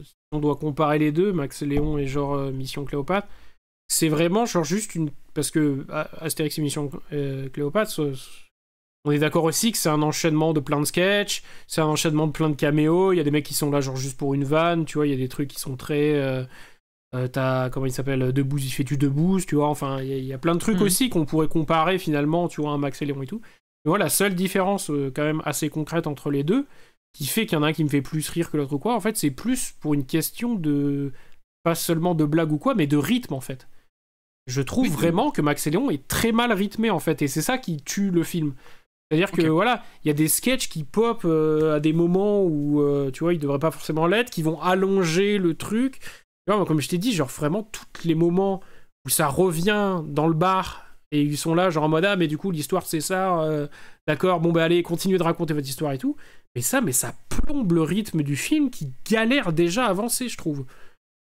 si on doit comparer les deux, Max et Léon et genre Mission Cléopâtre, c'est vraiment genre juste une. Parce que Astérix et Mission Cléopâtre, on est d'accord aussi que c'est un enchaînement de plein de sketchs, c'est un enchaînement de plein de caméos, il y a des mecs qui sont là genre juste pour une vanne, tu vois, il y a des trucs qui sont très. T'as, comment il s'appelle, Debout, il fait du debout, tu vois, enfin, il y a plein de trucs aussi qu'on pourrait comparer finalement, tu vois, un Max et Léon et tout. Mais voilà, la seule différence quand même assez concrète entre les deux, qui fait qu'il y en a un qui me fait plus rire que l'autre ou quoi, en fait, c'est plus pour une question de. Pas seulement de blague ou quoi, mais de rythme en fait. Je trouve vraiment que Max et Léon est très mal rythmé en fait, et c'est ça qui tue le film. C'est-à-dire que voilà, il y a des sketchs qui pop à des moments où, tu vois, ils devraient pas forcément l'être, qui vont allonger le truc. Tu vois, moi, comme je t'ai dit, genre vraiment tous les moments où ça revient dans le bar et ils sont là, genre en mode ah, mais du coup, l'histoire c'est ça, d'accord, bon bah allez, continuez de raconter votre histoire et tout. Mais ça plombe le rythme du film qui galère déjà à avancer, je trouve.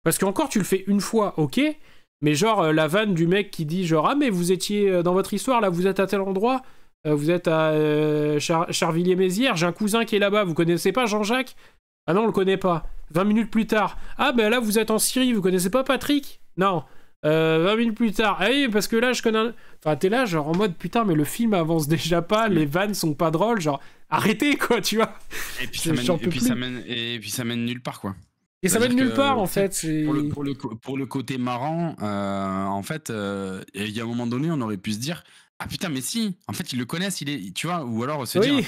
Parce qu'encore, tu le fais une fois, ok, mais genre la vanne du mec qui dit genre ah, mais vous étiez dans votre histoire, là, vous êtes à tel endroit, vous êtes à Charvilliers-Mézières, j'ai un cousin qui est là-bas, vous connaissez pas Jean-Jacques? Ah non, on le connaît pas. 20 minutes plus tard, ah ben là, vous êtes en Syrie, vous connaissez pas Patrick? Non. 20 minutes plus tard, ah oui, parce que là, je connais. Enfin, t'es là, genre en mode putain, mais le film avance déjà pas, les vannes sont pas drôles, genre arrêtez quoi, tu vois. Et puis ça mène nulle part quoi. Et ça mène nulle part en fait. Pour le côté marrant, en fait, il y a un moment donné, on aurait pu se dire. Ah putain, mais si, en fait, ils le connaissent, tu vois, ou alors se dire.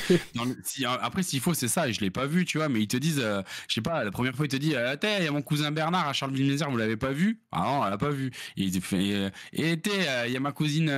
Après, s'il faut, c'est ça, et je l'ai pas vu, tu vois, mais ils te disent, je sais pas, la première fois, ils te disent, il y a mon cousin Bernard à Charleville-Mézières, vous l'avez pas vu? Ah non, elle l'a pas vu. Et il y a ma cousine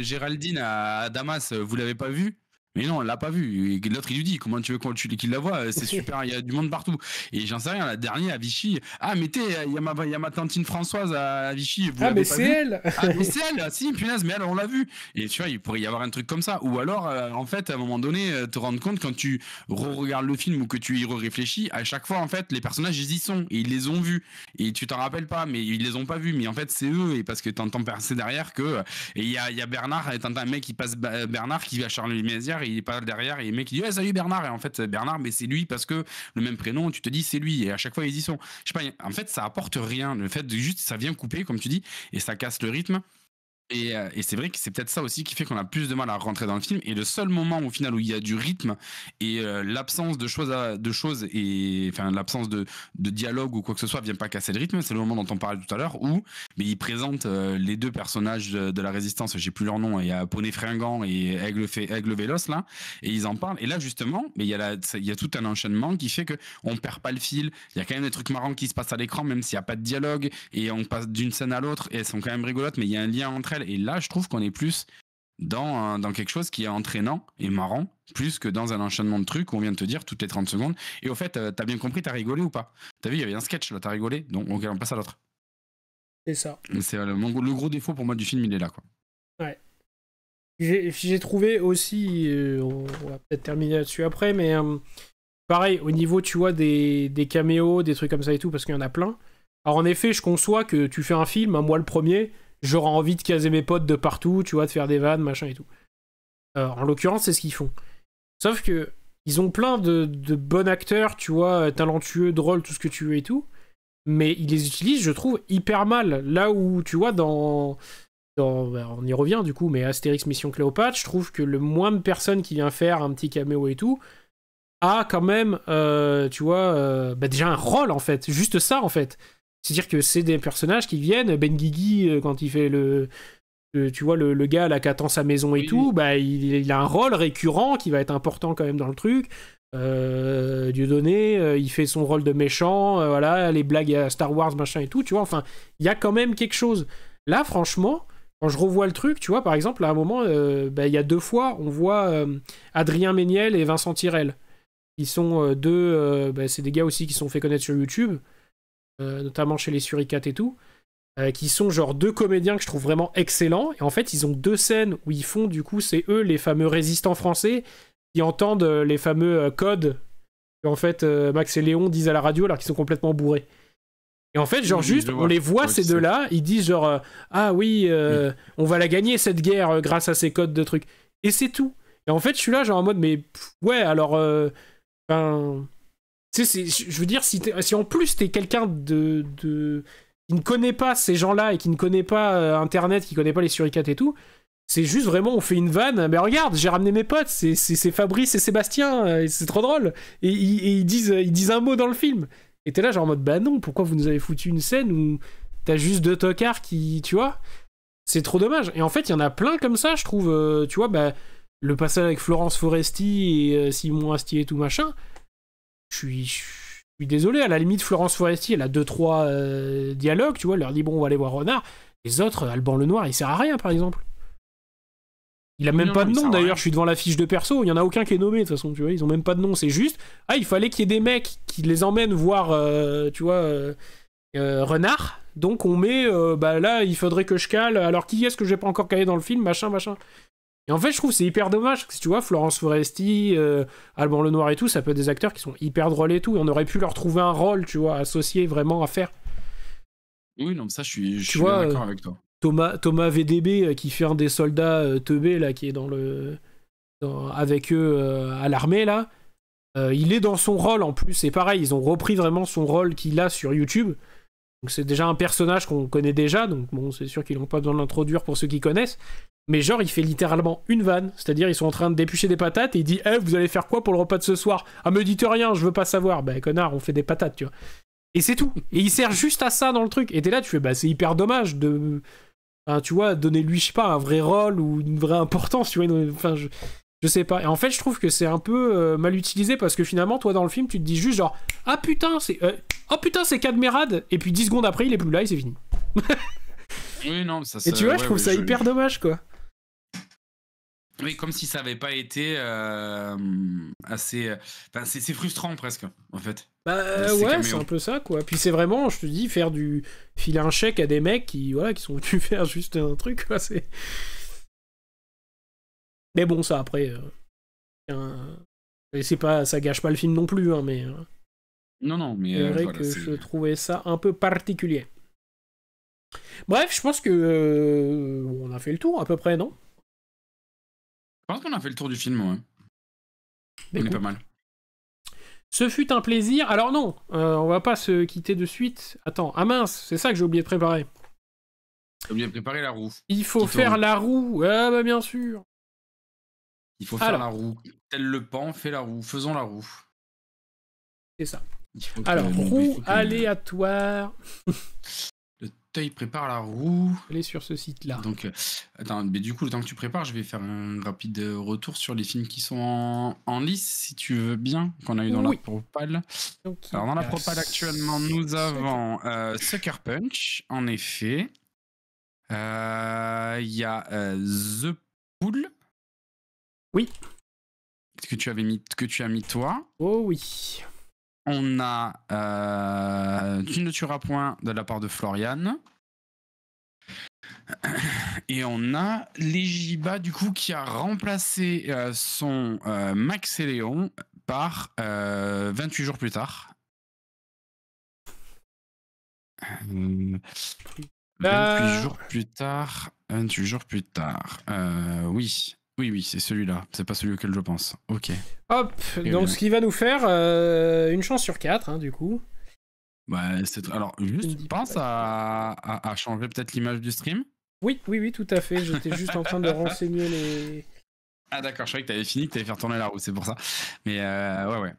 Géraldine à Damas, vous l'avez pas vu? Mais non, on l'a pas vu. Et l'autre, il lui dit, comment tu veux qu'il la voit? C'est super, il y a du monde partout. Et j'en sais rien, la dernière à Vichy. Ah, mais il y a ma tantine Françoise à Vichy. Vous l'avez pas c'est vu? elle. Ah, mais c'est elle, si, punaise, mais elle, on l'a vu. Et tu vois, il pourrait y avoir un truc comme ça. Ou alors, en fait, à un moment donné, te rendre compte quand tu re-regardes le film ou que tu y réfléchis, à chaque fois, en fait, les personnages, ils y sont. Et ils les ont vus. Et tu t'en rappelles pas, mais ils les ont pas vus. Mais en fait, c'est eux. Et parce que t'entends passer derrière que. Et il y a Bernard, et t'entends un mec qui passe Bernard qui va à Charleville-Mézières, et il est pas derrière, et le mec il dit ouais, salut Bernard, et en fait Bernard, mais c'est lui parce que le même prénom, tu te dis c'est lui, et à chaque fois ils y sont. Je sais pas, en fait ça apporte rien, le fait de juste ça vient couper comme tu dis, et ça casse le rythme. Et c'est vrai que c'est peut-être ça aussi qui fait qu'on a plus de mal à rentrer dans le film. Et le seul moment au final où il y a du rythme et l'absence de choses et enfin l'absence de dialogue ou quoi que ce soit vient pas casser le rythme, c'est le moment dont on parlait tout à l'heure où il présente les deux personnages de la résistance, j'ai plus leur nom, il y a Poney Fringant et Aigle Véloce là, et ils en parlent. Et là justement, mais il y a tout un enchaînement qui fait que on perd pas le fil. Il y a quand même des trucs marrants qui se passent à l'écran, même s'il y a pas de dialogue, et on passe d'une scène à l'autre et elles sont quand même rigolotes, mais il y a un lien entre elles. Et là, je trouve qu'on est plus dans quelque chose qui est entraînant et marrant, plus que dans un enchaînement de trucs où on vient de te dire toutes les 30 secondes. Et au fait, t'as bien compris, t'as rigolé ou pas? T'as vu, il y avait un sketch là, t'as rigolé, donc on passe à l'autre. C'est ça. C'est le gros défaut pour moi du film, il est là, quoi. Ouais. J'ai trouvé aussi, on va peut-être terminer là-dessus après, mais pareil, au niveau, tu vois, des caméos, des trucs comme ça et tout, parce qu'il y en a plein. Alors en effet, je conçois que tu fais un film, moi le premier, j'aurais envie de caser mes potes de partout, tu vois, de faire des vannes, machin et tout. En l'occurrence, c'est ce qu'ils font. Sauf que ils ont plein de bons acteurs, tu vois, talentueux, drôles, tout ce que tu veux et tout, mais ils les utilisent, je trouve, hyper mal. Là où, tu vois, on y revient du coup, mais Astérix Mission Cléopâtre, je trouve que le moins de personnes qui vient faire un petit caméo et tout, a quand même, tu vois, déjà un rôle en fait, juste ça en fait. C'est-à-dire que c'est des personnages qui viennent, Ben Guigui, quand il fait le tu vois, le gars là qui attend sa maison et tout, bah, il a un rôle récurrent qui va être important quand même dans le truc. Dieudonné, il fait son rôle de méchant, voilà, les blagues à Star Wars, machin et tout, tu vois, enfin, il y a quand même quelque chose. Là, franchement, quand je revois le truc, tu vois, par exemple, à un moment, il y a 2 fois, on voit Adrien Méniel et Vincent Tirel. Ils sont c'est des gars aussi qui se sont fait connaître sur YouTube, notamment chez les Suricates et tout. Qui sont genre 2 comédiens que je trouve vraiment excellents. Et en fait, ils ont 2 scènes où ils font, du coup, c'est eux, les fameux résistants français, qui entendent les fameux codes que, en fait, Max et Léon disent à la radio alors qu'ils sont complètement bourrés. Et en fait, genre juste, on les voit, ces deux-là, ils disent genre, ah oui, on va la gagner, cette guerre, grâce à ces codes de trucs. Et c'est tout. Et en fait, je suis là, genre en mode, mais ouais, alors, tu sais, je veux dire, si en plus t'es quelqu'un qui ne connaît pas ces gens-là et qui ne connaît pas Internet, qui ne connaît pas les Suricates et tout, c'est juste vraiment, on fait une vanne. Mais regarde, j'ai ramené mes potes, c'est Fabrice et Sébastien, et c'est trop drôle. Et ils disent un mot dans le film. Et t'es là, genre en mode, bah non, pourquoi vous nous avez foutu une scène où t'as juste 2 tocards qui, tu vois, c'est trop dommage. Et en fait, il y en a plein comme ça, je trouve, tu vois, bah, le passage avec Florence Foresti et Simon Astier et tout machin, je suis désolé, à la limite, Florence Foresti, elle a 2-3 dialogues, tu vois, elle leur dit, bon, on va aller voir Renard. Les autres, Alban Lenoir, il sert à rien, par exemple. Il a même pas de nom, d'ailleurs, je suis devant la fiche de perso, il y en a aucun qui est nommé, de toute façon, tu vois, ils ont même pas de nom, c'est juste, il fallait qu'il y ait des mecs qui les emmènent voir, tu vois, Renard, donc on met, bah là, il faudrait que je cale, alors qui est-ce que j'ai pas encore calé dans le film, machin. Et en fait, je trouve que c'est hyper dommage, parce que tu vois, Florence Foresti, Alban Lenoir et tout, ça peut être des acteurs qui sont hyper drôles et tout, et on aurait pu leur trouver un rôle, tu vois, associé vraiment à faire. Oui, non, ça, je suis bien d'accord avec toi. Thomas VDB, qui fait un des soldats teubés, là, qui est avec eux à l'armée, là, il est dans son rôle, en plus, et pareil, ils ont repris vraiment son rôle qu'il a sur YouTube. Donc c'est déjà un personnage qu'on connaît déjà, donc bon, c'est sûr qu'ils n'ont pas besoin de l'introduire pour ceux qui connaissent. Mais genre, il fait littéralement une vanne. C'est-à-dire, ils sont en train de d'éplucher des patates et il dit vous allez faire quoi pour le repas de ce soir? Ah, me dites rien, je veux pas savoir. Bah, connard, on fait des patates, tu vois. Et c'est tout. Et il sert juste à ça dans le truc. Et t'es là, tu fais c'est hyper dommage de. Enfin, tu vois, donner-lui, je sais pas, un vrai rôle ou une vraie importance, tu vois. Enfin, je sais pas. Et en fait, je trouve que c'est un peu mal utilisé parce que finalement, toi, dans le film, tu te dis juste genre ah putain, c'est Cadmerade. Et puis 10 secondes après, il est plus là et c'est fini. Oui, non, ça. Et tu vois, je trouve ça hyper dommage, quoi. Oui, comme si ça avait pas été assez. Enfin, c'est frustrant presque, en fait. Bah ouais, c'est un peu ça, quoi. Puis c'est vraiment, je te dis, filer un chèque à des mecs qui sont venus faire juste un truc, quoi. Mais bon, ça après, c'est pas, ça gâche pas le film non plus, hein, mais. Non, mais. C'est vrai que je trouvais ça un peu particulier. Bref, je pense que on a fait le tour à peu près, non? Je pense qu'on a fait le tour du film, ouais. On est pas mal. Ce fut un plaisir. Alors non, on va pas se quitter de suite. Attends, ah mince, c'est ça que j'ai oublié de préparer. T'as oublié de préparer la roue. Il faut faire la roue. Ah bah bien sûr. Il faut faire la roue. Tel le pan, fait la roue. Faisons la roue. C'est ça. Alors, roue aléatoire. Le Teuil prépare la roue. Elle est sur ce site-là. Donc, attends, mais du coup, le temps que tu prépares, je vais faire un rapide retour sur les films qui sont en lice, si tu veux bien, qu'on a eu dans la propale. Alors, dans la propale, actuellement, nous avons Sucker Punch, en effet. Il y a The Pool. Oui. Que tu as mis toi. Oh oui. On a Tu ne tueras point de la part de Florian. Et on a Legiba, du coup, qui a remplacé son Max et Léon par 28 jours plus tard. 28 jours plus tard. 28 jours plus tard. Oui, c'est celui-là. C'est pas celui auquel je pense. Ok. Hop, donc ce qui va nous faire une chance sur 4, hein, du coup. Bah, alors, juste pense à changer peut-être l'image du stream. Oui, tout à fait. J'étais juste en train de renseigner les... Ah d'accord, je croyais que t'avais fini, que t'allais faire tourner la roue, c'est pour ça. Mais ouais.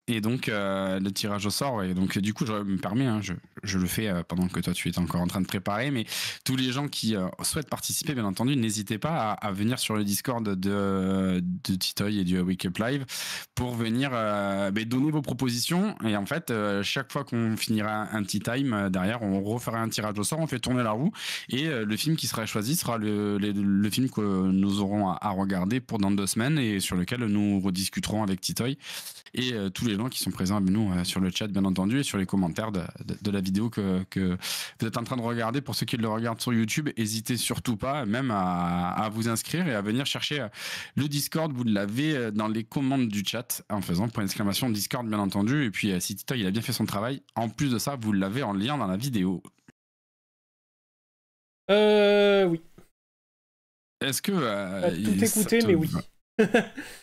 Et donc, le tirage au sort, et donc du coup, je me permets, hein, je le fais pendant que toi, tu es encore en train de préparer, mais tous les gens qui souhaitent participer, bien entendu, n'hésitez pas à venir sur le Discord de Titoy et du Wake Up Live pour venir donner vos propositions. Et en fait, chaque fois qu'on finira un tea time, derrière, on refera un tirage au sort, on fait tourner la roue, et le film qui sera choisi sera le film que nous aurons à regarder pour dans 2 semaines, et sur lequel nous rediscuterons avec Titoy et tous les gens qui sont présents avec nous sur le chat, bien entendu, et sur les commentaires de la vidéo que vous êtes en train de regarder. Pour ceux qui le regardent sur YouTube, n'hésitez surtout pas même à vous inscrire et à venir chercher le Discord. Vous l'avez dans les commandes du chat en faisant ! Discord, bien entendu. Et puis si Titoy il a bien fait son travail, en plus de ça, vous l'avez en lien dans la vidéo. Oui. Est-ce que tout écouté, mais oui.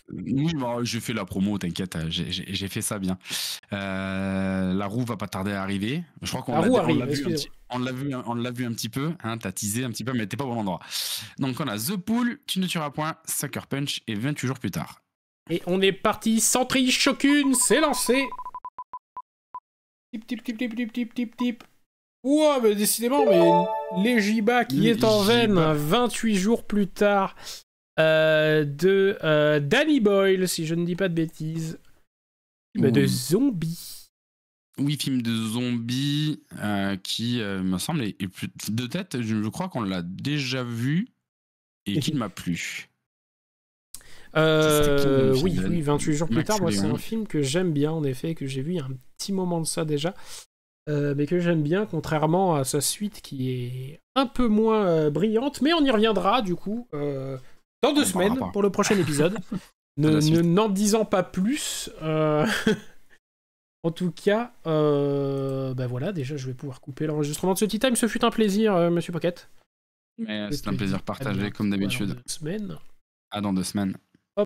Oui, bon, j'ai fait la promo, t'inquiète, j'ai fait ça bien. La roue va pas tarder à arriver. Je crois qu'on l'a vu un petit peu, hein, t'as teasé un petit peu, mais t'es pas au bon endroit. Donc on a The Pool, Tu ne tueras point, Sucker Punch et 28 jours plus tard. Et on est parti sans triche aucune, c'est lancé. Tip. Ouah, mais décidément, mais Legiba qui est en veine 28 jours plus tard. De Danny Boyle, si je ne dis pas de bêtises. Film de zombies. Oui, film de zombies qui, me semble, est plus de tête. Je crois qu'on l'a déjà vu et qu'il m'a plu. Oui, 28 jours plus tard, moi, c'est un film que j'aime bien, en effet, que j'ai vu il y a un petit moment de ça déjà. Mais que j'aime bien, contrairement à sa suite qui est un peu moins brillante. Mais on y reviendra, du coup. Dans 2 semaines, pour le prochain épisode. N'en disant pas plus. En tout cas, voilà, déjà, je vais pouvoir couper l'enregistrement de ce tea time. Ce fut un plaisir, Monsieur Pocket. C'est un plaisir partagé, comme d'habitude. Dans 2 semaines. Dans 2 semaines.